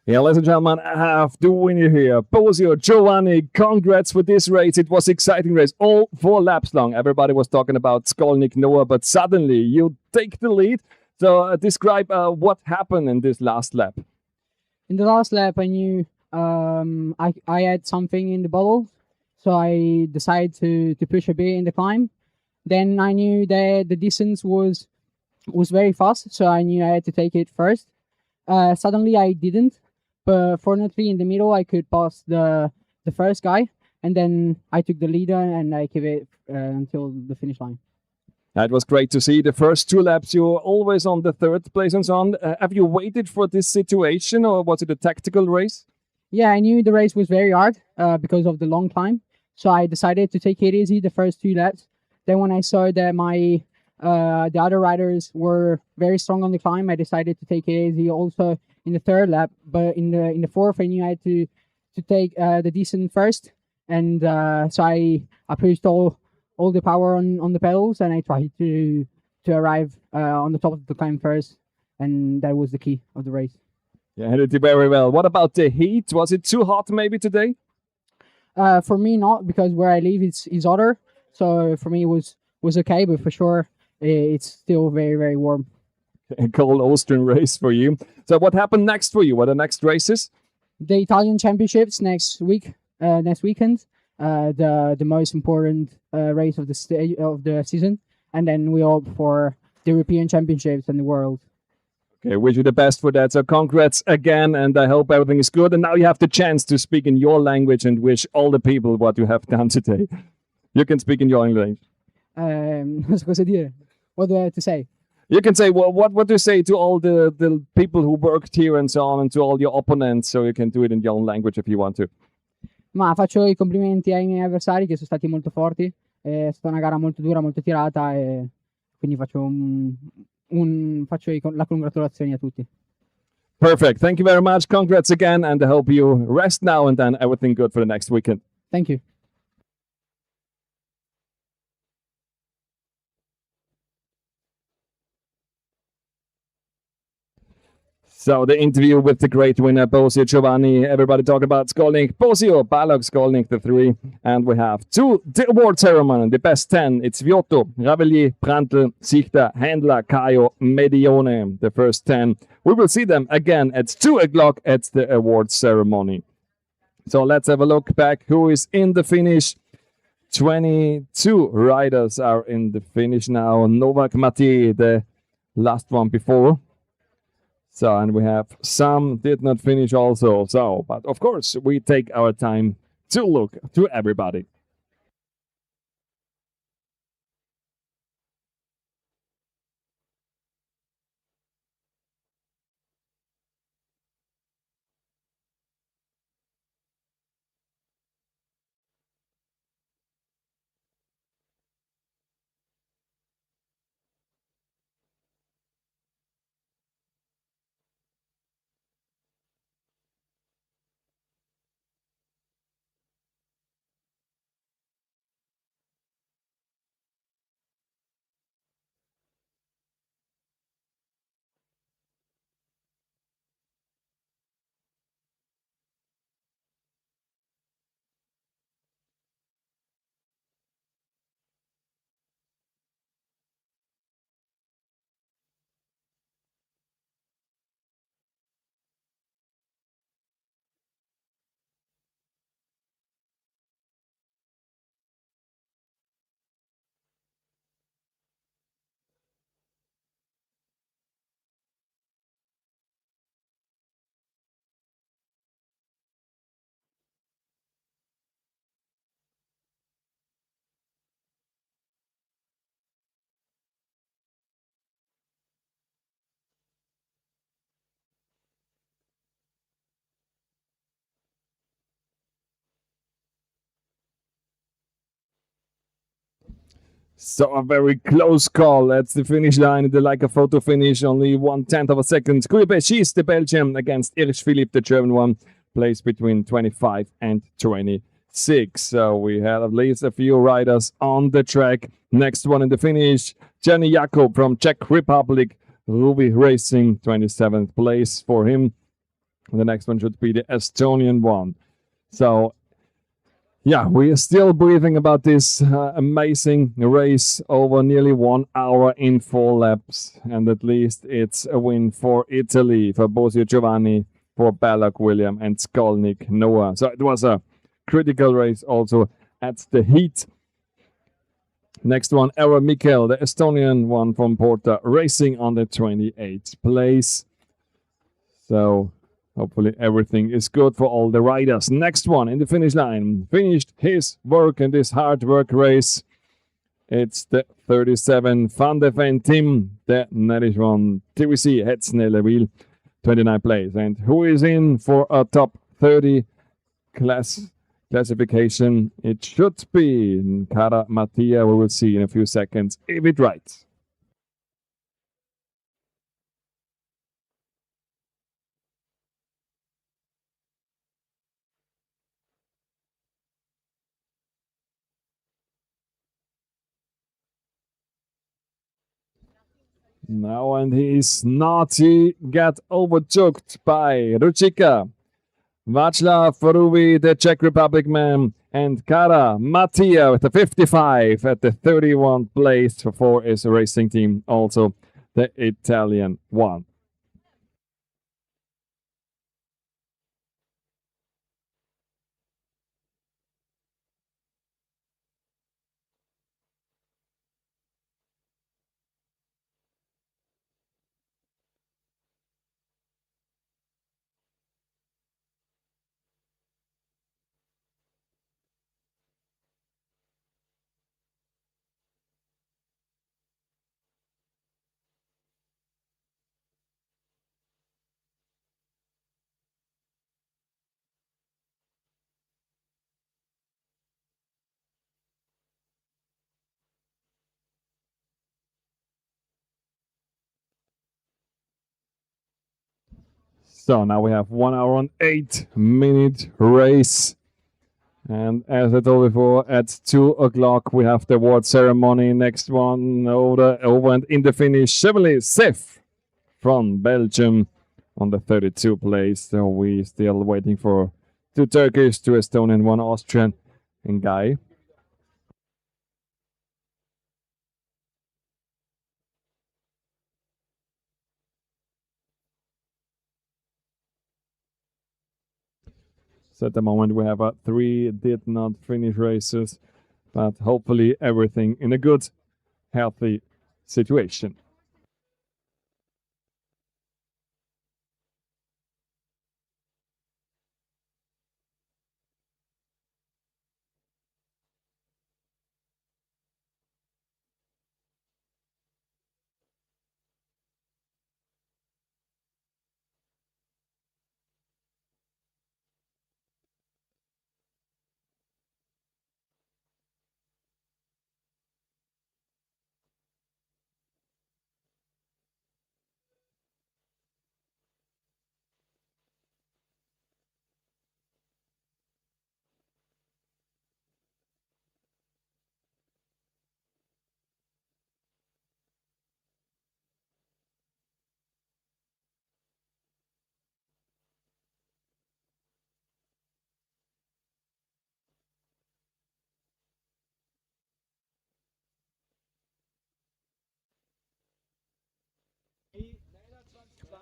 Yeah, ladies and gentlemen, I have the winner here. Bosio Giovanni, congrats for this race. It was an exciting race, all 4 laps long. Everybody was talking about Skolnik Noah, but suddenly you take the lead. So describe what happened in this last lap. In the last lap, I knew I had something in the bottle, so I decided to push a bit in the climb. Then I knew that the distance was was very fast, so I knew I had to take it first. Suddenly I didn't, but fortunately in the middle I could pass the first guy, and then I took the leader and I kept it until the finish line. It was great to see the first 2 laps. You were always on the 3rd place and so on. Have you waited for this situation, or was it a tactical race? Yeah, I knew the race was very hard because of the long climb, so I decided to take it easy the first 2 laps. Then when I saw that my the other riders were very strong on the climb, I decided to take it easy also in the 3rd lap. But in the 4th, I knew I had to take the descent first, and so I pushed all the power on the pedals, and I tried to arrive on the top of the climb first, and that was the key of the race. Yeah, you did very well. What about the heat? Was it too hot maybe today? For me, not, because where I live is hotter, so for me it was okay, but for sure it's still very, very warm. A cold Austrian race for you. So what happened next for you? What are the next races? The Italian Championships next weekend, the most important race of the season, and then we hope for the European Championships and the World. Okay, wish you the best for that. So congrats again, and I hope everything is good. And now you have the chance to speak in your language and wish all the people what you have done today. You can speak in your language. Non so cosa dire. What do I have to say? You can say, well, what do you say to all the people who worked here and so on, and to all your opponents? So you can do it in your own language if you want to. Ma faccio i complimenti ai miei avversari che sono stati molto forti. È stata una gara molto dura, molto tirata, e quindi faccio la congratulazioni a tutti. Perfect. Thank you very much. Congrats again, and I hope you rest now and then everything good for the next weekend. Thank you. So the interview with the great winner, Bosio Giovanni. Everybody talk about Skolnik. Bosio, Balog, Skolnik, the 3. And we have the award ceremony, the best 10. It's Viotto, Ravelli, Prantl, Sichter, Händler, Caio, Medione, the first 10. We will see them again at 2 o'clock at the award ceremony. So let's have a look back who is in the finish. 22 riders are in the finish now. Novak Mati, the last one before. So, and we have some did not finish also. So, but of course, we take our time to look to everybody. So a very close call. That's the finish line. The like a photo finish, only 1/10 of a second. Courbet, the Belgian, against Erich Philipp, the German one, placed between 25 and 26. So we had at least a few riders on the track. Next one in the finish, Jenny Jakob from Czech Republic, Ruby Racing, 27th place for him. And the next one should be the Estonian one. So yeah, we are still breathing about this amazing race over nearly 1 hour in 4 laps. And at least it's a win for Italy, for Bosio Giovanni, for Balog William, and Skolnik Noah. So it was a critical race also at the heat. Next one, Era Mikkel, the Estonian one from Porta, racing on the 28th place. So hopefully everything is good for all the riders. Next one in the finish line, finished his work in this hard work race. It's the 37 Van de Ven team, the Nettish one, TVC Hetznelleville, 29th place. And who is in for a top 30 classification? It should be Cara Mattia. We will see in a few seconds if it right. Now, and he's naughty, got overtook by Ruchika, Václav Faruvi, the Czech Republic man, and Cara Mattia with the 55 at the 31st place for his racing team, also the Italian one. So now we have 1 hour and 8-minute race. And as I told before, at 2 o'clock we have the award ceremony. Next one over and in the finish, Chevrolet Sif from Belgium on the 32nd place. So we still waiting for 2 Turkish, 2 Estonian, 1 Austrian, and Guy. So at the moment we have 3 did not finish races, but hopefully everything in a good, healthy situation.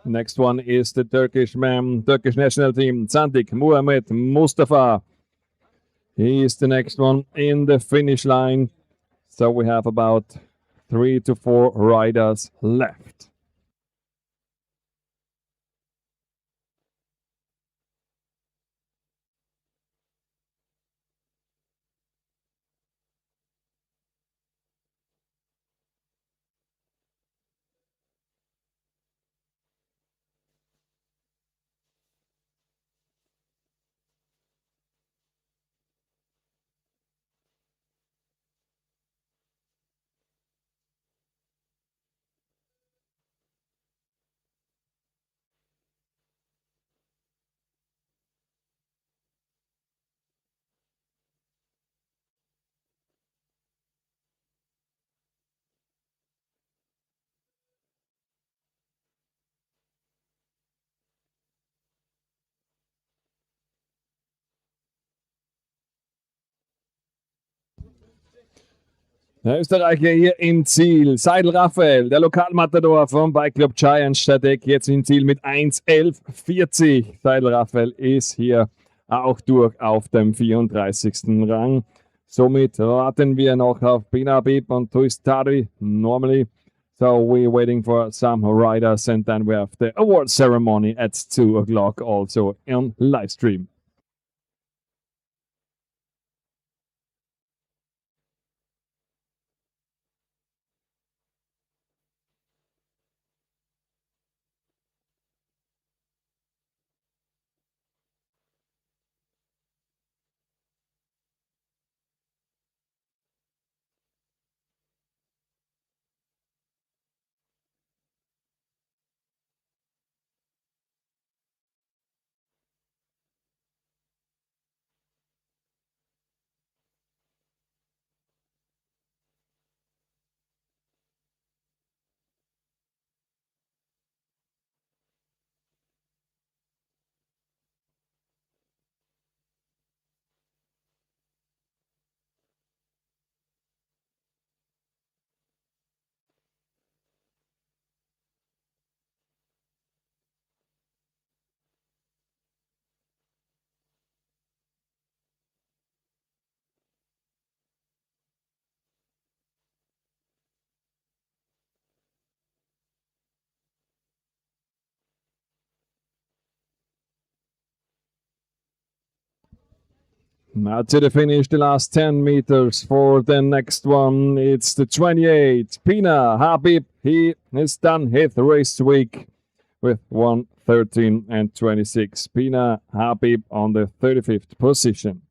Next one is the Turkish man, Turkish national team, Santik Muhammed Mustafa. He is the next one in the finish line. So we have about 3 to 4 riders left. Der Österreicher hier im Ziel. Seidel Raphael, der Lokalmatador vom Bike Club Giant Stadek, jetzt im Ziel mit 1:11:40. Seidel Raphael ist hier auch durch auf dem 34. Rang. Somit warten wir noch auf Pina Beep und Twistari normally. So we're waiting for some riders, and then we have the award ceremony at 2 o'clock also on live stream. Now to the finish, the last 10 meters for the next one. It's the 28. Pina Habib, he has done his race week with 1:13 and 26. Pina Habib on the 35th position.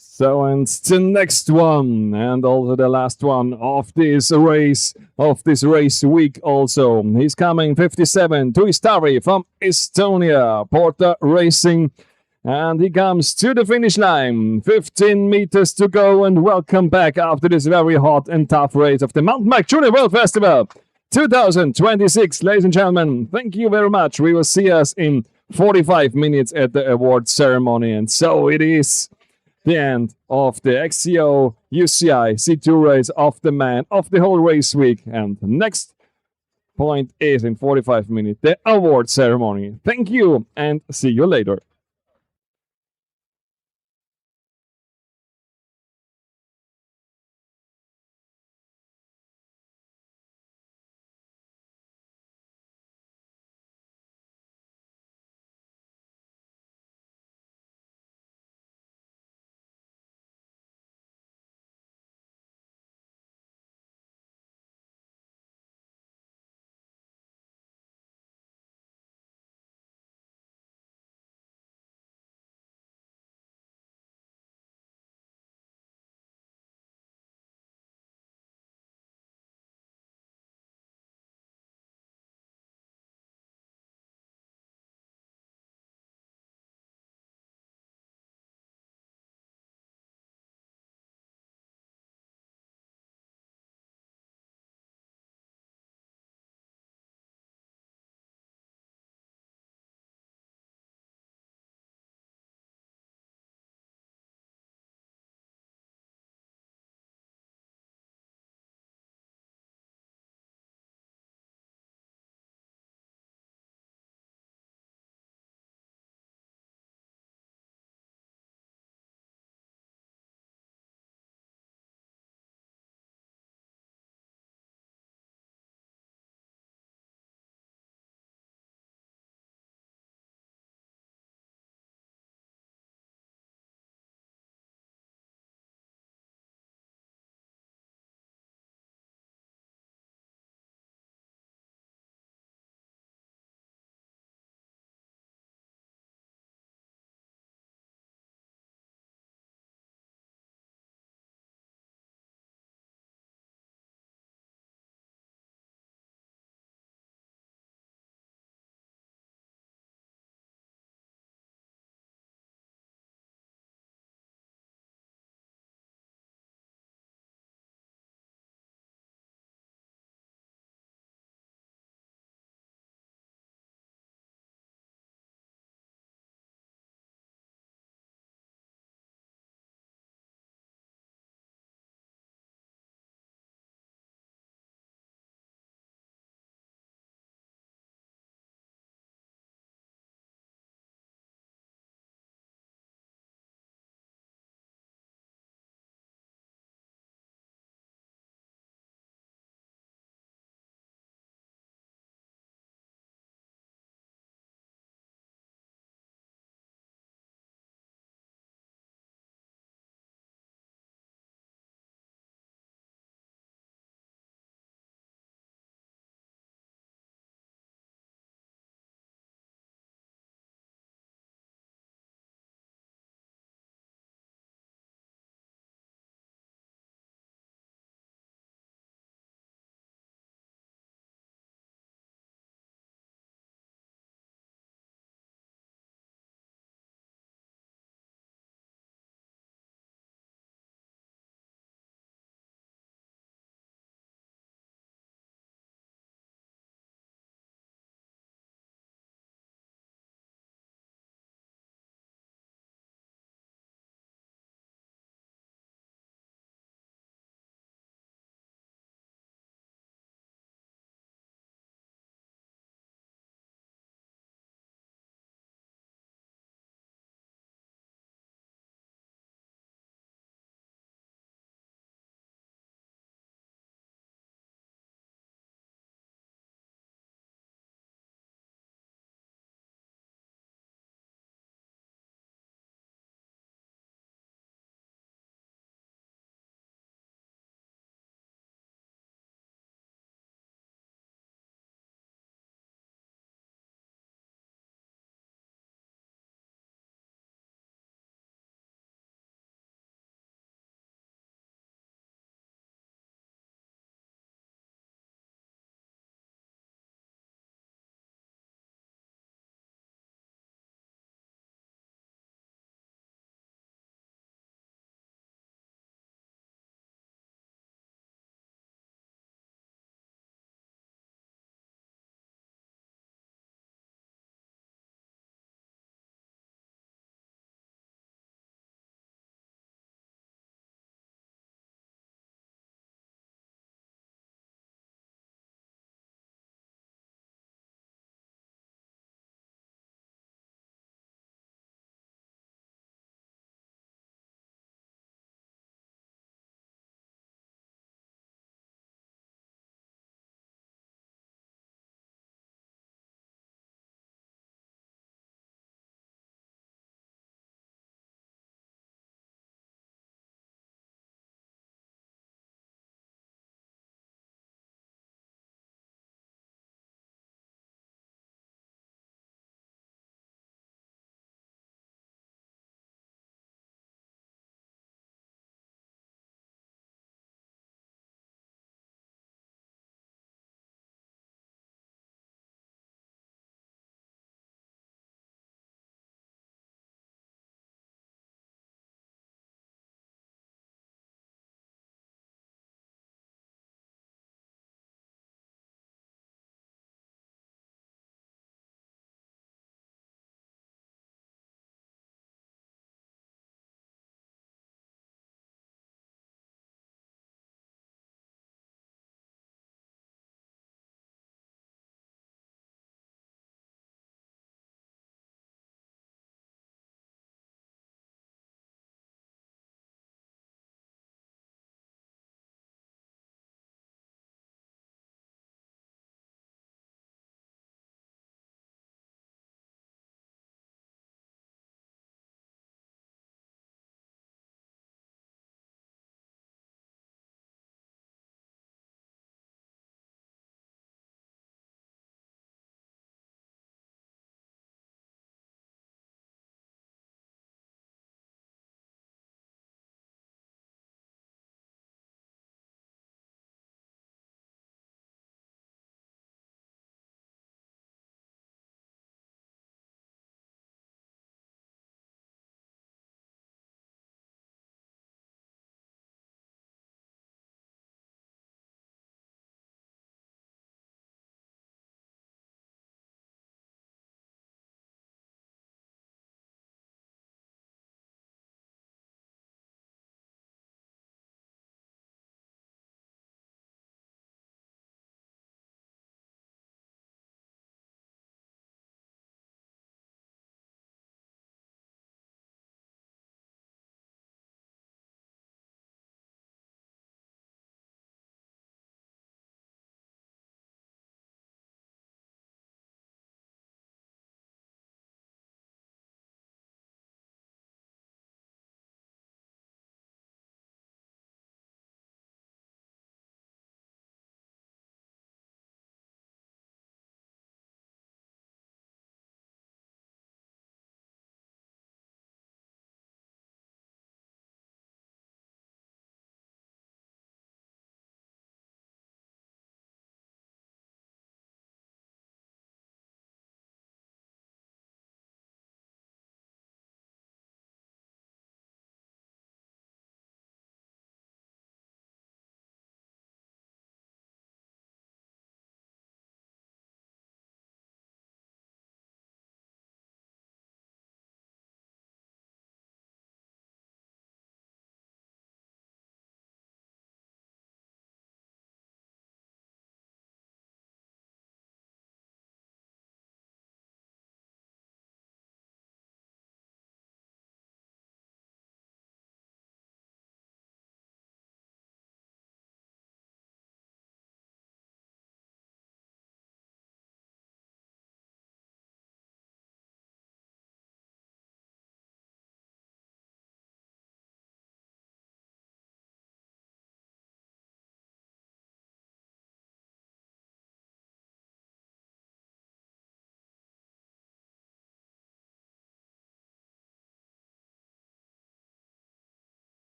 So, and the next one, and also the last one of this race week also. He's coming 57, Tuistari from Estonia, Porta Racing. And he comes to the finish line. 15 meters to go, and welcome back after this very hot and tough race of the MTB Junior World Festival 2026. Ladies and gentlemen, thank you very much. We will see us in 45 minutes at the award ceremony. And so it is the end of the XCO UCI C2 race of the man of the whole race week. And the next point is in 45 minutes, the award ceremony. Thank you and see you later.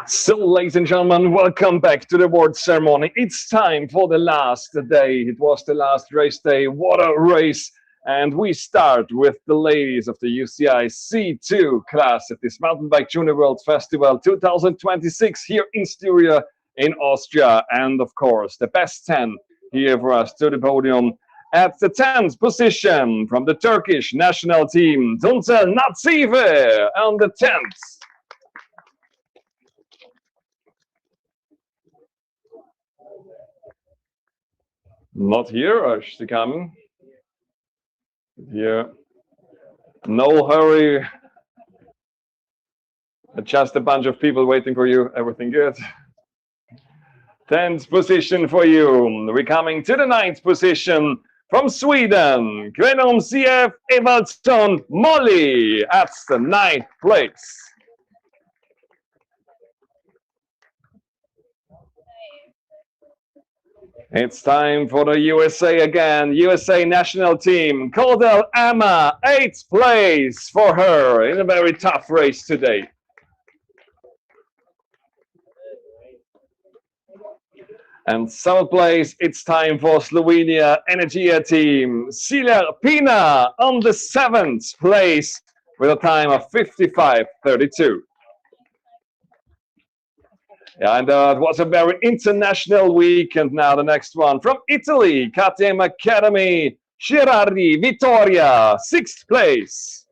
So, ladies and gentlemen, welcome back to the award ceremony. It's time for the last day. It was the last race day. What a race! And we start with the ladies of the UCI C2 class at this Mountain Bike Junior World Festival 2026 here in Styria in Austria. And of course, the best 10 here for us to the podium. At the 10th position from the Turkish national team, Tunzel Natsive on the 10th. Not here, or is she coming? Here. No hurry. Just a bunch of people waiting for you. Everything good? 10th position for you. We're coming to the 9th position from Sweden. Kvenom CF Evaldsson Molly at the 9th place. It's time for the USA again. USA national team. Cordell Emma, 8th place for her in a very tough race today. And 7th place, it's time for Slovenia Energia team. Siler Pina on the 7th place with a time of 55:32. Yeah, and it was a very international week. And now the next one from Italy, KTM Academy, Girardi Vittoria, 6th place.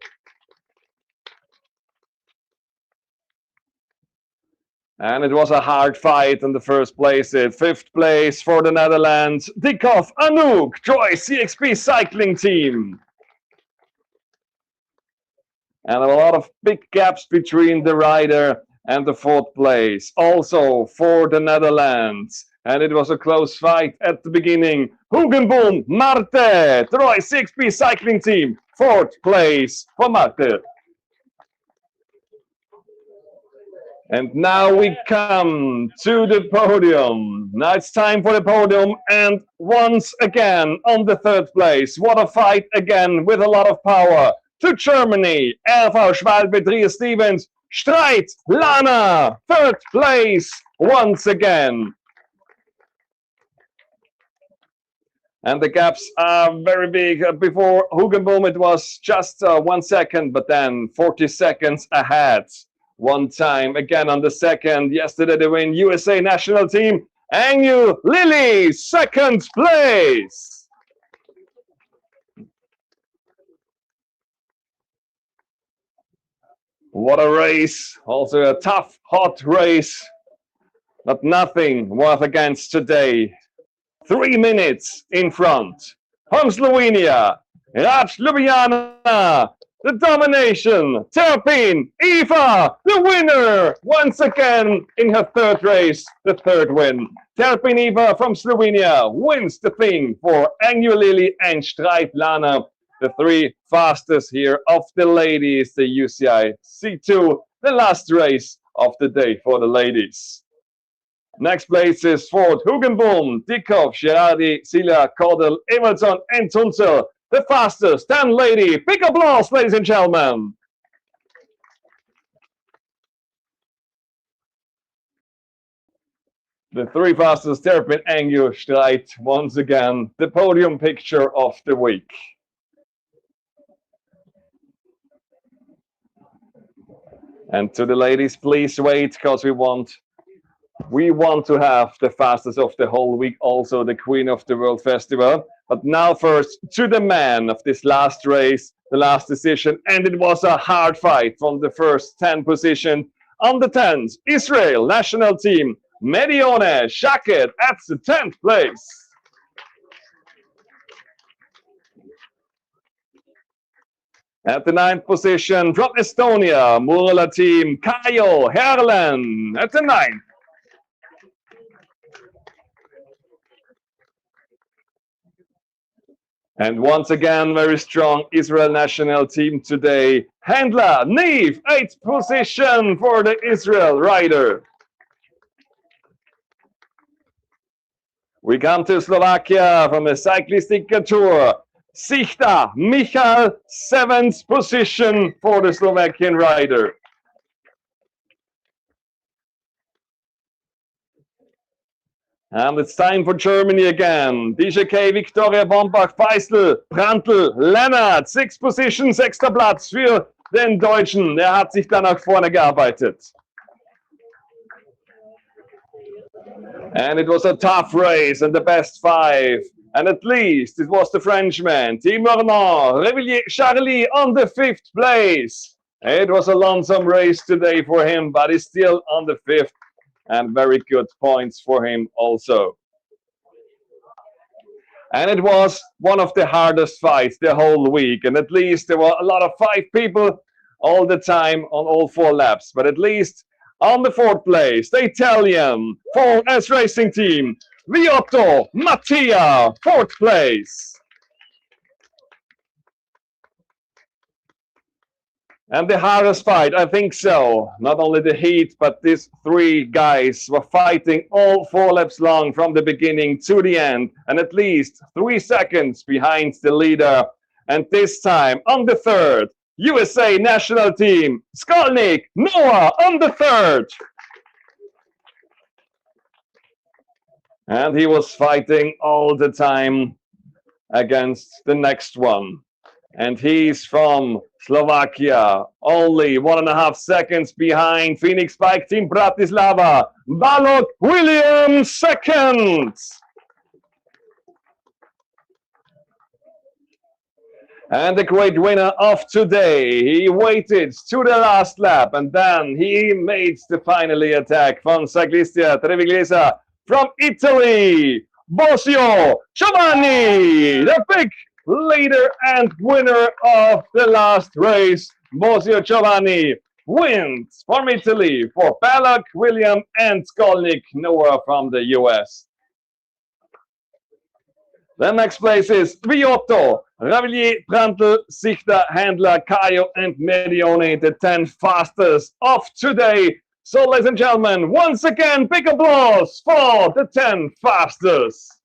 And it was a hard fight in the first place. 5th place for the Netherlands, Dikov Anouk, Joy CXP cycling team. And a lot of big gaps between the rider and the 4th place, also for the Netherlands. And it was a close fight at the beginning. Hugenboom, Marte, Troy 6P cycling team, 4th place for Marte. And now we come to the podium. Now it's time for the podium, and once again on the 3rd place. What a fight again with a lot of power. To Germany, RV Schwalbe Trier Stevens, Streit Lana, 3rd place once again. And the gaps are very big. Before Hugenboom it was just 1 second, but then 40 seconds ahead. One time again on the 2nd. Yesterday they win USA national team. Agnew Lily, 2nd place. What a race. Also a tough, hot race. But nothing worth against today. 3 minutes in front. From Slovenia, Raj Ljubljana, the domination. Terpin Eva, the winner. Once again in her 3rd race, the 3rd win. Terpin Eva from Slovenia wins the thing for Agnew Lily and Streit Lana. The 3 fastest here of the ladies, the UCI C2, the last race of the day for the ladies. Next place is Ford, Hugenboom, Dikov, Girardi, Sila, Cordell, Emerson, and Tunzel. The fastest 10 lady. Big applause, ladies and gentlemen. The 3 fastest, Terpin, Agnew, Streit, once again, the podium picture of the week. And to the ladies, please wait, because we want to have the fastest of the whole week, also the Queen of the World Festival. But now first to the man of this last race, the last decision, and it was a hard fight from the first 10 position. On the 10th, Israel national team, Medione Shaket at the 10th place. At the 9th position from Estonia, Murala team, Kayo Herlen at the 9th. And once again, very strong Israel national team today. Handler, Neve, 8th position for the Israel rider. We come to Slovakia from a cyclistic tour. Sichta, Michal, 7th position for the Slovakian rider. And it's time for Germany again. DJK, Viktoria, Bombach, Feistel, Brandl, Lennart. 6th position, 6. Platz für den Deutschen. Der hat sich da nach vorne gearbeitet. And it was a tough race and the best 5. And at least it was the Frenchman, Tim Mornan, Revillier Charlie on the 5th place. It was a lonesome race today for him, but he's still on the 5th. And very good points for him also. And it was one of the hardest fights the whole week. And at least there were a lot of 5 people all the time on all 4 laps. But at least on the 4th place, the Italian 4S Racing Team, Viotto Mattia, 4th place. And the hardest fight, I think so. Not only the heat, but these 3 guys were fighting all 4 laps long from the beginning to the end. And at least 3 seconds behind the leader. And this time on the 3rd, USA national team, Skolnick, Noah on the 3rd. And he was fighting all the time against the next one. And he's from Slovakia, only 1.5 seconds behind Phoenix Bike Team Bratislava. Balog Williams, 2nd. And the great winner of today, he waited to the last lap and then he made the finally attack from Saglistia Treviglesa from Italy, Bosio Giovanni, the big leader and winner of the last race. Bosio Giovanni wins from Italy for Balog, William and Skolnick Noah from the US. The next place is Viotto, Ravillier, Brandl, Sichta, Handler, Caio and Medione, the 10 fastest of today. So ladies and gentlemen, once again, big applause for the 10 fastest.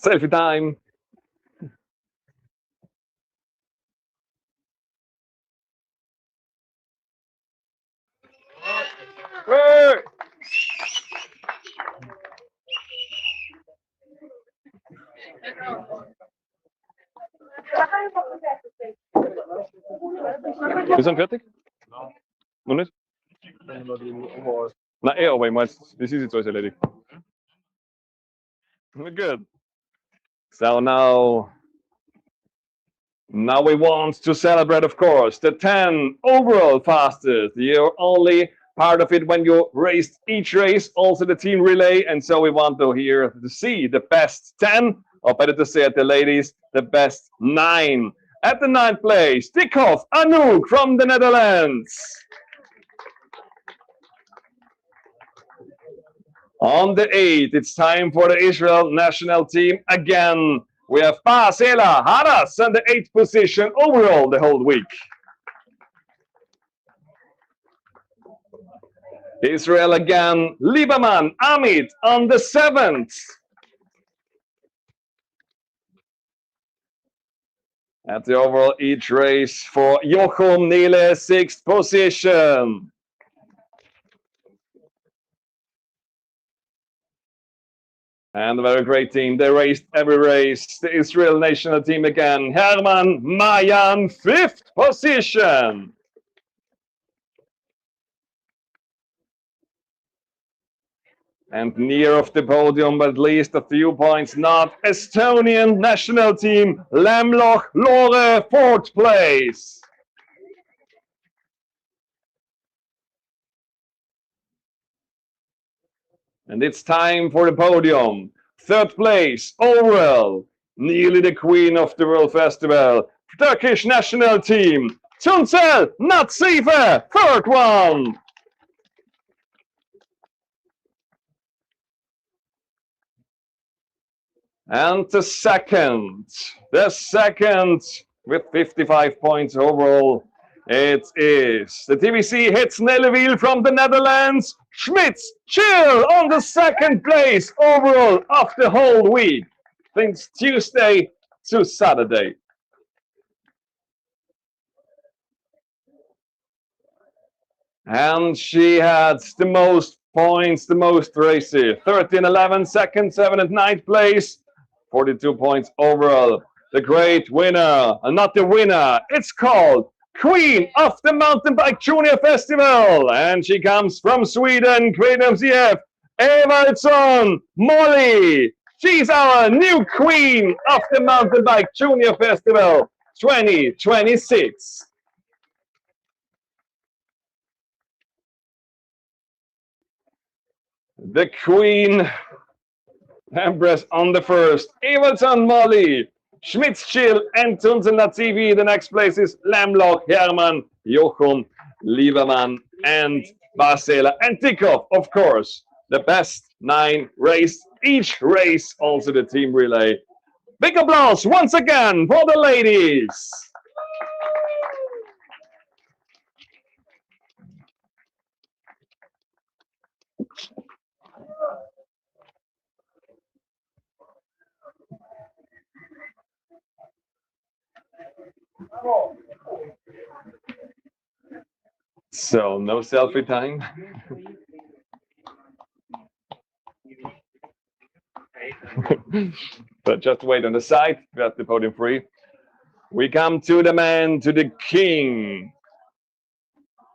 Selfie time. Hey. Wir sind fertig? Noch nicht? Na, aber ich meine, das ist jetzt alles erledigt. Good. So now we want to celebrate, of course, the 10 overall fastest. You're only part of it when you raced each race, also the team relay, and so we want to see the best 10, or better to say at the ladies, the best 9. At the 9th place, Dikhoff Anouk from the Netherlands. On the 8th, it's time for the Israel national team again. We have Pasela Haras in the 8th position overall the whole week. Israel again, Lieberman Amit on the 7th. At the overall each race for Jochum Niele, 6th position. And a very great team. They raced every race. The Israel national team again. Herman Mayan, 5th position. And near of the podium, but at least a few points not. Estonian national team, Lemloch Lore, 4th place. And it's time for the podium. 3rd place, overall, nearly the queen of the World Festival. Turkish national team, Tuncel Natsife, 3rd one. And the second with 55 points overall, It is the TBC hits Nelleville from the Netherlands. Schmitz Chill on the second place overall of the whole week, since Tuesday to Saturday. And she had the most points, the most races. 13-11, second, 7 and 9th place. 42 points overall. The great winner, not the winner, it's called Queen of the Mountain Bike Junior Festival. And she comes from Sweden, Queen MCF, Evaldsson Molly. She's our new Queen of the Mountain Bike Junior Festival 2026. The Queen Empress on the first, Evaldsson Molly, Schmitz Chill, and Tunsen TV. The next place is Lamlock, Herman, Jochum, Lieberman, and Barcela, and Tikhoff, of course. The best 9 race, each race, also the team relay. Big applause once again for the ladies. So, no selfie time. But just wait on the side, we have the podium free. We come to the man, to the king.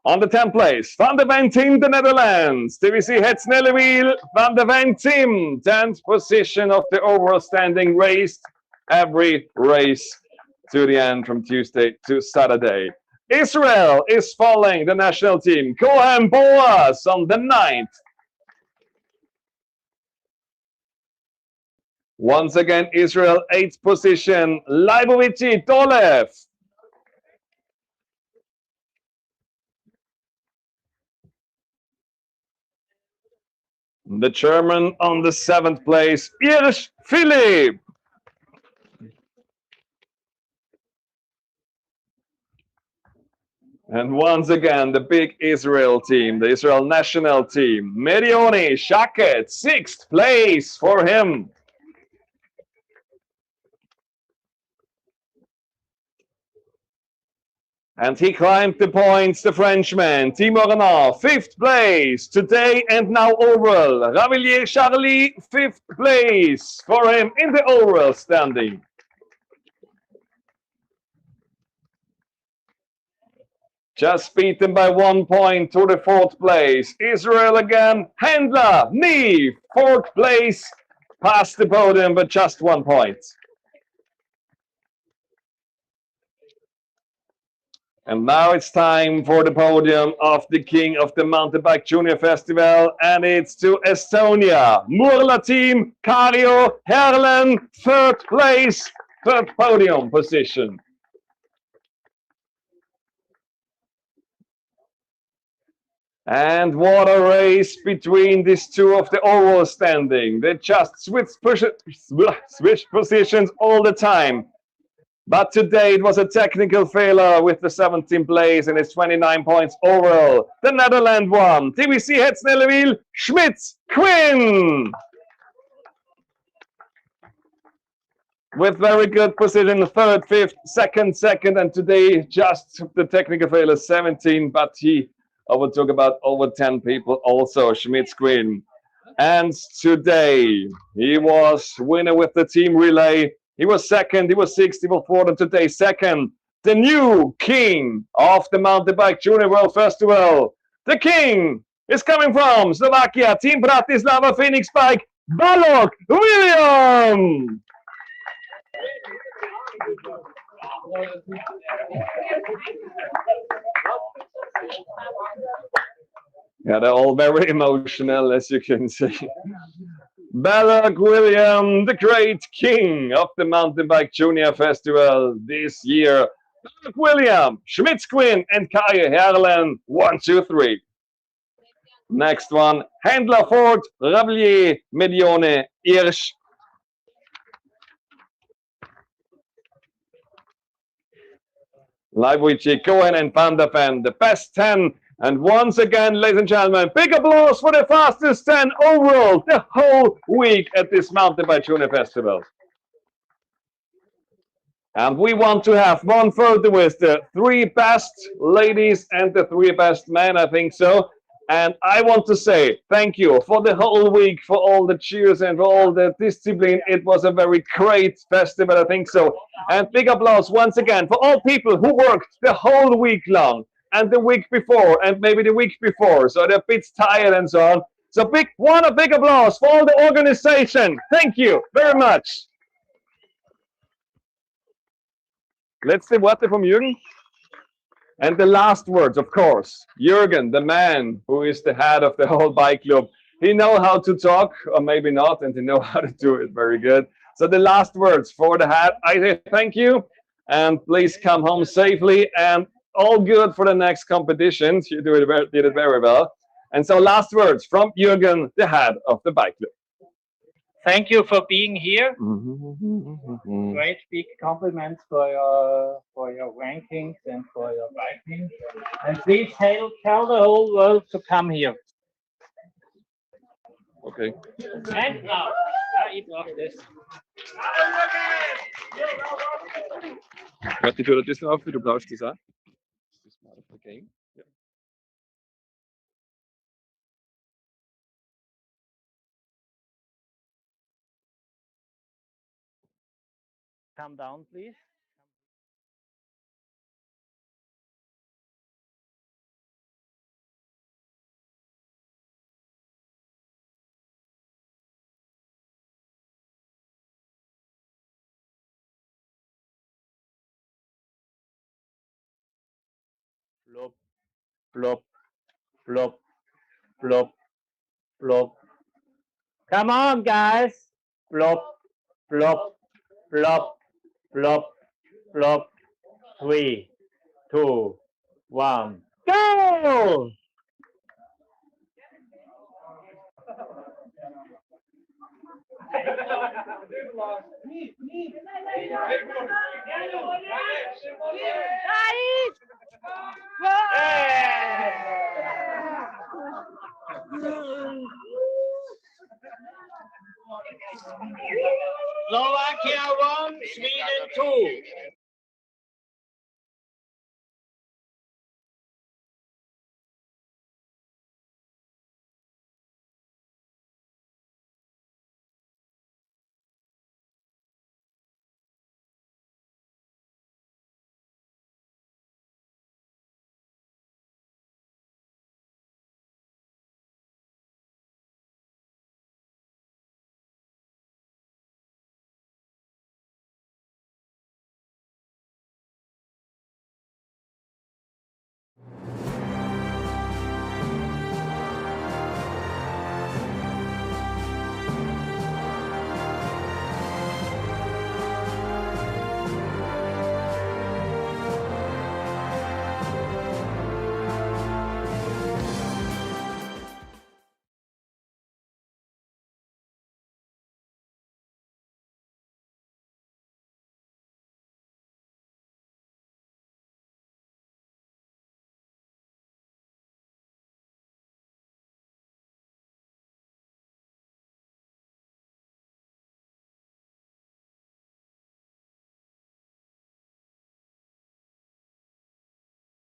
On the 10th place, Van der Ven Tim, the Netherlands. TBC heads Nelleville, Van der Ven Tim, 10th position of the overall standing, raced every race to the end from Tuesday to Saturday. Israel is following the national team. Cohen Boas on the 9th. Once again, Israel, 8th position. Leibovici Dolev. The German on the 7th place, Irsch Philipp. And once again, the big Israel team, the Israel national team, Medioni Shaket, 6th place for him. And he climbed the points, the Frenchman, Timo Renard, 5th place today and now overall. Ravillier Charlie, 5th place for him in the overall standing. Just beaten by 1 point to the 4th place. Israel again, Handler, me, 4th place, past the podium but just 1 point. And now it's time for the podium of the King of the Mountain Bike Junior Festival, and it's to Estonia. Murla team, Kario Herlen, 3rd place, 3rd podium position. And what a race between these two of the overall standing. They just switch positions all the time. But today it was a technical failure with the 17th place and it's 29 points overall. The Netherlands won. TBC heads Nelleville, Schmitz, Quinn. With very good position, 3rd, 5th, 2nd, and today just the technical failure 17, but he overtook about over 10 people also, Schmitz Quinn. And today he was winner with the team relay. He was 2nd, he was 6th, he was 4th, and today 2nd. The new king of the Mountain Bike Junior World Festival. The king is coming from Slovakia, Team Bratislava Phoenix Bike, Balog William. Yeah, they're all very emotional, as you can see. Balog William, the great king of the Mountain Bike Junior Festival this year. Balog William, Schmitz Quinn, and Kaya Herlen, 1, 2, 3. Next one, Handler Ford, Ravillier, Medione, Irsch. Leibuici, Cohen, and Van der Ven, the best 10. And once again, ladies and gentlemen, big applause for the fastest 10 overall the whole week at this MTB Junior Festival. And we want to have one photo with the 3 best ladies and the 3 best men, I think so. And I want to say thank you for the whole week, for all the cheers and for all the discipline. It was a very great festival, I think so. And big applause once again for all people who worked the whole week long and the week before and maybe the week before. So they're a bit tired and so on. So a big applause for all the organization. Thank you very much. Letzte Worte from Jürgen. And the last words, of course, Jürgen, the man who is the head of the whole bike club. He knows how to talk, or maybe not, and he knows how to do it very good. So the last words for the head, I say thank you, and please come home safely, and all good for the next competitions. You did it very well. And so last words from Jürgen, the head of the bike club. Thank you for being here. Great big compliments for your rankings and for your biking. And please tell the whole world to come here. Okay. And now, I love this. Warte, ich höre das noch auf, du brauchst das auch. Das ist part of the game. Yeah. Come down, please. Flop, flop, flop, flop, flop. Come on, guys. Flop, flop, flop, flop, flop. 3, 2, 1, go!